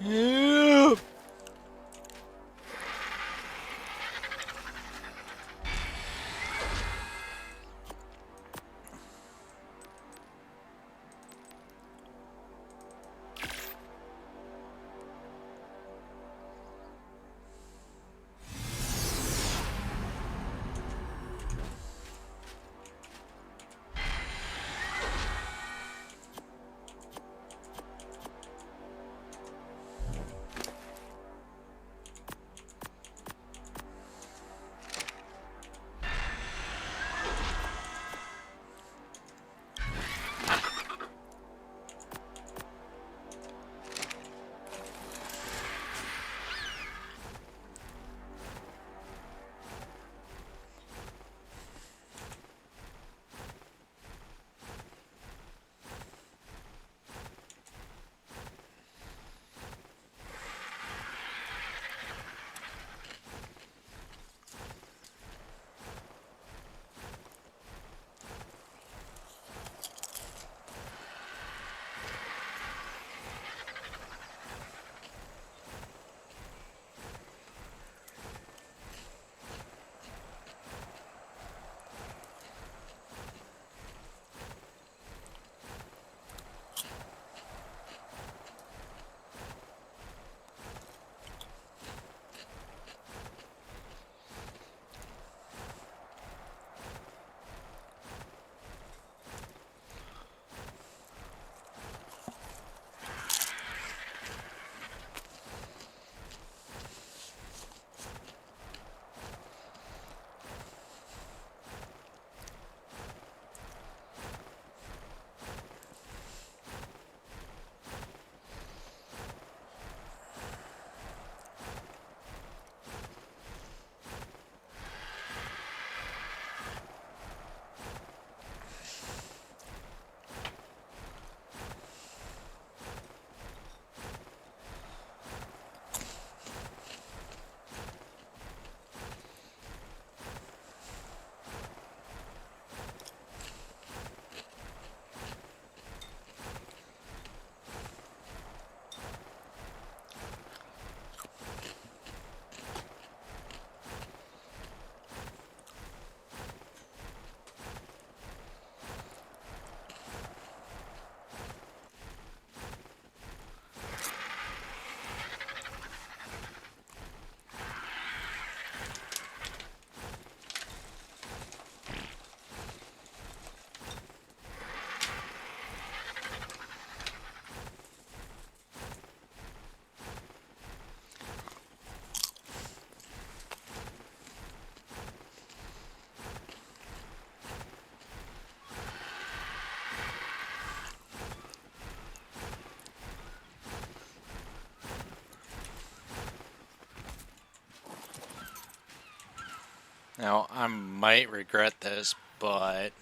Yeah. Now, I might regret this, but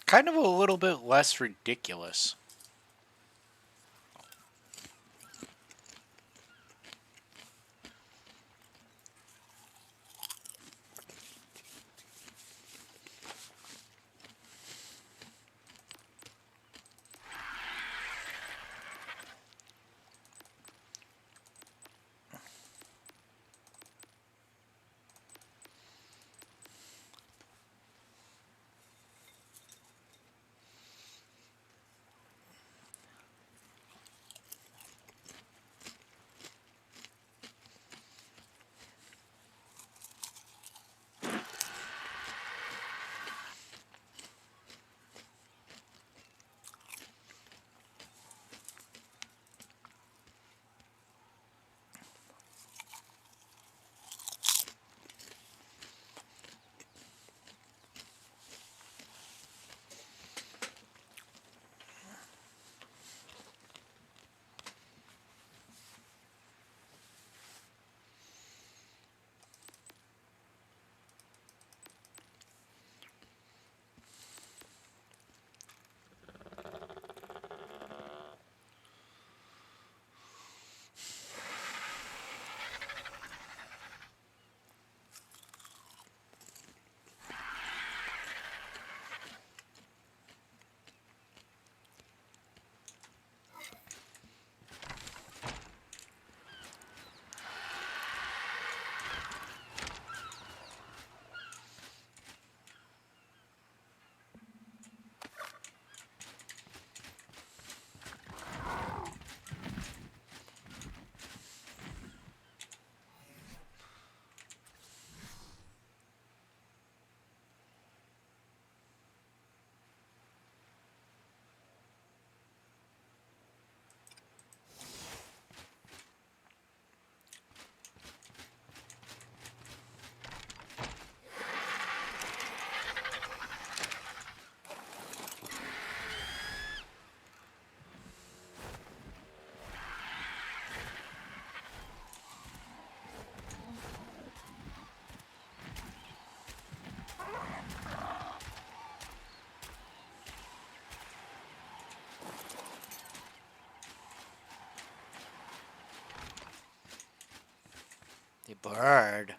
kind of a little bit less ridiculous. The bird.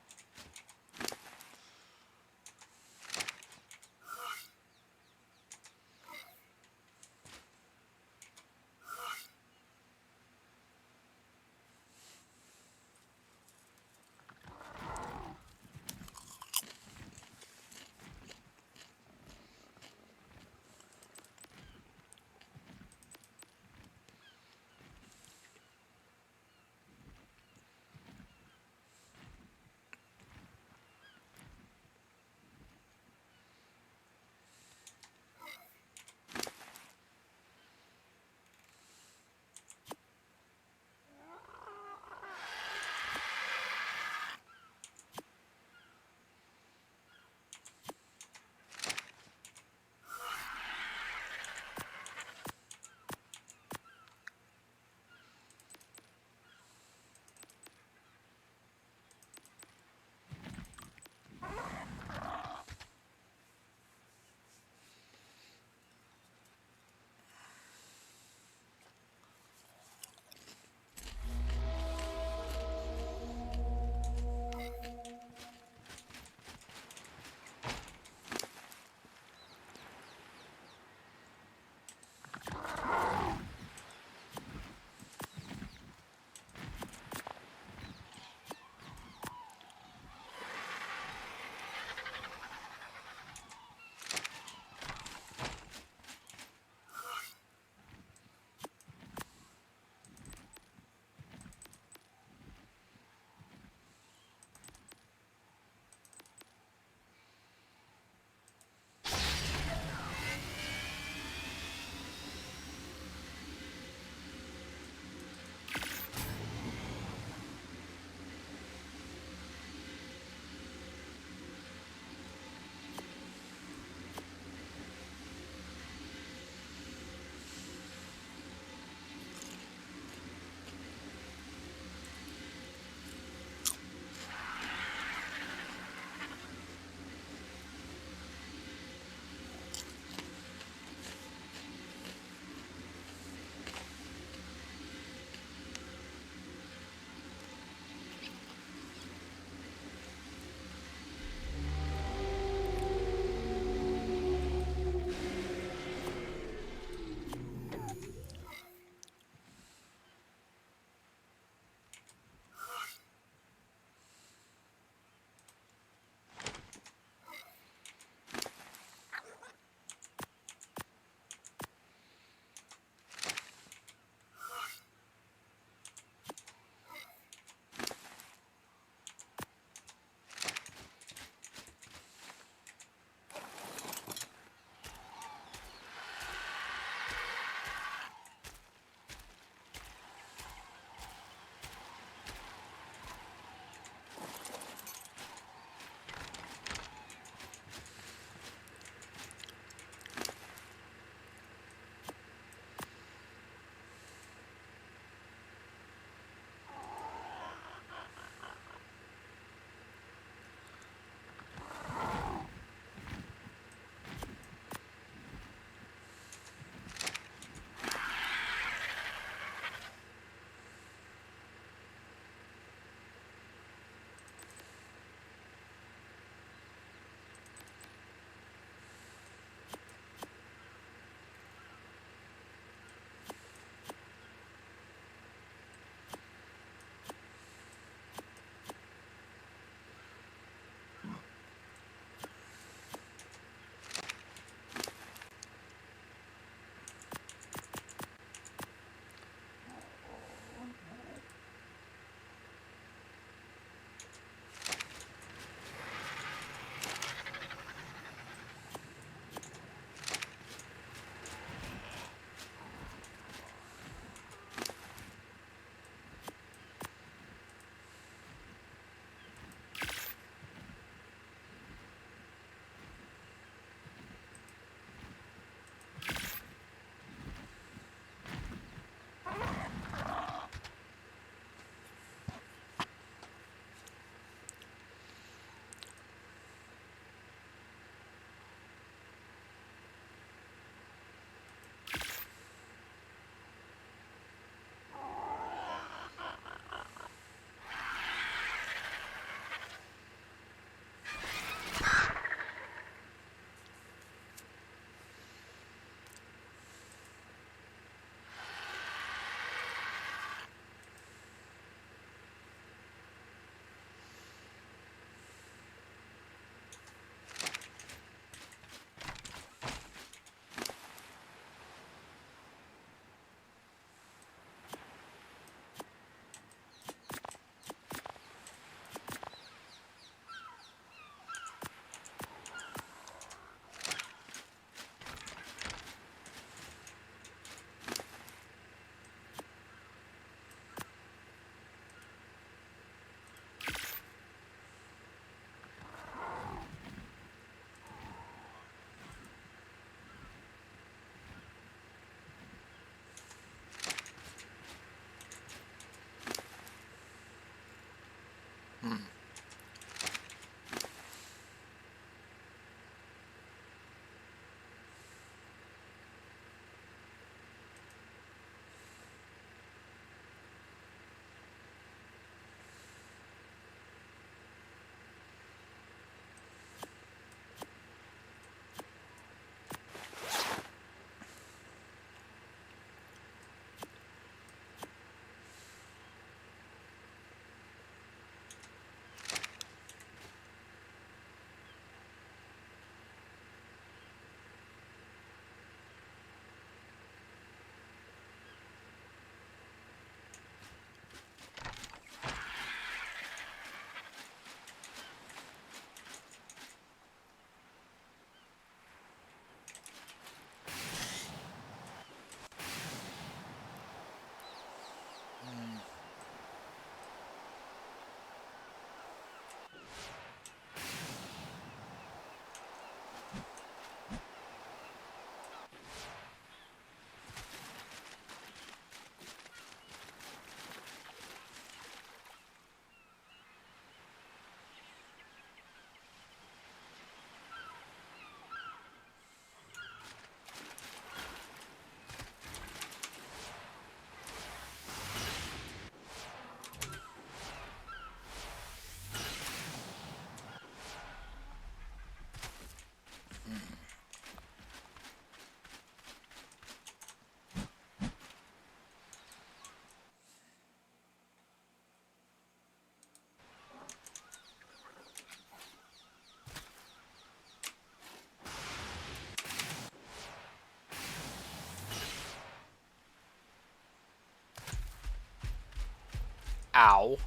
Ow.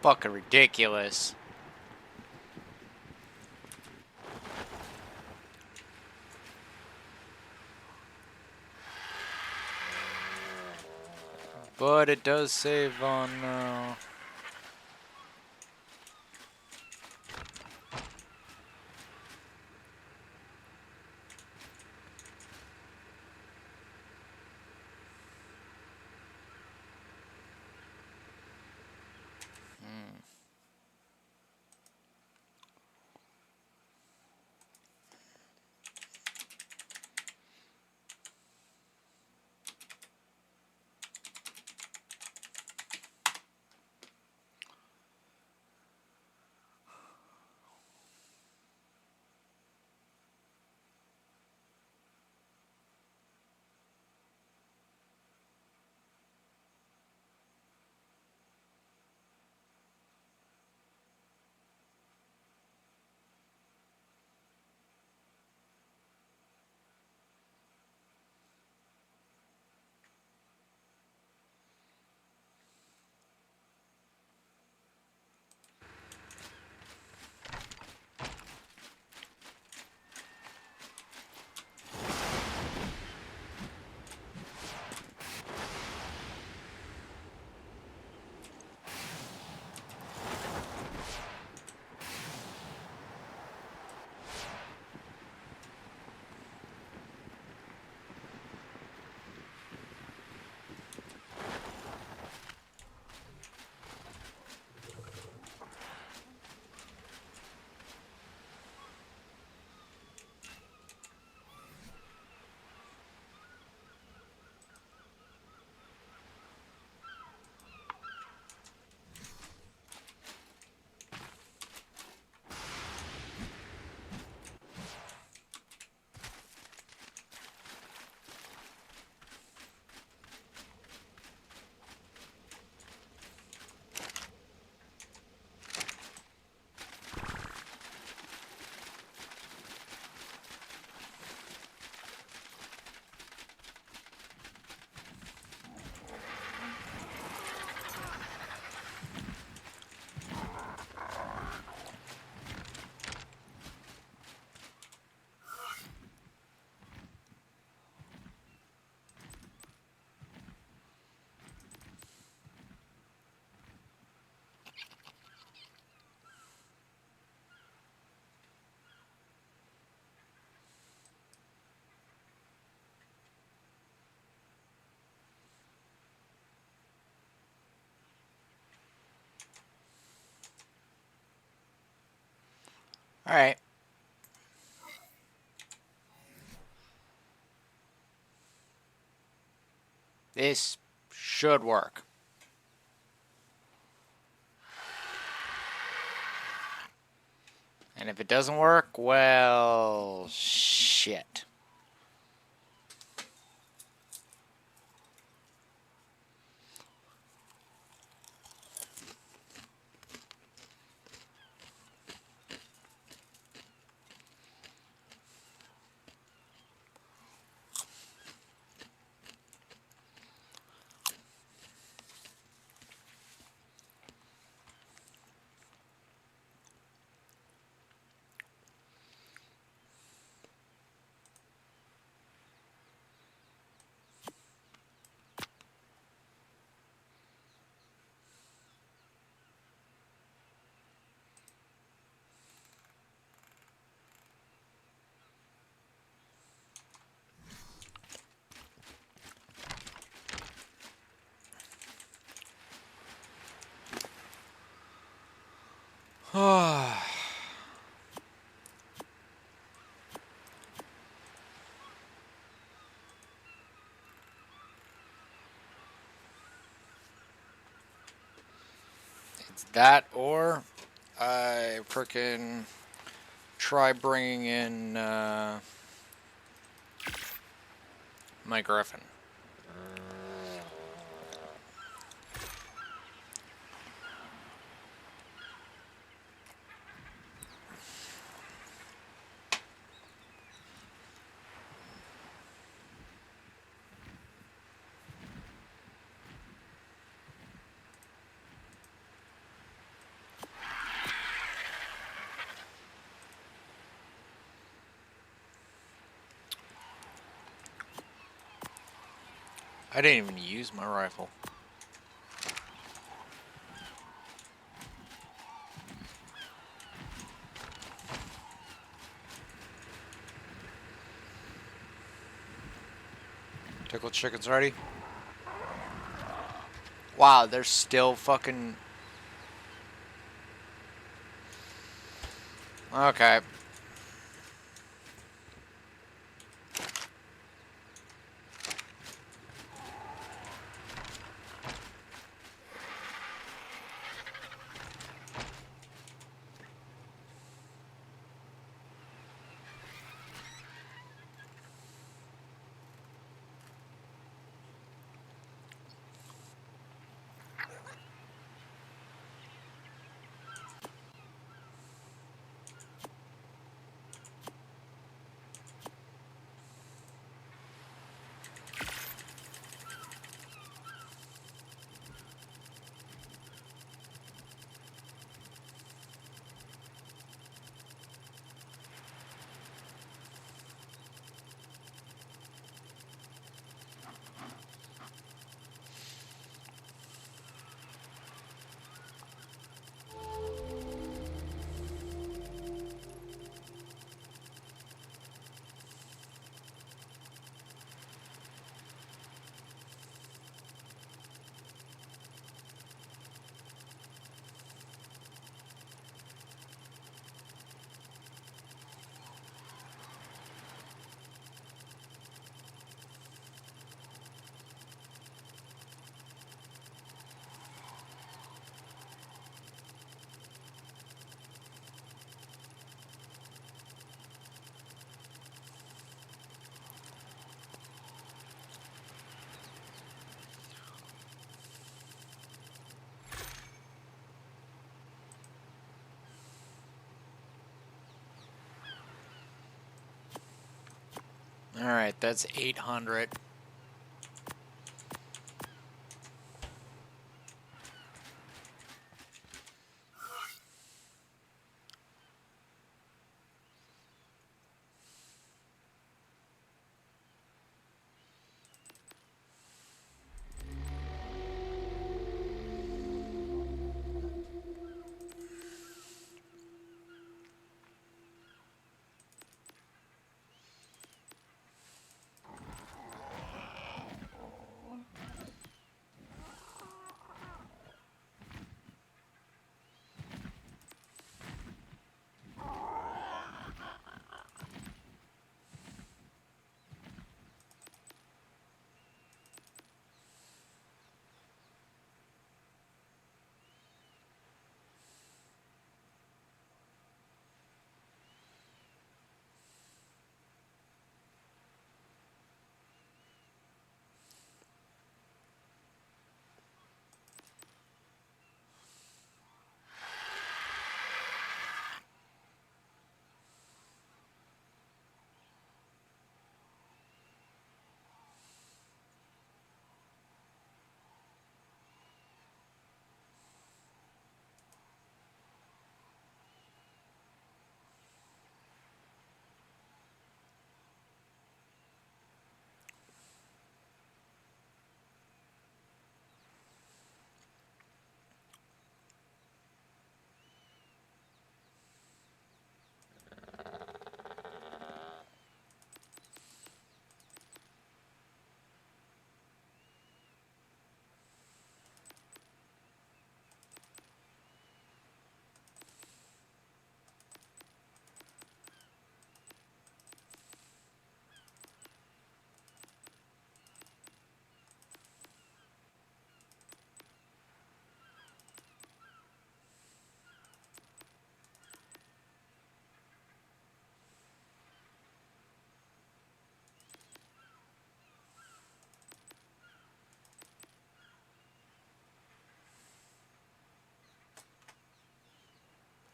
Fucking ridiculous. But it does save on, alright. This should work. And if it doesn't work, well, shit. It's that, or I frickin' try bringing in my griffin. I didn't even use my rifle. Pickled chicken's ready. Wow, they're still fucking... Okay. Alright, that's 800.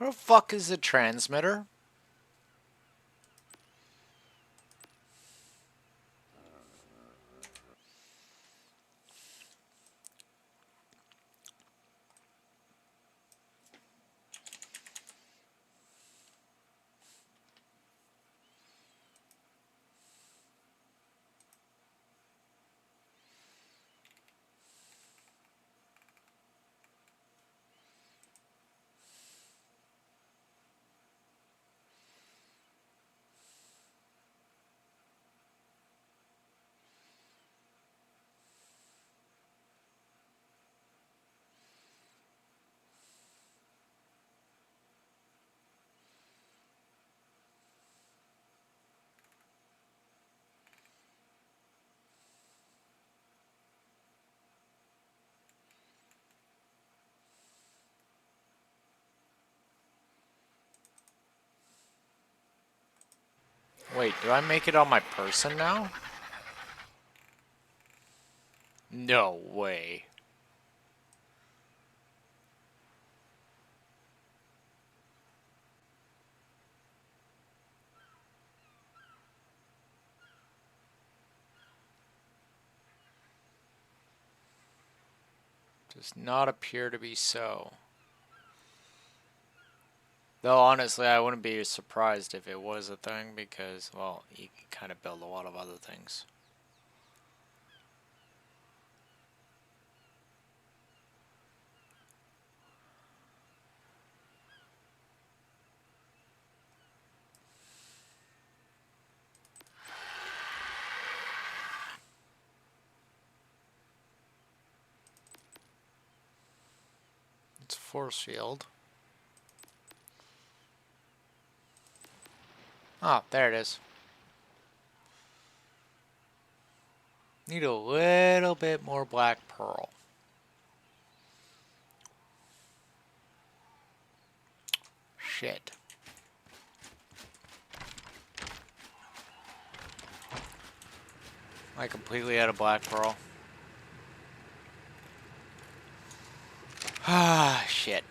Where the fuck is the transmitter? Wait, do I make it on my person now? No way. Does not appear to be so. Though honestly, I wouldn't be surprised if it was a thing because, well, you can kind of build a lot of other things. It's force field. Oh, there it is. Need a little bit more black pearl. Shit. I completely out of black pearl. Ah, shit.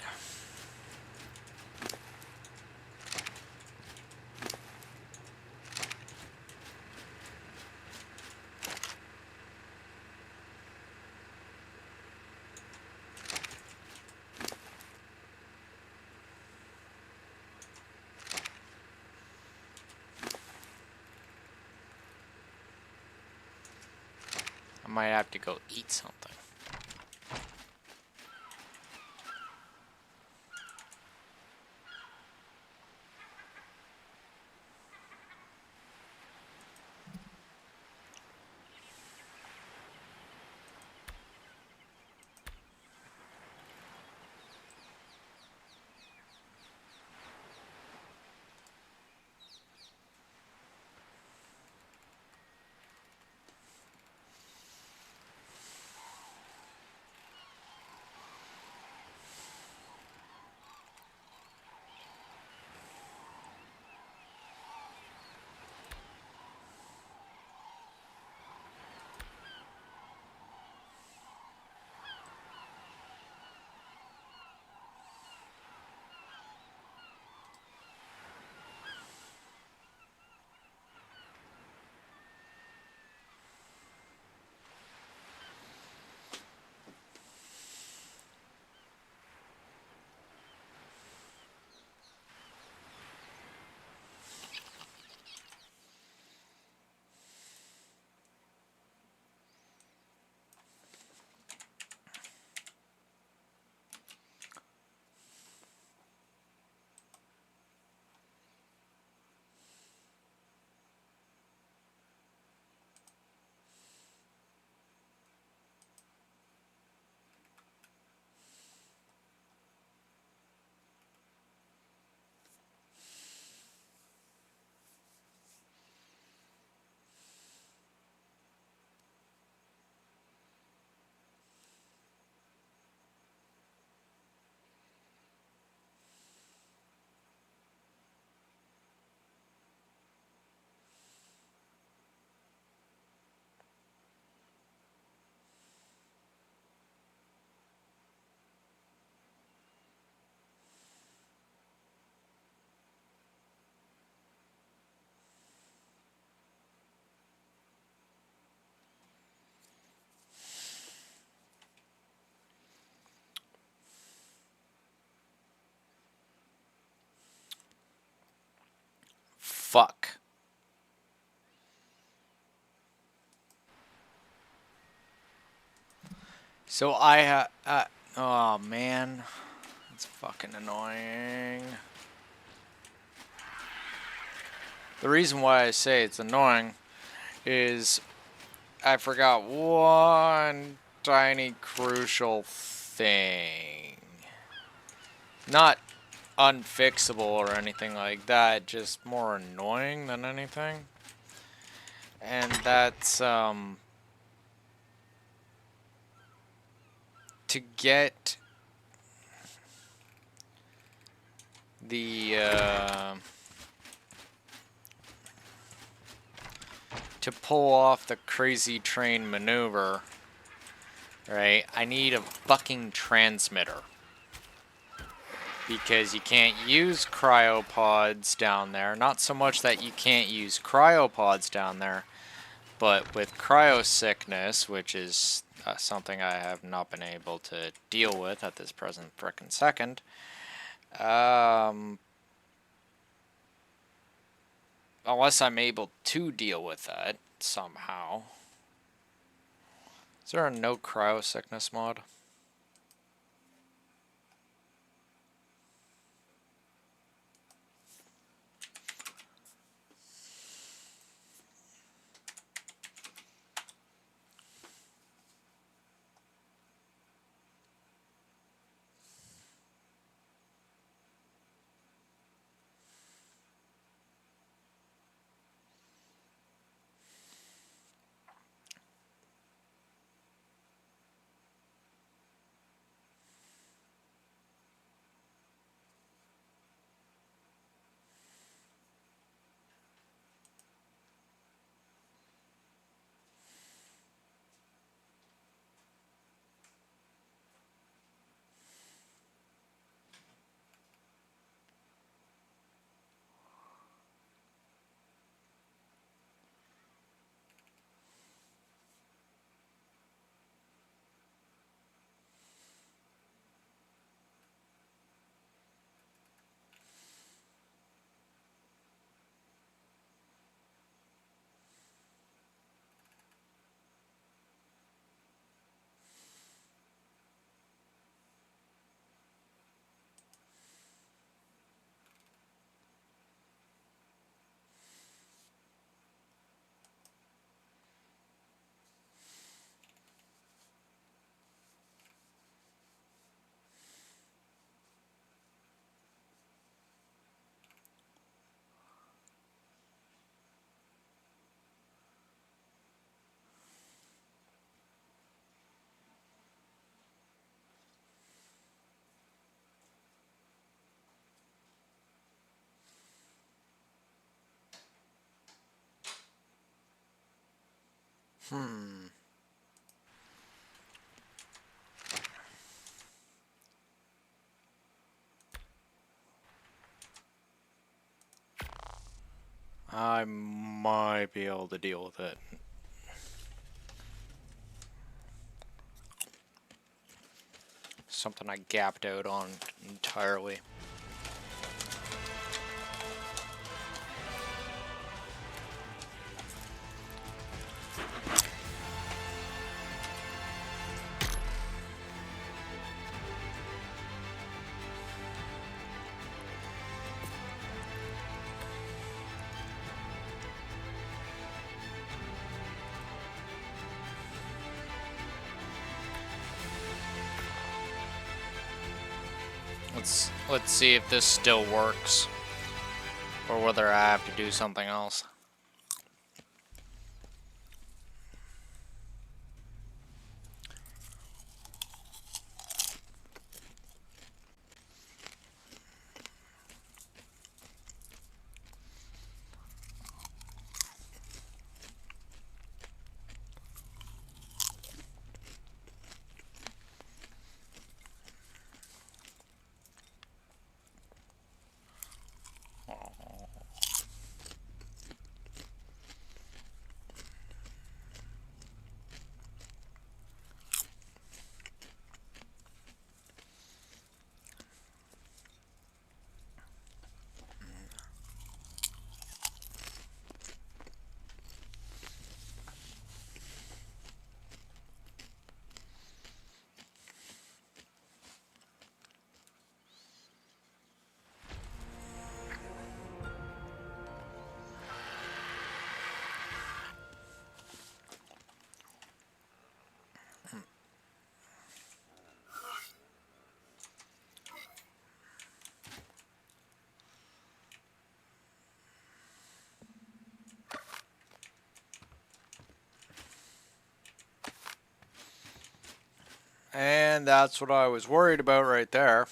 I might have to go eat something. fuck? So oh man, that's fucking annoying. The reason why I say it's annoying is I forgot one tiny crucial thing. Not unfixable or anything like that, just more annoying than anything. And that's to get the to pull off the crazy train maneuver, right? I need a fucking transmitter. Because you can't use cryopods down there. Not so much that you can't use cryopods down there, but with cryosickness, which is something I have not been able to deal with at this present frickin' second, unless I'm able to deal with that somehow. Is there a no cryosickness mod? I might be able to deal with it. Something I gapped out on entirely. Let's see if this still works, or whether I have to do something else. And that's what I was worried about right there.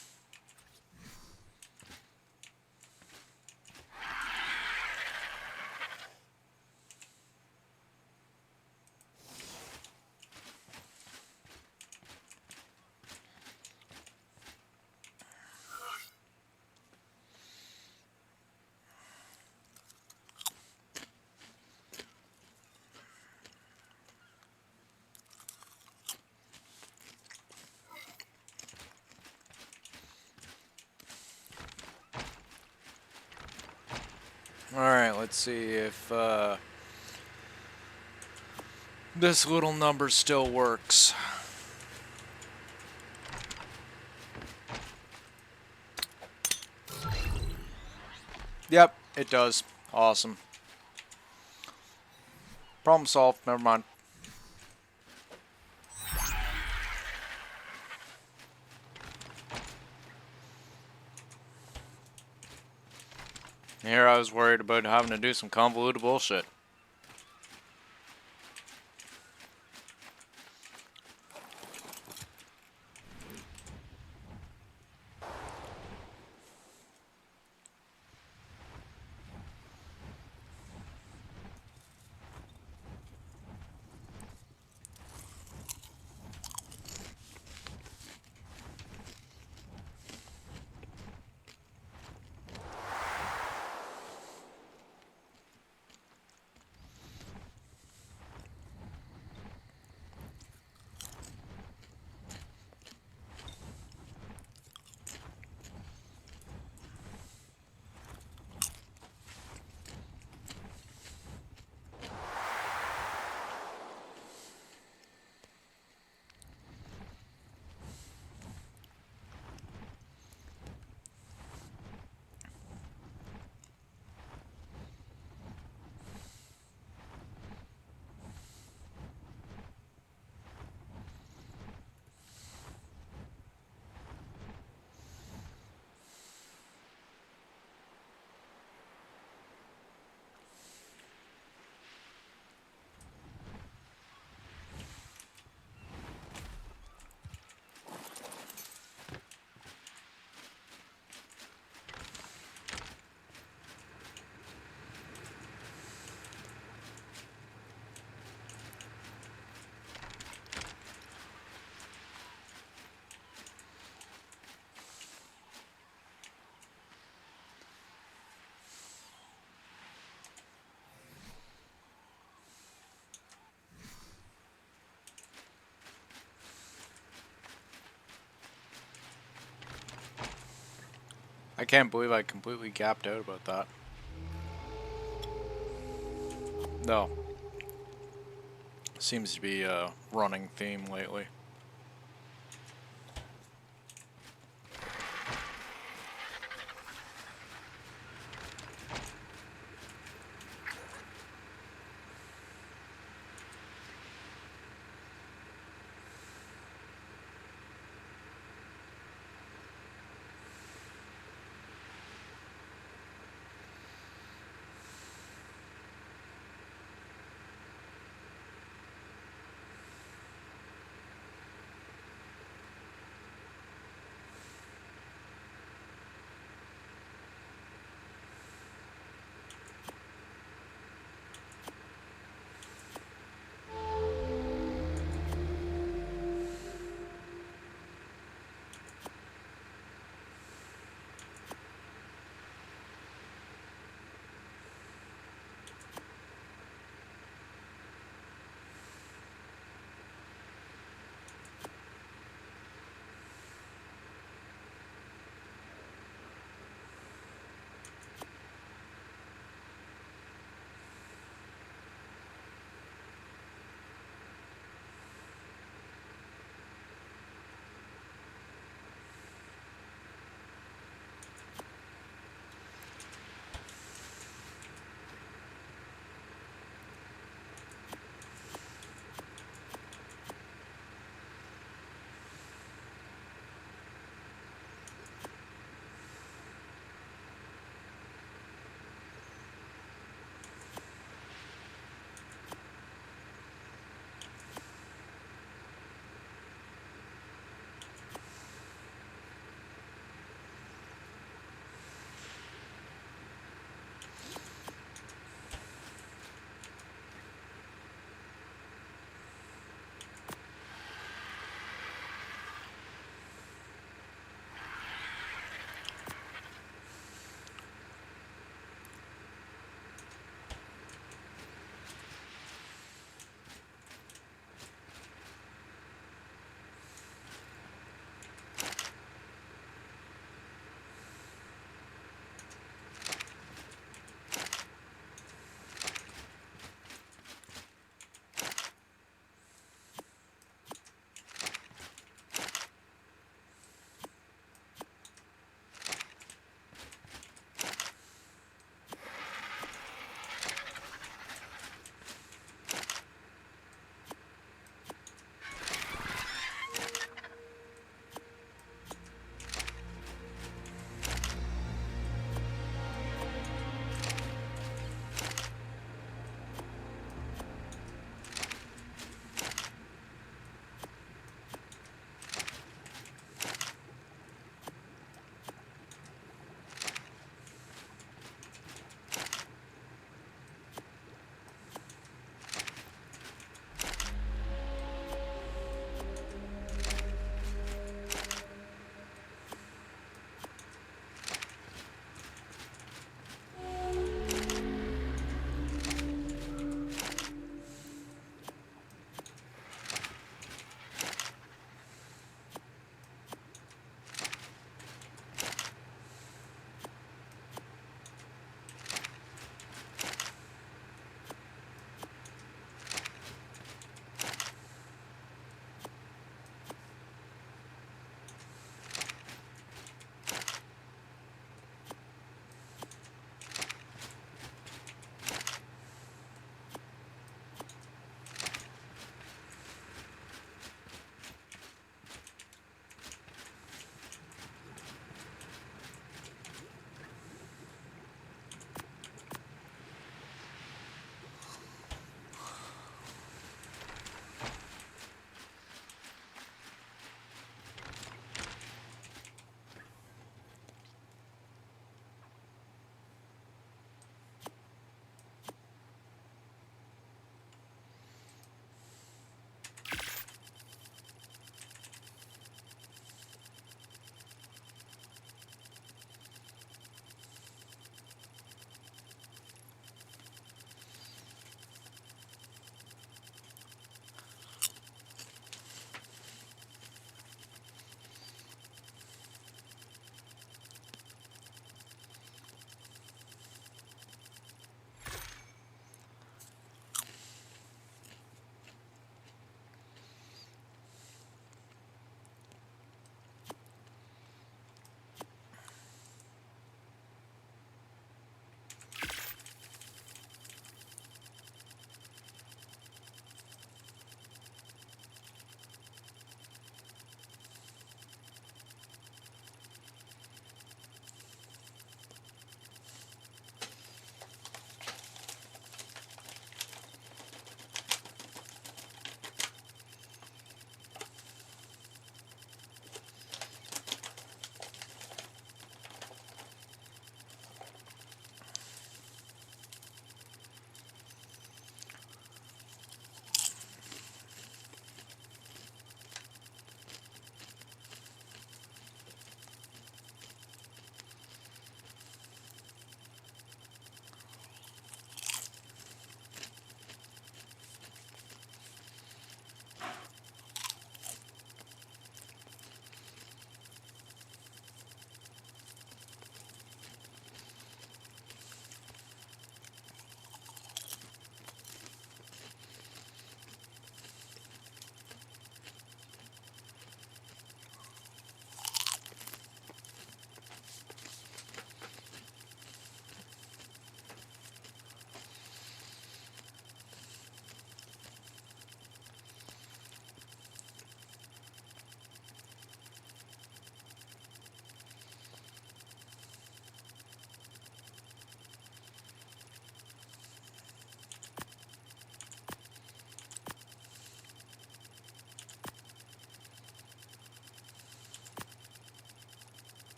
Alright, let's see if this little number still works. Yep, it does. Awesome. Problem solved. Never mind. Here I was worried about having to do some convoluted bullshit. I can't believe I completely gapped out about that. No. Seems to be a running theme lately.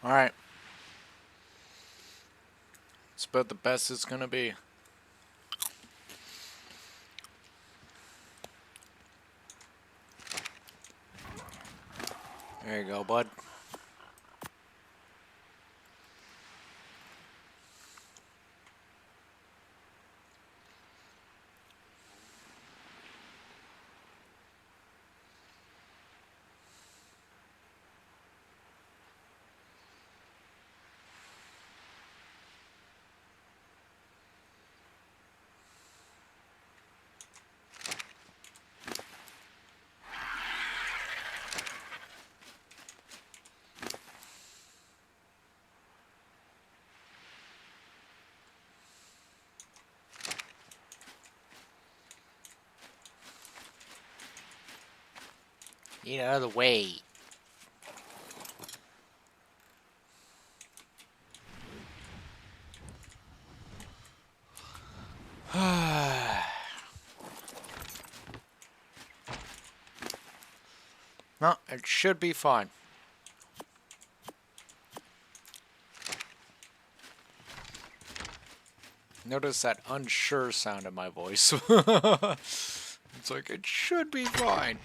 Alright. It's about the best it's gonna be. There you go, bud. Get out of the way. No, it should be fine. Notice that unsure sound in my voice. It's like, it should be fine.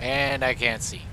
And I can't see.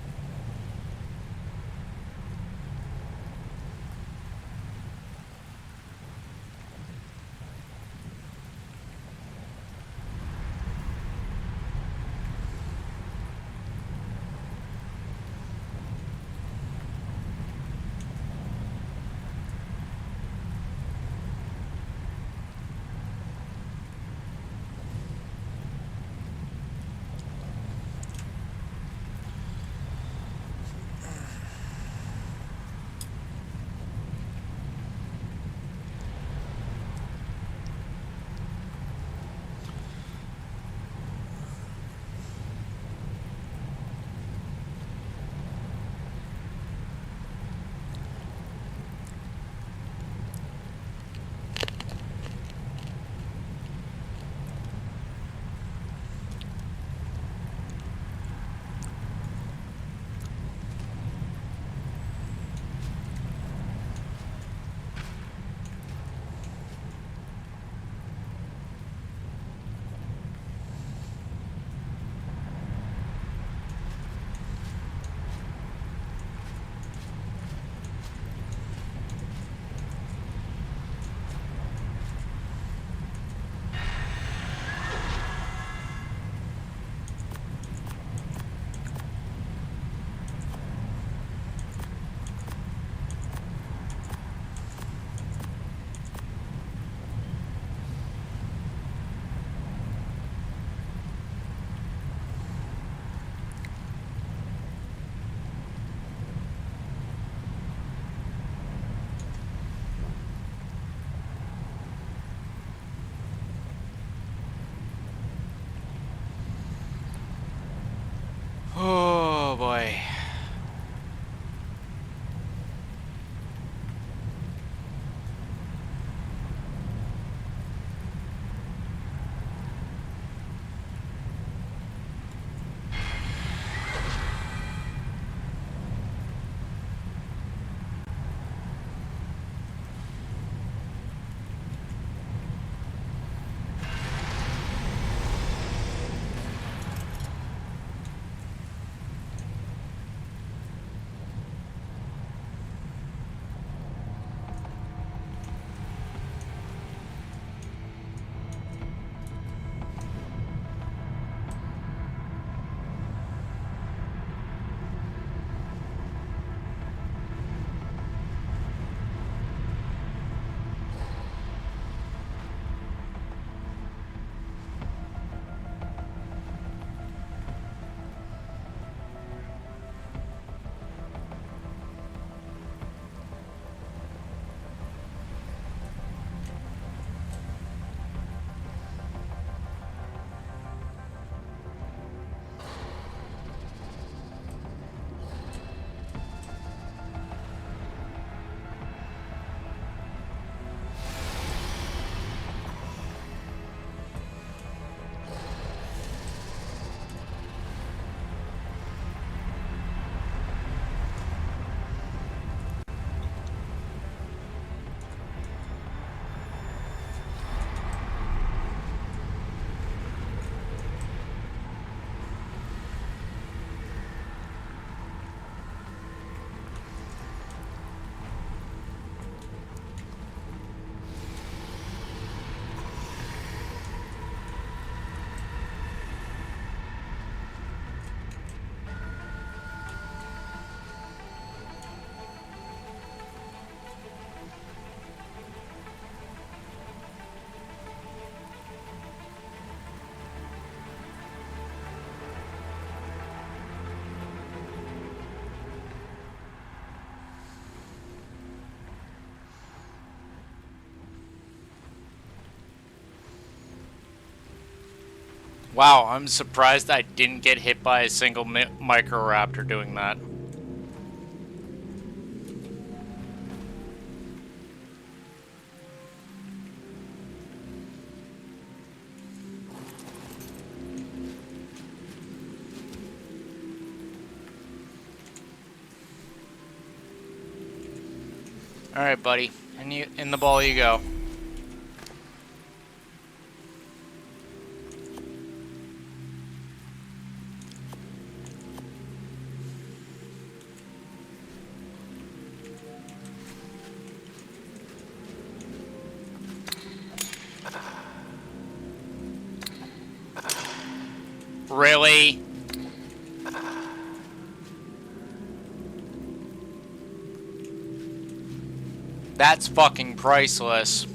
Oh boy. Wow, I'm surprised I didn't get hit by a single Microraptor doing that. Alright, buddy. In the ball you go. Really? That's fucking priceless.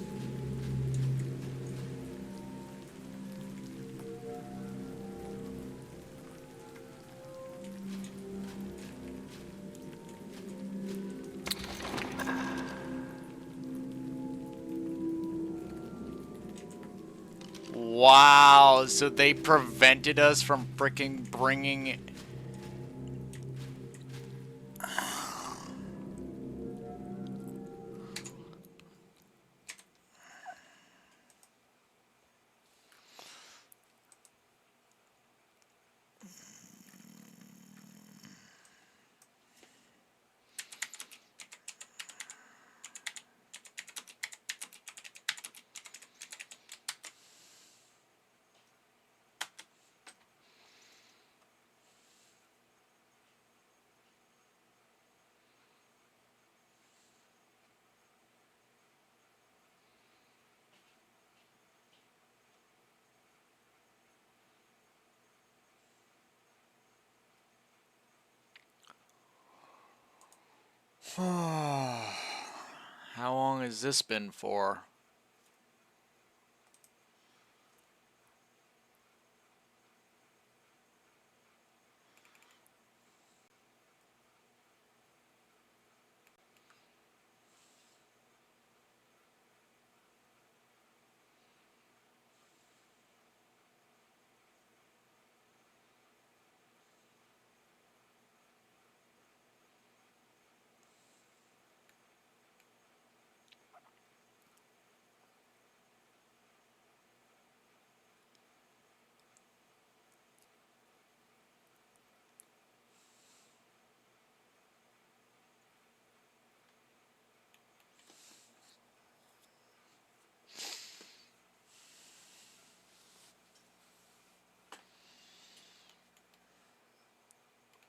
Wow, so they prevented us from freaking bringing... How long has this been for?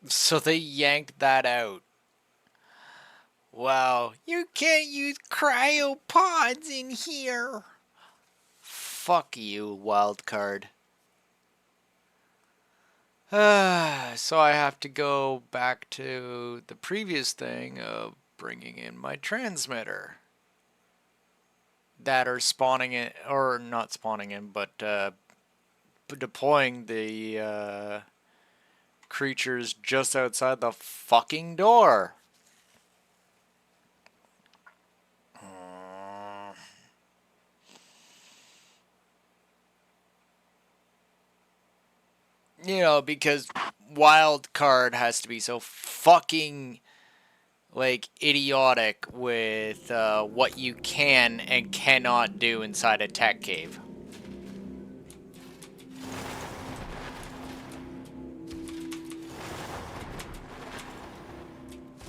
So they yanked that out. Wow, you can't use cryopods in here. Fuck you, wildcard. So I have to go back to the previous thing of bringing in my transmitter. That are spawning it, or not spawning in, but deploying the creatures just outside the fucking door. You know, because wild card has to be so fucking like idiotic with what you can and cannot do inside a tech cave.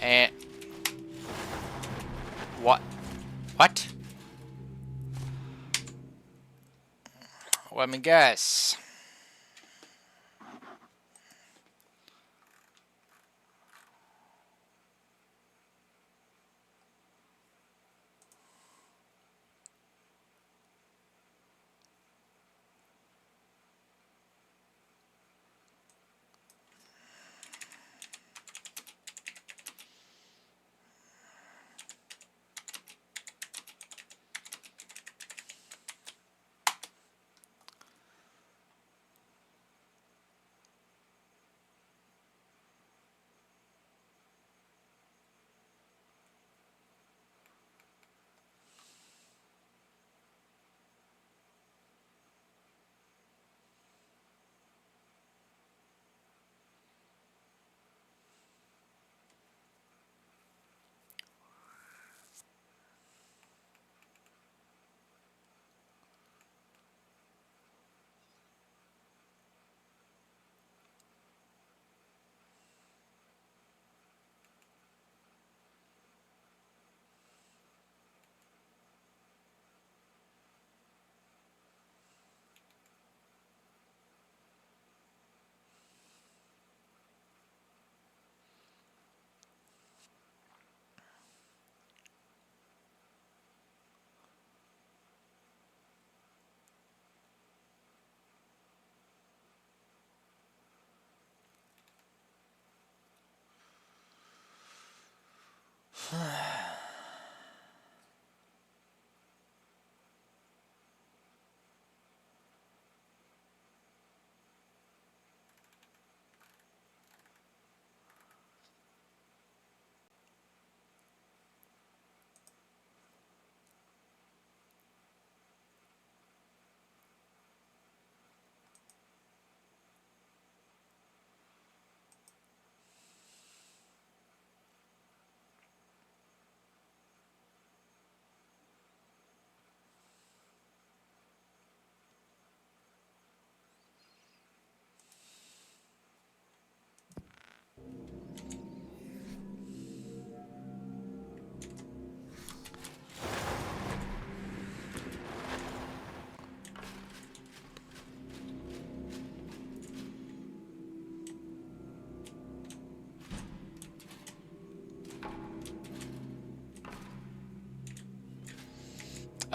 And what? What? Let me guess.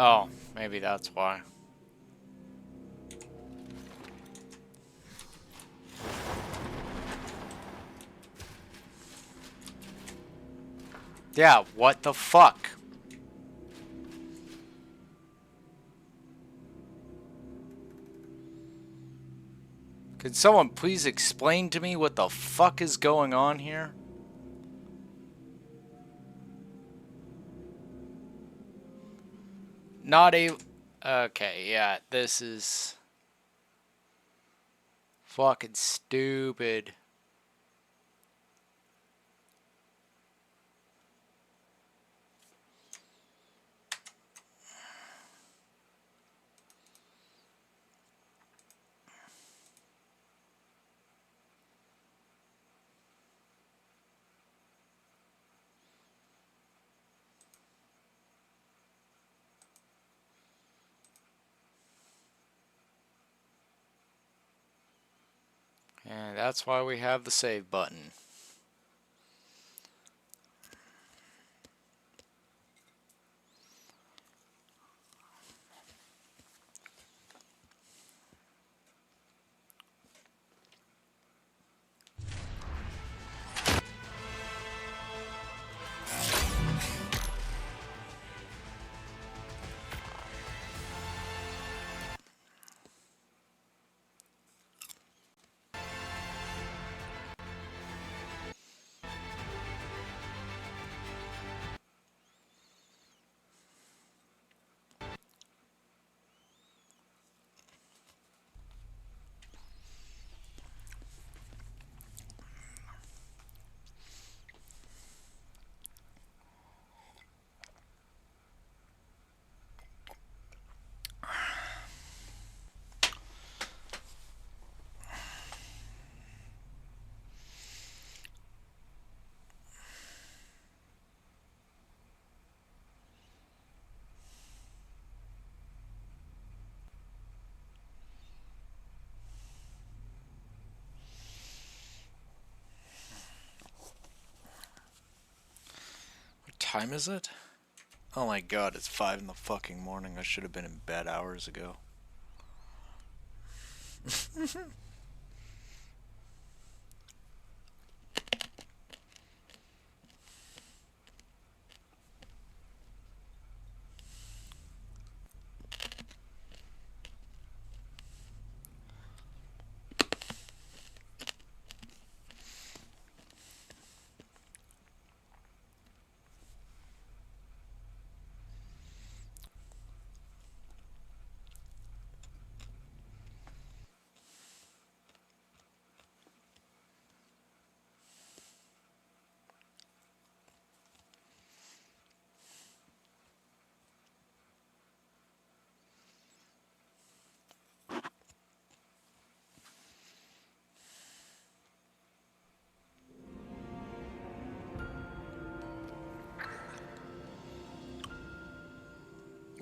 Oh, maybe that's why. Yeah, what the fuck? Could someone please explain to me what the fuck is going on here? Not a... Okay, yeah, this is... fucking stupid. And that's why we have the save button. What time is it? Oh my god, it's 5 in the fucking morning. I should have been in bed hours ago.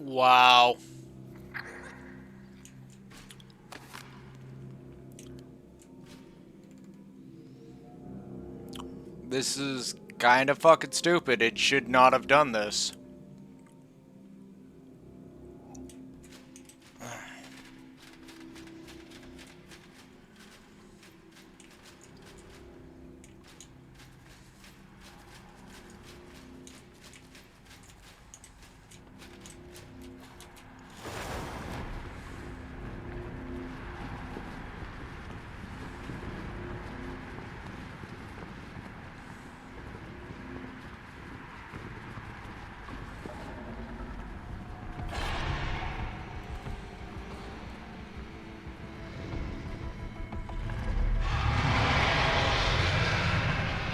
Wow. This is kind of fucking stupid. It should not have done this.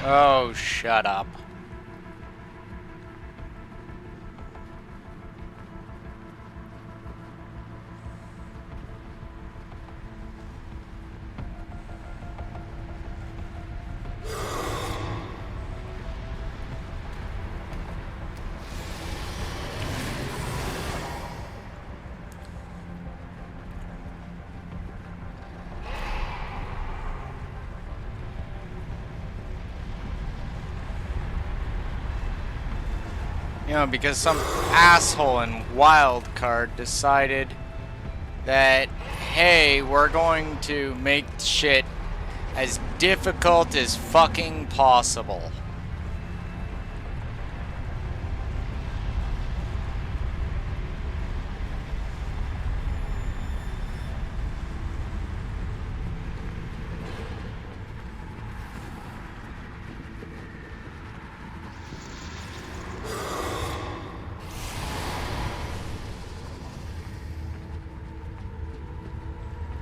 Oh, shut up. You know, because some asshole in Wildcard decided that, hey, we're going to make shit as difficult as fucking possible.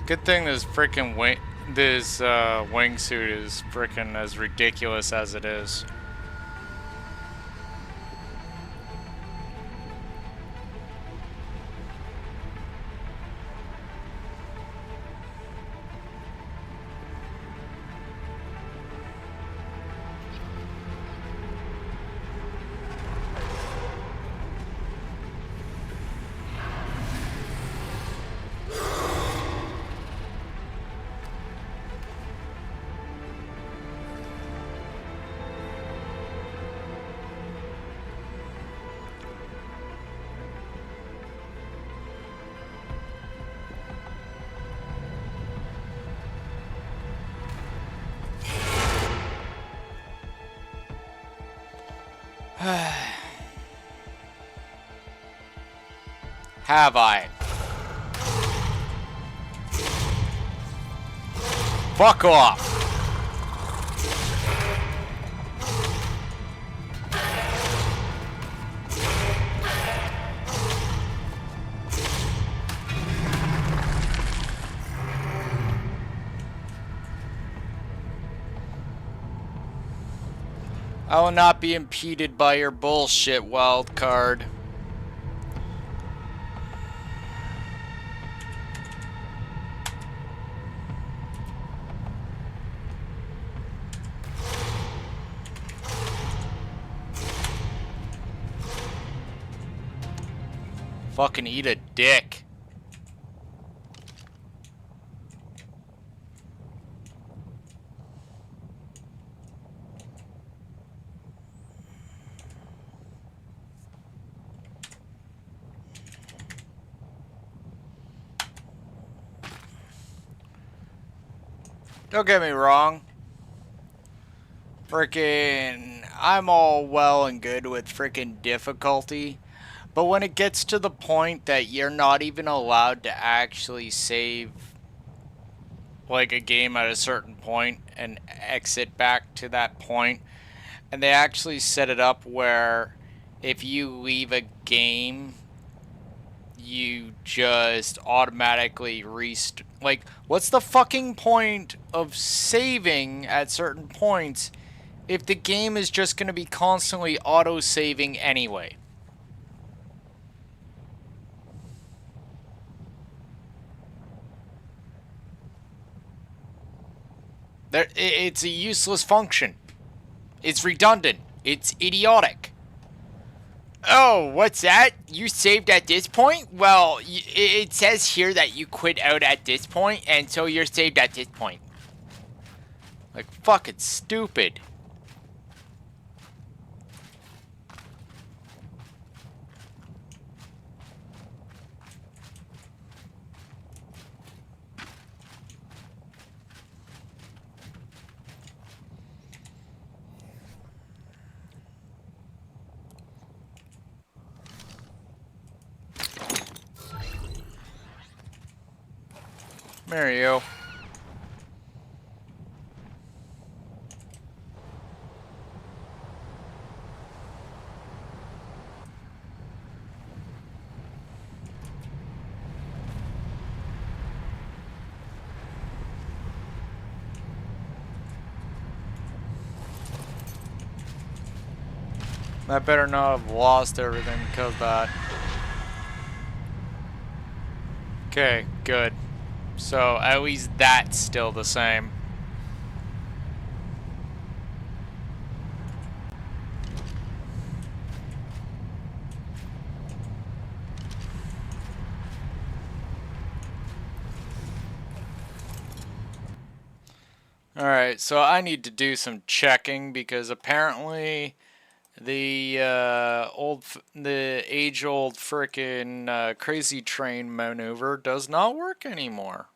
Good thing this freaking wingsuit is freaking as ridiculous as it is. Have I? Fuck off! I will not be impeded by your bullshit, Wildcard. Fucking eat a dick. Don't get me wrong. Frickin', I'm all well and good with frickin' difficulty. But when it gets to the point that you're not even allowed to actually save, like, a game at a certain point and exit back to that point, and they actually set it up where if you leave a game, you just automatically like, what's the fucking point of saving at certain points if the game is just going to be constantly auto-saving anyway? It's a useless function. It's redundant. It's idiotic. Oh, what's that? You saved at this point? Well, it says here that you quit out at this point, and so you're saved at this point. Like, fucking stupid. Mario. I better not have lost everything because of that. Okay, good. So at least that's still the same. Alright, so I need to do some checking because apparently The the age-old frickin' crazy train maneuver does not work anymore.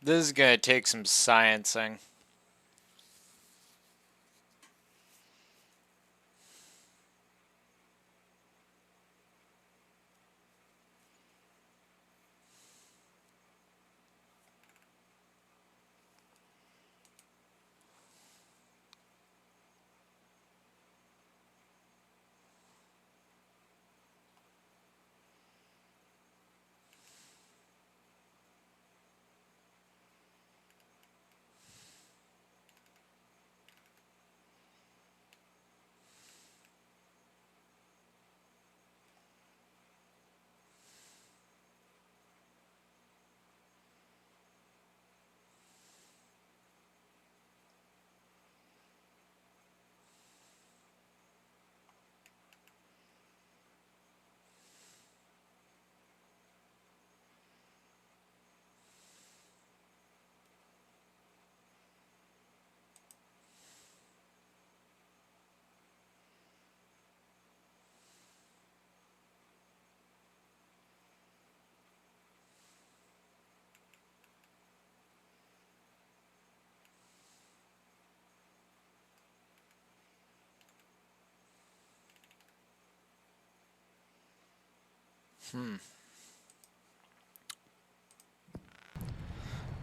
This is gonna take some sciencing.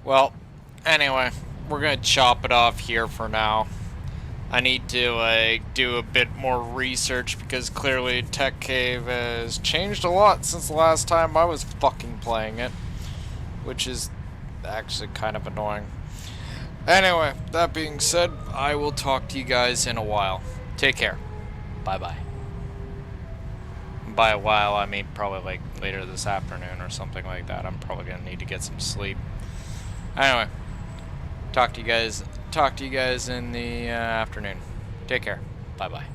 Well, anyway, we're gonna chop it off here for now. I need to do a bit more research because clearly Tech Cave has changed a lot since the last time I was fucking playing it, which is actually kind of annoying. Anyway, that being said, I will talk to you guys in a while. Take care. Bye-bye. By a while, I mean probably like later this afternoon or something like that. I'm probably gonna need to get some sleep. Anyway, talk to you guys in the afternoon. Take care. Bye-bye.